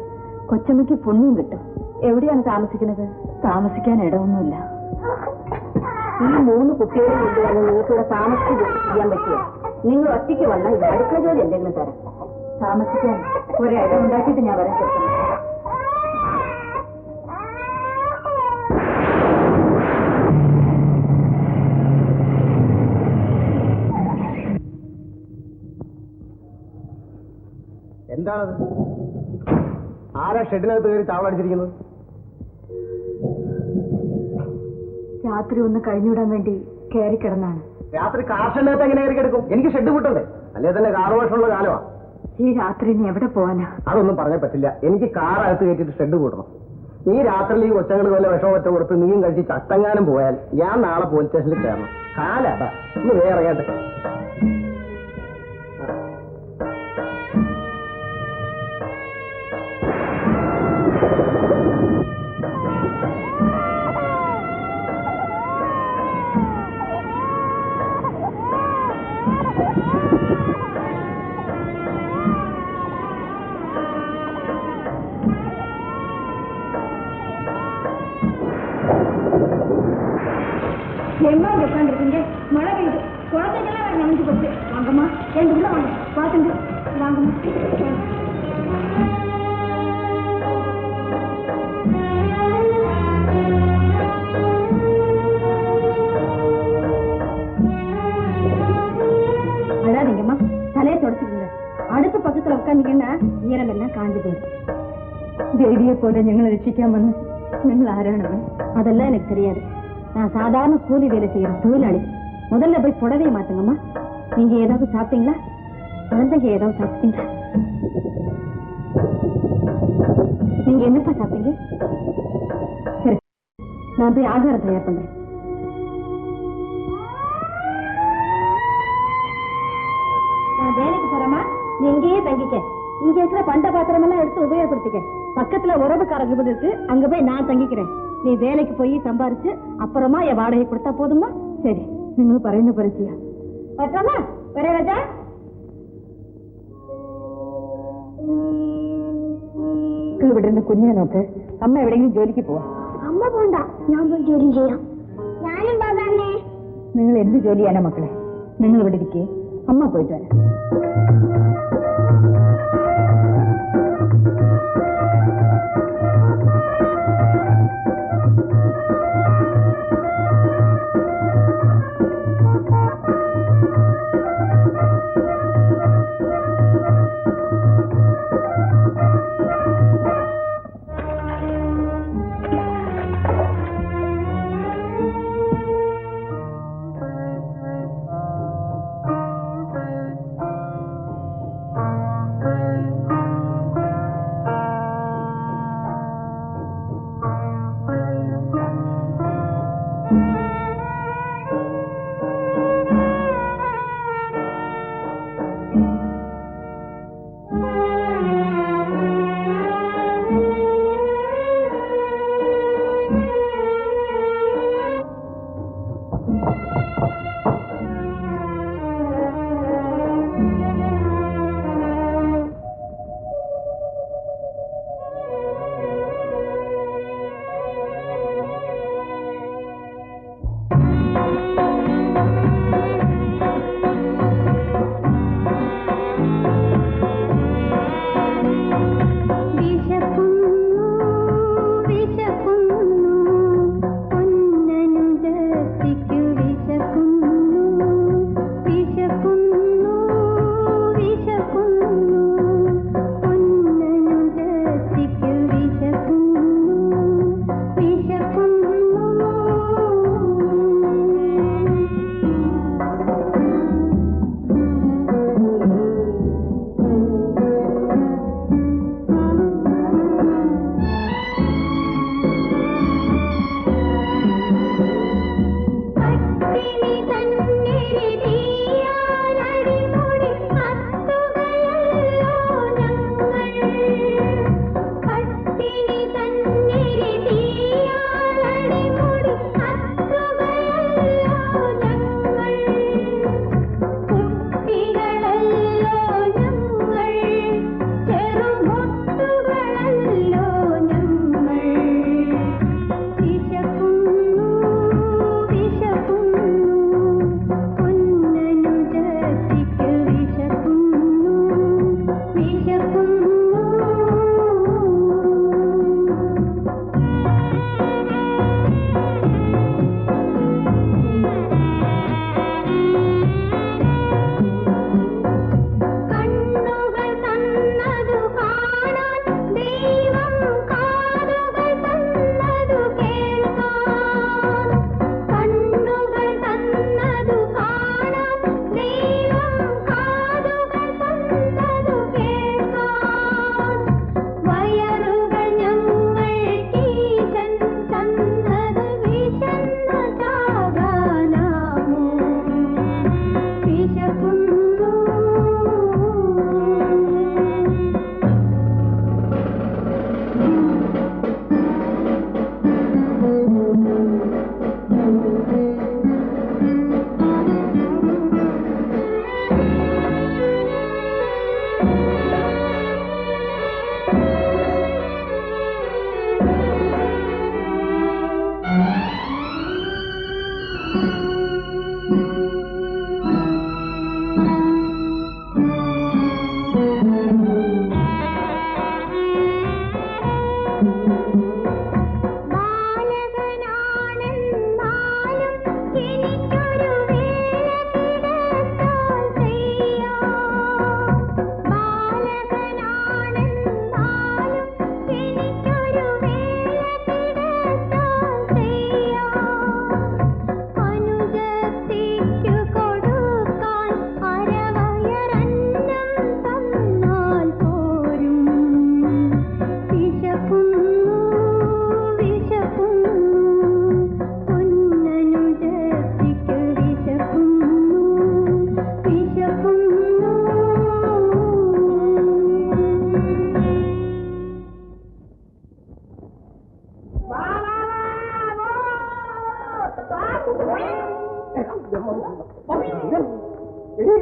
Speaker 2: കൊച്ചമ്മയ്ക്ക് പുണ്യം കിട്ടും. എവിടെയാണ് താമസിക്കുന്നത്? താമസിക്കാൻ ഇടമൊന്നുമില്ല. ഈ 3 കുട്ടികളെ കൊണ്ടുവന്ന് നിങ്ങൾക്കിവിടെ താമസിച്ച് ചെയ്യാൻ പറ്റില്ല. നിങ്ങൾ ഒറ്റയ്ക്ക് വന്നാൽ ഇത് അടുക്കള ജോലി എന്തെങ്കിലും തരാം. താമസിക്കാൻ ഒരിടം ഉണ്ടാക്കിയിട്ട് ഞാൻ വരാൻ പറ്റും.
Speaker 11: എന്താണത്? ആരാ ഷെഡിനകത്ത് കയറി താവളടിച്ചിരിക്കുന്നത്?
Speaker 2: രാത്രി ഒന്ന് കഴിഞ്ഞുവിടാൻ വേണ്ടി കയറി കിടന്നാണ്.
Speaker 11: രാത്രി കാർ ഷെഡിനകത്ത് എങ്ങനെ കയറി കിടക്കും? എനിക്ക് ഷെഡ് വിട്ടണ്ടേ? അല്ലേ തന്നെ കാറ് വർഷമുള്ള കാലമാണ്.
Speaker 2: ഈ രാത്രി നീ എവിടെ പോവാനാ?
Speaker 11: അതൊന്നും പറഞ്ഞാൽ പറ്റില്ല. എനിക്ക് കാർ അകത്ത് കയറ്റിട്ട് ഷെഡ് കൂട്ടണം. നീ രാത്രിയിൽ ഈ കൊച്ചങ്ങൾ വല്ല വിഷമൊറ്റ കൊടുത്ത് നീയും കഴിച്ച് ചട്ടങ്ങാനും പോയാൽ ഞാൻ നാളെ പോലീസ് സ്റ്റേഷനിൽ കയറണം. കാലാ ഇന്ന് വേറെ ഇറങ്ങട്ടെ.
Speaker 2: எம்மா உட்காந்துருக்கீங்க? மழை பெய்யுது. குழந்தைங்கெல்லாம் நனைஞ்சு போச்சு. வாங்கம்மா, என் உள்ள வாங்க. பார்த்துங்க, வாங்கம்மா. കാഞ്ചിപോയി. ദേവിയെ പോലെ ഞങ്ങളെ രക്ഷിക്കാൻ വന്ന് നിങ്ങൾ ആരാണത്? அதெல்லாம் எனக்கு தெரியாது. நான் சாதாரண கூலி வேலை செய்யற தொழிலாளி. முதல்ல போய் புடவையை மாத்துங்கம்மா. நீங்க ஏதாவது சாப்பிட்டீங்களா? குழந்தைங்க ஏதாவது சாப்பிட்டீங்களா? நீங்க என்னப்பா சாப்பிட்டீங்க? சரி, நான் போய் ஆகாரம் தயார் பண்றேன். நான் வேலைக்கு போறேம்மா, நீ இங்கேயே தங்கிக்க. இங்க இருக்கிற பண்ட பாத்திரம் எல்லாம் எடுத்து உபயோகப்படுத்திக்க. பக்கத்துல உறவுக்காரங்க வீடு இருக்கு, அங்க போய் நான் தங்கிக்கிறேன். நீ வேலைக்கு போய் சம்பாரிச்சு அப்புறமா என் வாடகை கொடுத்தா போதுமா? சரி, നിങ്ങൾ പറയുന്ന പോലെ ചെയ്യാം. പറ്റാമോ? വരേരാജാ. ഇവിടെ നിന്ന് കുഞ്ഞിനെ നോക്ക്. അമ്മ എവിടെയെങ്കിലും ജോലിക്ക് പോവാ.
Speaker 7: അമ്മ പോണ്ട, ഞാൻ പോയി ജോലി ചെയ്യാം. ഞാനും പോകാന്നേ.
Speaker 2: നിങ്ങൾ എന്ത് ജോലി ചെയ്യാനാ മക്കളെ? നിങ്ങൾ ഇവിടെ ഇരിക്കേ, അമ്മ പോയിട്ട് വരാം.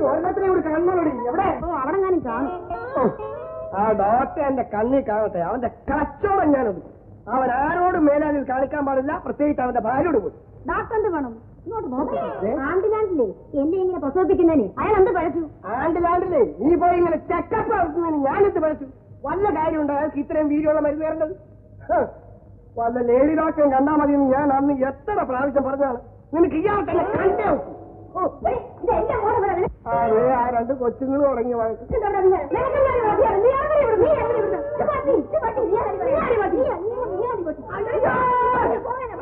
Speaker 8: ഒരെണ്ണത്തിനെ കൂടി കാണണോടി എവിടെ
Speaker 2: അവിടെ ഞാനും കാണും.
Speaker 8: ആ ഡോക്ടർ എന്റെ കണ്ണി കാണട്ടെ. അവന്റെ കച്ചവടം ഞാനത്. അവൻ ആരോടും മേലാലിൽ കാണിക്കാൻ പാടില്ല, പ്രത്യേകിച്ച് അവന്റെ ഭാര്യയോട് പോയി.
Speaker 2: ഡോക്ടർ എന്ത് വേണം? ഇങ്ങോട്ട് നോക്കട്ടെ. ആണ്ടിലാണ്ടില്ലേ എന്നെ ഇങ്ങനെ പ്രസവിപ്പിക്കുന്നതിന് അയാൾ എന്ത് പഴച്ചു?
Speaker 8: ആണ്ടിലാണ്ടില്ലേ നീ പോയി ഇങ്ങനെ ചെക്കപ്പ് നടത്തുന്നതിന് ഞാനെന്ത് പഴച്ചു? വല്ല കാര്യമുണ്ടോ അയാൾക്ക് ഇത്രയും വീര്യമുള്ള മരുന്ന് തരേണ്ടത്? വല്ല ലേഡി ഡോക്ടറെ കണ്ടാൽ മതി എന്ന് ഞാൻ അന്ന് എത്ര പ്രാവശ്യം പറഞ്ഞാണ്. നിനക്ക് ഇയാൾ തന്നെ കണ്ടേ നോക്കൂ. ആ രണ്ട് കൊച്ചുങ്ങളും തുടങ്ങി വഴക്ക്.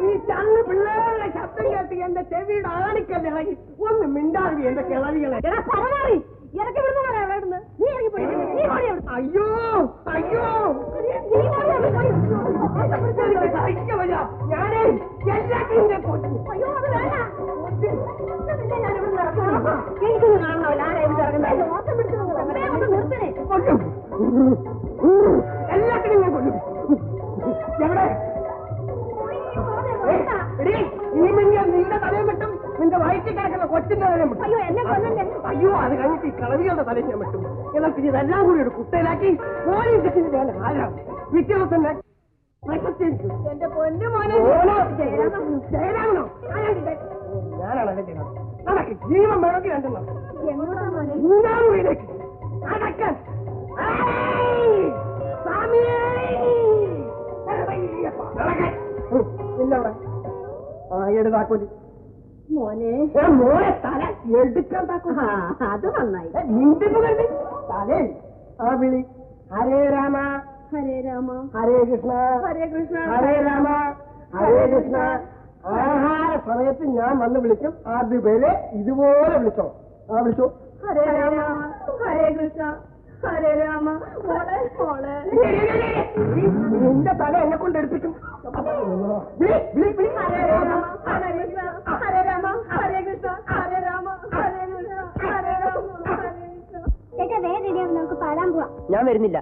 Speaker 8: ഈ ചന്ന് പിള്ളേരുടെ ശബ്ദം കേട്ട് എന്റെ ചെവിയുടെ ആണിക്കല്ലേ ഇളകി. ഒന്ന് മിണ്ടാതി എന്റെ കിളവികളെ. അയ്യോ അയ്യോ ഞാനേ എല്ലാത്തിനും കൊച്ചു.
Speaker 2: എനിക്കൊന്നും കാണണമല്ല.
Speaker 8: എല്ലാത്തിനും ഞാൻ കൊല്ലും. എവിടെ നിന്റെ തലയും വിട്ടും നിന്റെ വയറ്റിൽ കിടക്കുന്ന കൊച്ചിന്റെ തലയും വിട്ടും. അയ്യോ അത് കഴിഞ്ഞിട്ട് ഈ കളവികളുടെ തലയും ഞാൻ വിട്ടും. എന്നിട്ട് ഇതെല്ലാം കൂടി ഒരു കുട്ടയിലാക്കി പോലീസ് സ്റ്റേഷനിൽ ഞാൻ ഹാജരാകും. പിറ്റേ ദിവസം എന്റെ പൊന്നു മോനെ ജയരാമനോ ഞാനാണ് എന്റെ ചെയ്തത്. നടക്ക് ജീവൻ വേണമെങ്കിൽ രണ്ടെണ്ണം മൂന്നാം വീടേക്ക് അടക്കാൻ. ഇല്ലവിടെ എടുത്താക്കോലി
Speaker 2: മോനെ
Speaker 8: മോനെ തല എടുക്കാൻ താക്കോ.
Speaker 2: അത് നന്നായി.
Speaker 8: തലേ ആ വിളി ഹരേ രാമ
Speaker 2: ഹരേ രാമ
Speaker 8: ഹരേ കൃഷ്ണ
Speaker 2: ഹരേ കൃഷ്ണ
Speaker 8: ഹരേ രാമ ഹരേ കൃഷ്ണ. ആഹാര സമയത്ത് ഞാൻ വന്ന് വിളിക്കും. അതുവരെ ഇതുപോലെ വിളിച്ചോ. ആ വിളിച്ചോ.
Speaker 2: ഹരേ രാമ ഹരേ കൃഷ്ണ ഹരേ രാമ. മോളെ മോളെ
Speaker 8: നിന്റെ തല എന്നെ കൊണ്ട് എടുപ്പിക്കും.
Speaker 2: ഹരേ രാമ ഹരേ കൃഷ്ണ ഹരേ രാമ ഹരേ കൃഷ്ണ ഹരേ രാമ ഹരേ കൃഷ്ണ ഹരേ രാമ ഹരേ കൃഷ്ണ.
Speaker 7: ചേട്ടാ വേറെ റെഡിയാവും, നമുക്ക് പാടാൻ പോവാം.
Speaker 4: ഞാൻ വരുന്നില്ല.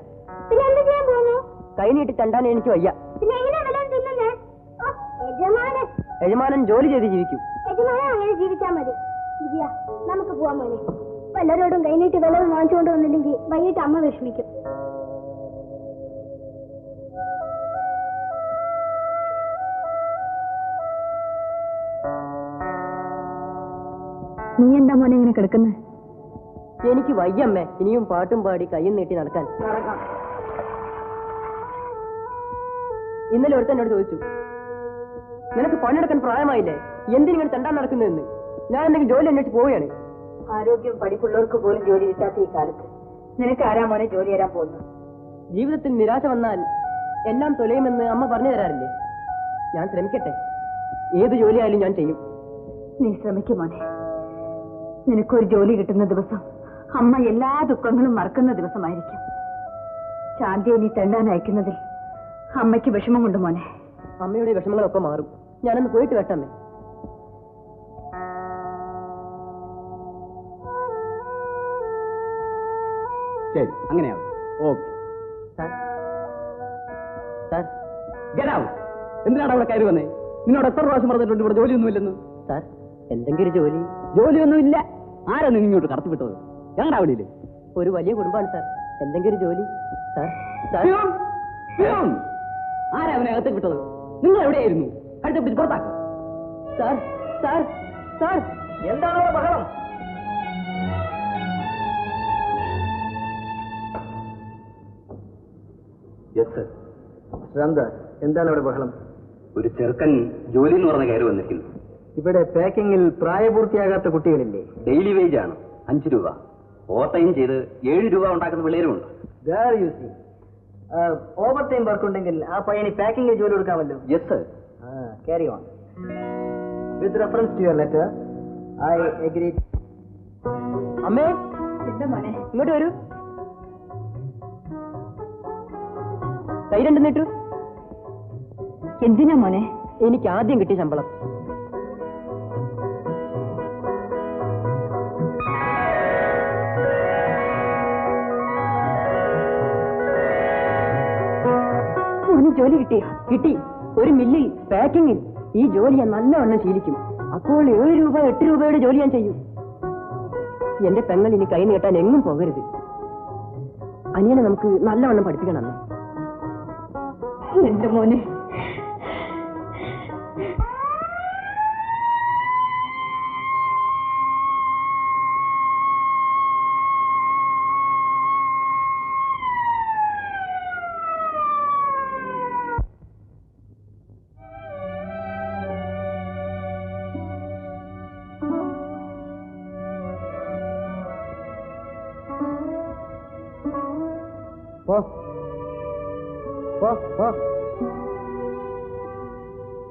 Speaker 7: പിന്നെ എന്ത് ചെയ്യാൻ പോകുന്നു?
Speaker 4: കൈ നീട്ടി തണ്ടാൻ എനിക്ക് വയ്യ.
Speaker 7: പിന്നെ എങ്ങനെയാ വല്ലതും തിന്നുന്നേ? യജമാനൻ
Speaker 4: യജമാനൻ ജോലി ചെയ്ത് ജീവിക്കും.
Speaker 7: യജമാനൻ അങ്ങനെ ജീവിച്ചാൽ മതി. വിജയ നമുക്ക് പോവാൻ മോനെ. വല്ലവരോടും കൈനീട്ടി വല്ലതും വാങ്ങിച്ചുകൊണ്ട് വന്നില്ലെങ്കിൽ വൈകിട്ട് അമ്മ വിഷമിക്കും.
Speaker 2: നീ എന്താ മോനെ ഇങ്ങനെ കിടക്കുന്നത്?
Speaker 4: എനിക്ക് വയ്യമ്മേ ഇനിയും പാട്ടും പാടി കയ്യും നീട്ടി നടക്കാൻ. ഇന്നലെ ഒരുത്തൻ എന്നോട് ചോദിച്ചു, നിനക്ക് പണിയെടുക്കാൻ പ്രായമായില്ലേ, എന്തിനിങ്ങനെ തണ്ടാൻ നടക്കുന്നതെന്ന്. ഞാൻ എന്തെങ്കിലും ജോലി അന്വേഷിച്ച് പോവുകയാണ്.
Speaker 2: ആരോഗ്യം പഠിപ്പുള്ളവർക്ക് പോലും ജോലി കിട്ടാത്ത ഈ കാലത്ത് നിനക്ക് ആരാ മോനെ ജോലി തരാൻ പോകുന്നു?
Speaker 4: ജീവിതത്തിൽ നിരാശ വന്നാൽ എല്ലാം തൊലയുമെന്ന് അമ്മ പറഞ്ഞു തരാറില്ലേ. ഞാൻ ശ്രമിക്കട്ടെ. ഏത് ജോലിയായാലും ഞാൻ ചെയ്യും.
Speaker 2: നീ ശ്രമിക്കും മോനെ. നിനക്കൊരു ജോലി കിട്ടുന്ന ദിവസം അമ്മ എല്ലാ ദുഃഖങ്ങളും മറക്കുന്ന ദിവസമായിരിക്കും. ശാന്തിയെ നീ തെണ്ടാൻ അയക്കുന്നതിൽ അമ്മയ്ക്ക് വിഷമമുണ്ട് മോനെ.
Speaker 4: അമ്മയുടെ വിഷമങ്ങളൊക്കെ മാറും. ഞാനൊന്ന് പോയിട്ട് വട്ടമ്മേ.
Speaker 3: ശരി, അങ്ങനെയാവും. Okay
Speaker 4: sir sir
Speaker 3: get out. എന്തിനാണ് അവിടെ കയറി വന്നേ? നിന്നോട് എത്ര പ്രാവശ്യം പറഞ്ഞിട്ടുണ്ട് ഇവിടെ ജോലിയൊന്നുമില്ലെന്ന്?
Speaker 4: സാർ എന്തെങ്കിലും ഒരു ജോലി.
Speaker 3: ജോലിയൊന്നുമില്ല. ആരാ നിങ്ങൾ ഇങ്ങോട്ട് കടത്തിവിട്ടത്? ഞങ്ങളുടെ അവിടെയില്ലേ?
Speaker 4: ഒരു വലിയ കുടുംബമാണ് സാർ. എന്തെങ്കിലും ഒരു ജോലി സാർ.
Speaker 3: ആരാ അവനെ അകത്തേക്ക് വിട്ടത്? നിങ്ങൾ എവിടെയായിരുന്നു? അടുത്ത പിടിച്ച് പുറത്താക്കുക.
Speaker 4: സാർ സാർ സാർ
Speaker 3: എന്താണോ ബഹളം?
Speaker 11: എന്താണ് ഇവിടെ ബഹളം?
Speaker 3: ഒരു ചെറുക്കൻ ജോലി എന്ന് പറഞ്ഞ കയറി വന്നിരിക്കുന്നു.
Speaker 11: ഇവിടെ പാക്കിങ്ങിൽ പ്രായപൂർത്തിയാകാത്ത കുട്ടികളില്ലേ?
Speaker 3: ഡെയിലി വേജ് ആണ് 5 രൂപ. ഓവർ ടൈം ചെയ്ത് 7 രൂപ ഉണ്ടാക്കുന്ന പിള്ളേരുമുണ്ട്.
Speaker 11: ഓവർ ടൈം വർക്ക് ഉണ്ടെങ്കിൽ ആ പയ്യന് പാക്കിങ്ങിൽ ജോലി കൊടുക്കാമല്ലോ.
Speaker 3: Yes sir.
Speaker 11: Carry on. With reference to your letter I agree.
Speaker 4: അമ്മേ
Speaker 2: എന്താ മോനെ?
Speaker 4: ഇങ്ങോട്ട് വരൂ. കൈ രണ്ടും നീട്ടു.
Speaker 2: എന്തിനാ മോനെ?
Speaker 4: എനിക്ക് ആദ്യം കിട്ടിയ ശമ്പളം.
Speaker 2: മോന് ജോലി കിട്ടിയോ?
Speaker 4: കിട്ടി.
Speaker 2: ഒരു മില്ലിൽ പാക്കിങ്ങിൽ ഈ ജോലി ഞാൻ നല്ലവണ്ണം ശീലിക്കും. അപ്പോൾ 7 രൂപ 8 രൂപയുടെ ജോലി ഞാൻ ചെയ്യും. എന്റെ പെങ്ങൾ ഇനി കൈ നീട്ടാൻ എങ്ങും പോകരുത്. അനിയനെ നമുക്ക് നല്ലവണ്ണം പഠിപ്പിക്കണം. എന്റെ മോനെ,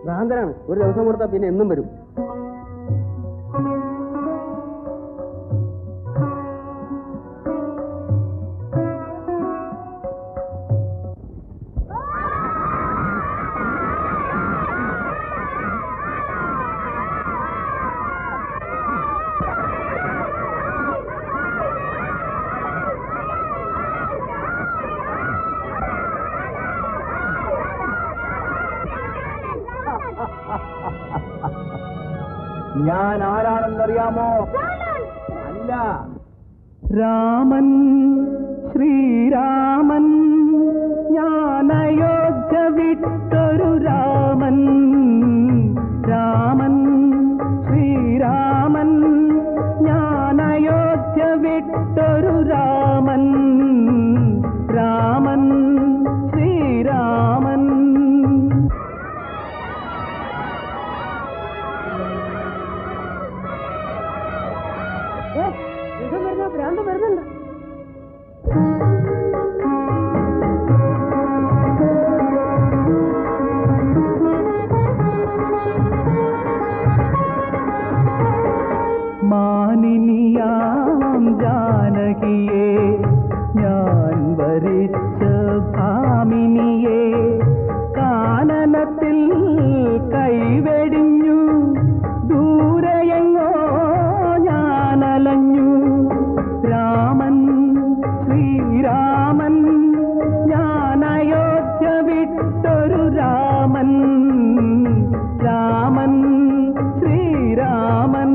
Speaker 11: ഭ്രാന്തനാണ്. ഒരു ദിവസം കൊടുത്താൽ പിന്നെ എന്നും വരും.
Speaker 3: ഞാൻ ആരാണെന്നറിയാമോ? അല്ല,
Speaker 9: രാമൻ, ശ്രീരാമൻ, ഞാൻ അയോധ്യ വിട്ടൊരു രാമൻ. രാമൻ, ശ്രീരാമൻ, ഞാൻ അയോധ്യ വിട്ടൊരു രാമൻ. രാമൻ, ശ്രീരാമൻ.
Speaker 2: ഭ്രാന്ത് വരുന്നുണ്ട്.
Speaker 9: മാനിനിയാം ജാനകിയെ, ഞാൻ വരിച്ച ഭാമിനിയെ, കാനനത്തിൽ കൈവെടിഞ്ഞു ദൂരെയെങ്ങോ ഞാനലഞ്ഞു. രാമൻ, ശ്രീരാമൻ, ഞാൻ അയോധ്യ വിട്ടൊരു രാമൻ. രാമൻ, ശ്രീരാമൻ.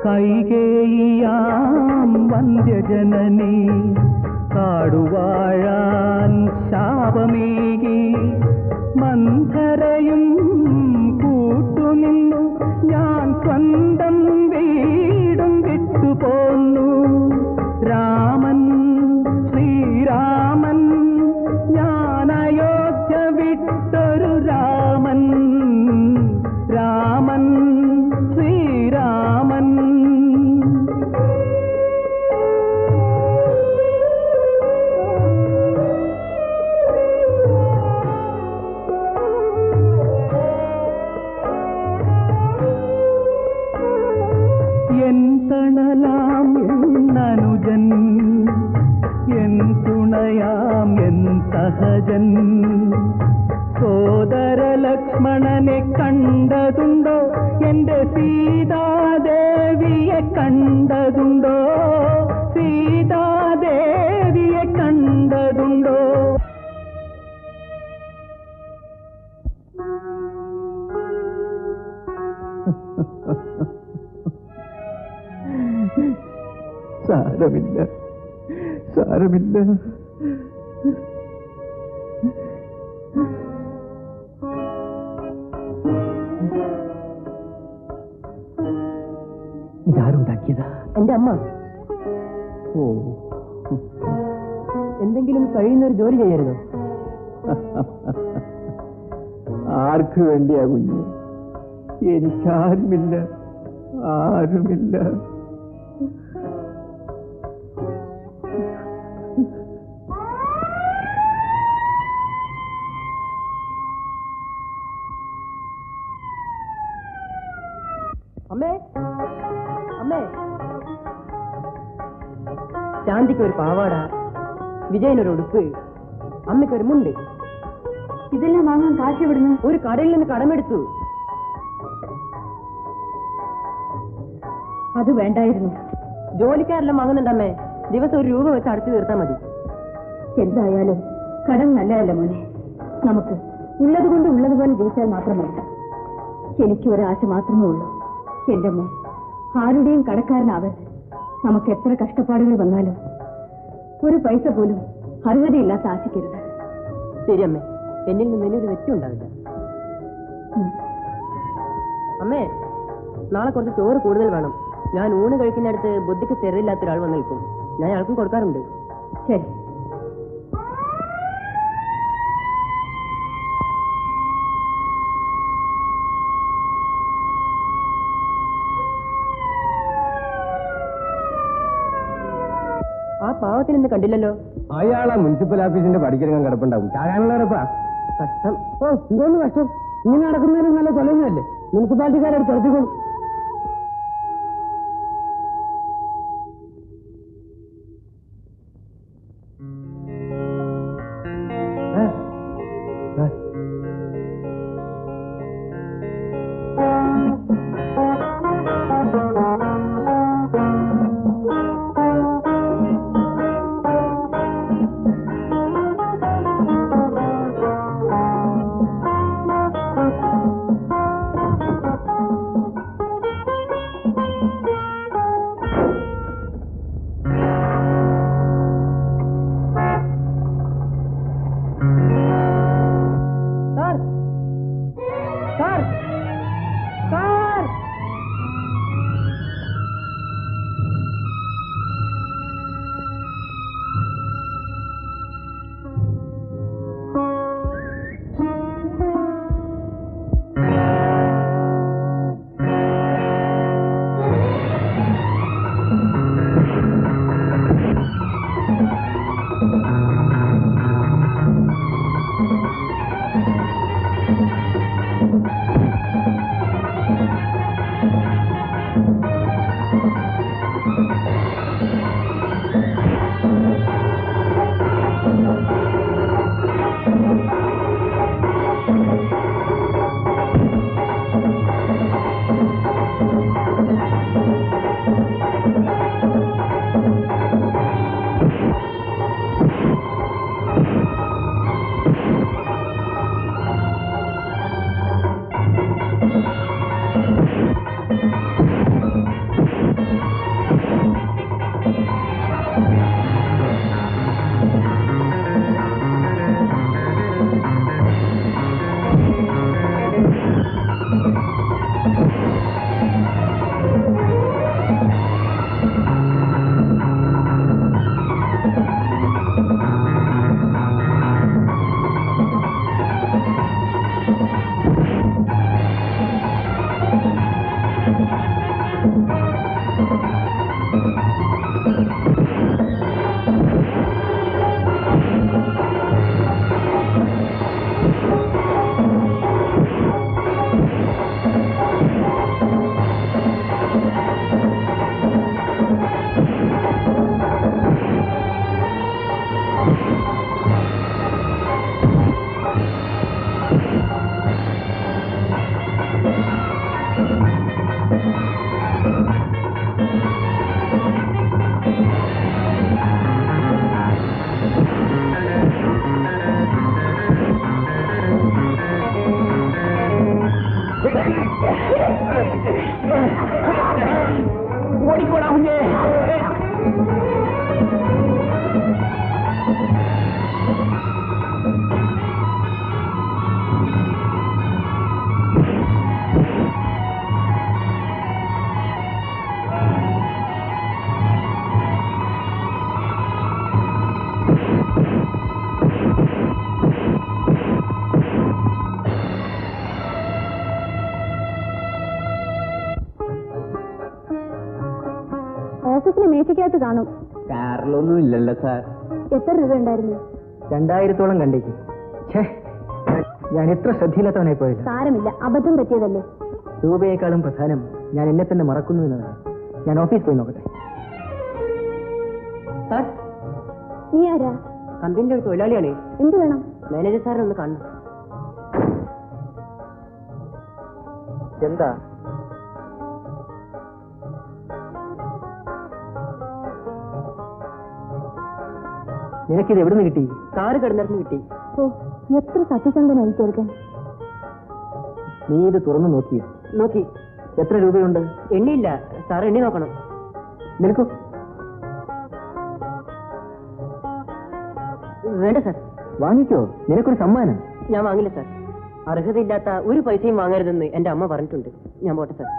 Speaker 9: കൈകേയിയാം വന്ധ്യജനനി കാടുവാഴാൻ ശാപമേകി, മന്ധരയും കൂട്ടുനിന്നു ഞാൻ സ്വന്തം വീടും വിട്ടുപോന്നു. രാമൻ, ശ്രീരാമൻ, ഞാൻ അയോധ്യ വിട്ടൊരു രാമൻ. രാമൻ, ശ്രീരാമൻ. എൻ തണലാം എന്നനുജൻ, എൻ തുണയാം എൻ സഹജൻ, സോദര ലക്ഷ്മണനെ കണ്ടതുണ്ടോ? എന്റെ സീതാദേവിയെ കണ്ടതുണ്ടോ? സീതാദേവിയെ കണ്ടതുണ്ടോ? സാരമില്ല, സാരമില്ല. ഇതാരുണ്ടാക്കിയതാ?
Speaker 2: എന്റെ അമ്മ.
Speaker 9: ഓ,
Speaker 2: എന്തെങ്കിലും കഴിയുന്നൊരു ജോലി ചെയ്യരുതോ?
Speaker 9: ആർക്ക് വേണ്ടിയാ കുഞ്ഞു? എനിക്കാരുമില്ല, ആരുമില്ല.
Speaker 2: അമ്മേ, അമ്മേ, ശാന്തിക്ക് ഒരു പാവാട, വിജയനൊരു ഉടുപ്പ്,
Speaker 4: അമ്മയ്ക്ക് ഒരു മുണ്ട്.
Speaker 2: ഇതെല്ലാം വാങ്ങാൻ കാശ് എവിടുന്ന്?
Speaker 4: ഒരു കടയിൽ നിന്ന് കടമെടുത്തു.
Speaker 2: അത് വേണ്ടായിരുന്നു.
Speaker 4: ജോലിക്കാരെല്ലാം വാങ്ങുന്നുണ്ടമ്മേ. ദിവസം 1 രൂപ വെച്ച് അടച്ചു തീർത്താൽ മതി.
Speaker 2: എന്തായാലും കടം നല്ലതല്ല മോനെ. നമുക്ക് ഉള്ളത് കൊണ്ട് ഉള്ളതുപോലെ ജീവിച്ചാൽ മാത്രം മതി. എനിക്ക് ഒരാശ മാത്രമേ ഉള്ളൂ, എന്റെ മോൻ ആരുടെയും കടക്കാരനാവരുത്. നമുക്ക് എത്ര കഷ്ടപ്പാടുകൾ വന്നാലും ഒരു പൈസ പോലും അർഹതയില്ലാത്ത ആശിക്കരുത്.
Speaker 4: ശരി അമ്മേ, എന്നിൽ നിന്ന് ഇനി ഒരു തെറ്റും ഉണ്ടാവില്ല. അമ്മേ, നാളെ കുറച്ച് ചോറ് കൂടുതൽ വേണം. ഞാൻ ഊണ് കഴിക്കുന്നിടത്ത് ബുദ്ധിക്ക് സ്ഥിരയില്ലാത്ത ഒരാൾ വന്ന് നിൽക്കും. ഞാൻ അയാൾക്കും കൊടുക്കാറുണ്ട്.
Speaker 2: ശരി.
Speaker 4: ആ പാവത്തിന് ഇന്ന് കണ്ടില്ലല്ലോ.
Speaker 11: അയാളാ മുനിസിപ്പൽ ഓഫീസിന്റെ പടിക്കിറങ്ങാൻ കിടപ്പുണ്ടാവും. ചാകാനുള്ളവരപ്പാ.
Speaker 4: കഷ്ടം.
Speaker 11: ഓ, ഇതൊന്നും കഷ്ടം. ഇങ്ങനെ നടക്കുന്നതിനും നല്ല തൊലയുന്നതല്ലേ. മുനിസിപ്പാലിറ്റിക്കാരെടുത്ത് തുറത്തിക്കോളും.
Speaker 3: ഓടിക്കോടാ കുഞ്ഞേ.
Speaker 2: ഓഫീസിലെ മേശയ്ക്കകത്ത് കാണും.
Speaker 11: കാറിലൊന്നും ഇല്ലല്ലോ സാർ.
Speaker 2: എത്ര രൂപ ഉണ്ടായിരുന്നു?
Speaker 11: 2000-ഓളം കണ്ടേക്കും. ഞാൻ എത്ര ശ്രദ്ധയില്ലാത്തവനായി പോയില്ല.
Speaker 2: സാരമില്ല, അബദ്ധം പറ്റിയതല്ലേ.
Speaker 11: രൂപയേക്കാളും പ്രധാനം ഞാൻ എന്നെ തന്നെ മറക്കുന്നു എന്നതാണ്. ഞാൻ ഓഫീസ് പോയി നോക്കട്ടെ.
Speaker 2: നീ ആരാ?
Speaker 12: കമ്പനിയിലെ ഒരു തൊഴിലാളിയാണ്.
Speaker 2: എന്ത് വേണം?
Speaker 12: മാനേജർ സാറിനെ ഒന്ന് കാണണം.
Speaker 11: എന്താ? നിനക്കിത് എവിടുന്ന് കിട്ടി?
Speaker 12: കാറ് കിടന്നിടന്ന് കിട്ടി.
Speaker 2: ഓ, എത്ര സത്യസന്ധനായി ചേർക്കാൻ.
Speaker 11: നീ ഇത് തുറന്നു നോക്കിയോ?
Speaker 12: നോക്കി.
Speaker 11: എത്ര രൂപയുണ്ട്?
Speaker 12: എണ്ണിയില്ല സാർ, എണ്ണി നോക്കണം.
Speaker 11: നിൽക്കൂ.
Speaker 12: വേണ്ട സാർ.
Speaker 11: വാങ്ങിക്കോ, നിനക്കൊരു സമ്മാനം.
Speaker 12: ഞാൻ വാങ്ങില്ല സാർ. അർഹതയില്ലാത്ത ഒരു പൈസയും വാങ്ങരുതെന്ന് എന്റെ അമ്മ പറഞ്ഞിട്ടുണ്ട്. ഞാൻ പോട്ടെ സാർ.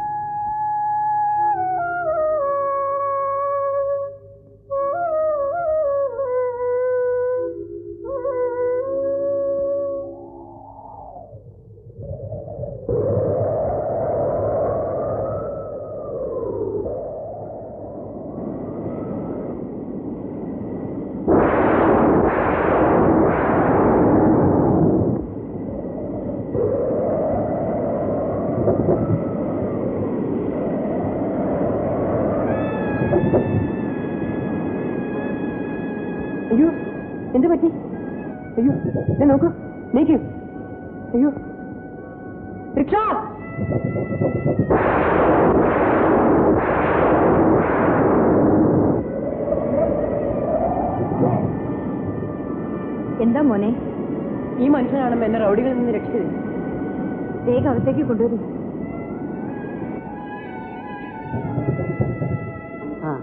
Speaker 12: അയ്യോ, എന്ത് പറ്റി? അയ്യോ, നോക്കൂ, നീക്കൂ. അയ്യോ, റിക്ഷ!
Speaker 2: എന്താ മോനെ?
Speaker 12: ഈ മനുഷ്യനാണ് എന്നെ റൗഡികളിൽ നിന്ന് രക്ഷിച്ചത്.
Speaker 2: വേഗം അകത്തേക്ക് കൊണ്ടുവരും.
Speaker 12: ആ,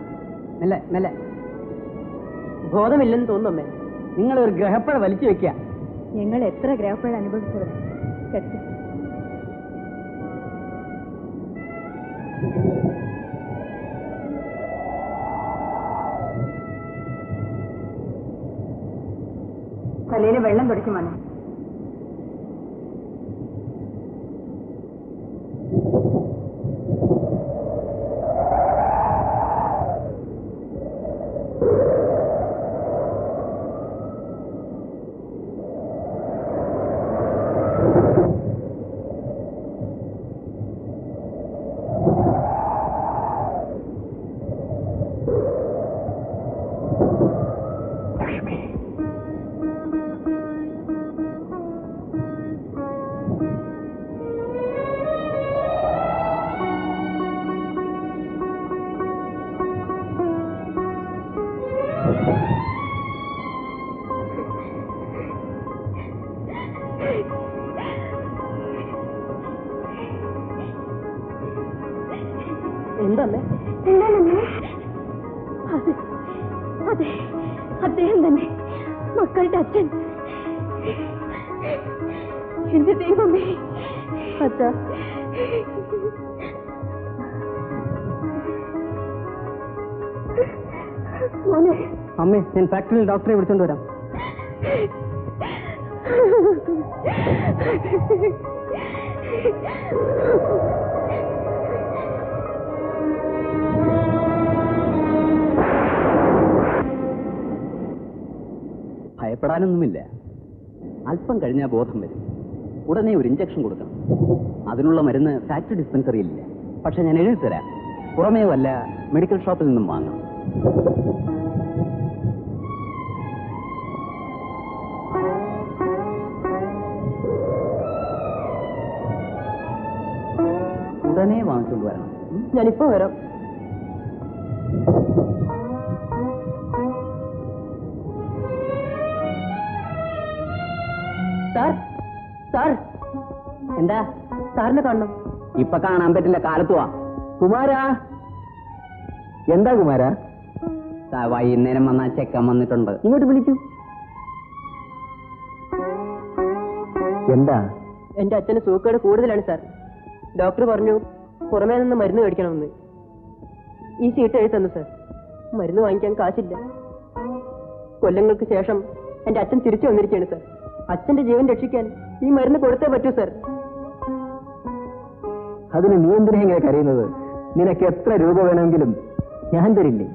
Speaker 12: മെല്ലെ മെല്ലെ. ബോധമില്ലെന്ന് തോന്നുന്നമ്മേ.
Speaker 11: നിങ്ങൾ ഒരു ഗ്രഹപ്പഴ വലിച്ചു വെക്കുക.
Speaker 2: ഞങ്ങൾ എത്ര ഗ്രഹപ്പഴ അനുഭവിച്ചവർ. കെട്ട്. തലയിൽ വെള്ളം തുടച്ചു മോനെ.
Speaker 12: എന്തമ്മേ?
Speaker 2: അതെ, അദ്ദേഹം തന്നെ, മക്കളുടെ അച്ഛൻ. എന്റെ ദൈവമേ. അച്ഛാ, മോനെ.
Speaker 11: അമ്മേ, ഞാൻ ഫാക്ടറിയിൽ ഡോക്ടറെ വിളിച്ചോണ്ട് വരാം.
Speaker 3: ഭയപ്പെടാനൊന്നുമില്ല. അല്പം കഴിഞ്ഞാൽ ബോധം വരും. ഉടനെ ഒരു ഇഞ്ചക്ഷൻ കൊടുക്കണം. അതിനുള്ള മരുന്ന് ഫാക്ടറി ഡിസ്പെൻസറിയിലില്ല. പക്ഷെ ഞാൻ എഴുതി തരാം. പുറമേ വല്ല മെഡിക്കൽ ഷോപ്പിൽ നിന്നും വാങ്ങാം. ഉടനെ വാങ്ങിച്ചുകൊണ്ട് വരണം.
Speaker 12: ഞാനിപ്പോ വരാം. സാർ, സാർ, എന്താ? സാറിനെ കാണണം.
Speaker 3: ഇപ്പൊ കാണാൻ പറ്റില്ല, കാലത്തുവാ.
Speaker 11: കുമാരാ, എന്താ കുമാരാ?
Speaker 3: വൈകുന്നേരം വന്നാ ചെക്കൻ വന്നിട്ടുണ്ട്.
Speaker 11: ഇങ്ങോട്ട് വിളിക്കൂ. എന്താ?
Speaker 12: എന്റെ അച്ഛന് സൂക്കേട് കൂടുതലാണ് സാർ. ഡോക്ടർ പറഞ്ഞു പുറമേ നിന്ന് മരുന്ന് മേടിക്കണമെന്ന്. ഈ ചീട്ട് എഴുതി തന്നു സാർ. മരുന്ന് വാങ്ങിക്കാൻ കാശില്ല. കൊല്ലങ്ങൾക്ക് ശേഷം എന്റെ അച്ഛൻ തിരിച്ചു വന്നിരിക്കുകയാണ് സാർ. അച്ഛന്റെ ജീവൻ രക്ഷിക്കാൻ ഈ മരുന്ന് കൊടുത്തേ പറ്റൂ സാർ.
Speaker 11: അതിന് നീ എന്തിനാ ഇങ്ങനെ കരയുന്നത്? നിനക്ക് എത്ര രൂപ വേണമെങ്കിലും ഞാൻ തരില്ലേ?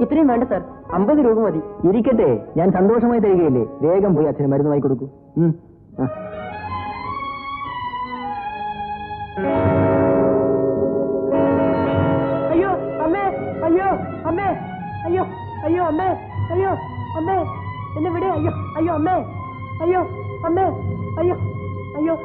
Speaker 12: ഇത്രയും വേണ്ട സാർ, 50 രൂപ മതി.
Speaker 11: ഇരിക്കട്ടെ, ഞാൻ സന്തോഷമായി തരികയില്ലേ. വേഗം പോയി അച്ഛന് മരുന്ന് വാങ്ങി കൊടുക്കൂ.
Speaker 12: അയ്യോ അമ്മേ, അയ്യോ അമ്മേ, അയ്യോ അയ്യോ അമ്മേ, അയ്യോ അമ്മേ, എന്നെ വിടെ, അയ്യോ അയ്യോ അമ്മേ, അയ്യോ അമ്മേ, അയ്യോ അയ്യോ.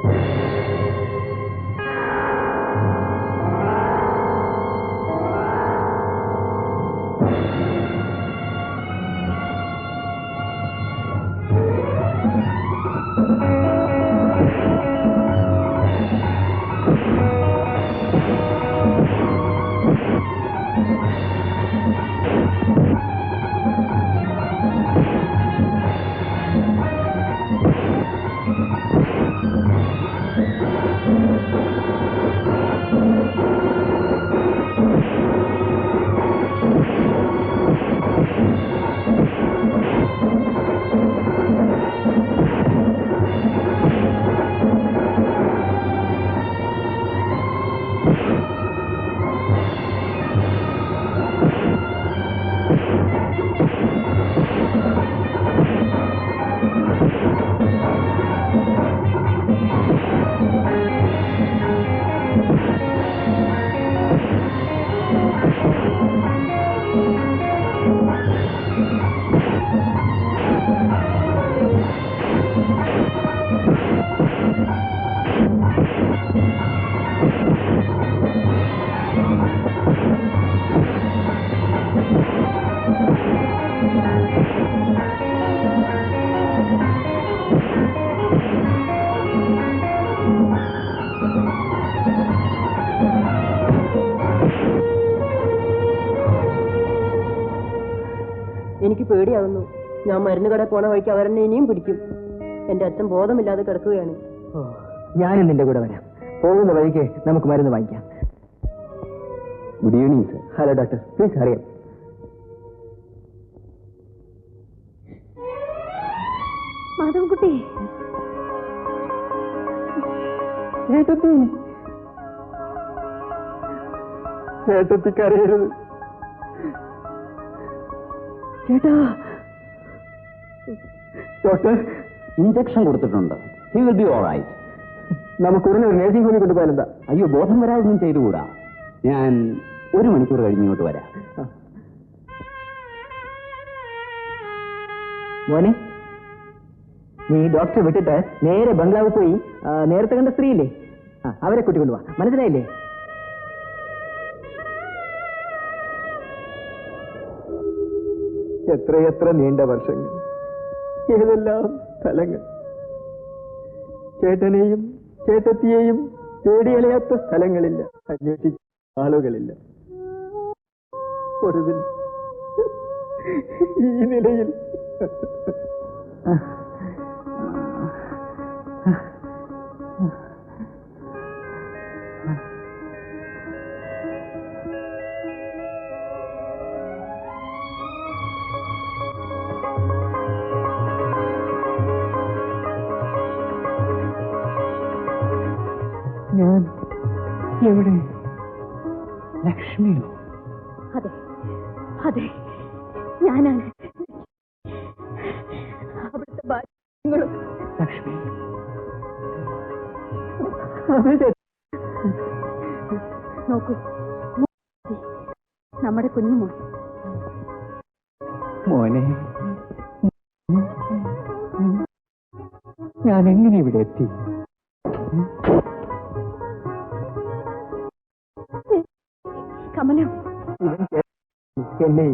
Speaker 12: എനിക്ക് പേടിയാവുന്നു. ഞാൻ മരുന്ന് കട പോണ വഴിക്ക് അവരെന്നെ ഇനിയും പിടിക്കും. എന്റെ അച്ഛൻ ബോധമില്ലാതെ കിടക്കുകയാണ്.
Speaker 11: ഞാനും നിന്റെ കൂടെ വരാം. പോകുന്ന വഴിക്ക് നമുക്ക് മരുന്ന് വാങ്ങിക്കാം. Good evening sir. Hello doctor, please അറിയാം.
Speaker 2: മാധവൻകുട്ടി,
Speaker 9: ചേട്ടത്തി, ചേട്ടത്തിക്കറിയരുത്.
Speaker 3: ചേട്ടാ,
Speaker 9: ഡോക്ടർ
Speaker 3: ഇഞ്ചക്ഷൻ കൊടുത്തിട്ടുണ്ട്. He will be all right.
Speaker 9: നമുക്ക് ഉടനെ ഒരു നേഴ്സിംഗ് ഹോമിൽ കൊണ്ടുപോയാലെന്താ?
Speaker 3: അയ്യോ, ബോധം വരാതൊന്നും ചെയ്തുകൂടാ. ഞാൻ 1 മണിക്കൂർ കഴിഞ്ഞ് ഇങ്ങോട്ട് വരാം.
Speaker 11: മോനെ, നീ ഡോക്ടറെ വിട്ടിട്ട് നേരെ ബംഗ്ലാവിൽ പോയി നേരത്തെ കണ്ട സ്ത്രീയില്ലേ, അവരെ കൂട്ടിക്കൊണ്ടുപോവാ. മനസ്സിലായില്ലേ?
Speaker 9: എത്രയെത്ര നീണ്ട വർഷങ്ങൾ, ഏതെല്ലാം സ്ഥലങ്ങൾ. ചേട്ടനെയും ചേട്ടത്തിയെയും തേടിയലയാത്ത സ്ഥലങ്ങളില്ല, അന്വേഷിച്ച ആളുകളില്ല. ഒടുവിൽ ഈ നിലയിൽ. ഞാൻ എവിടെ?
Speaker 3: ലക്ഷ്മിയോ?
Speaker 2: അതെ അതെ, ഞാനാണ് അവിടുത്തെ ഭാര്യങ്ങളും.
Speaker 3: ലക്ഷ്മി,
Speaker 2: നോക്കൂ, നമ്മുടെ കുഞ്ഞുമോൻ.
Speaker 9: മോനെ, ഞാൻ എങ്ങനെ ഇവിടെ എത്തി?
Speaker 2: കമലം,
Speaker 9: എന്നെ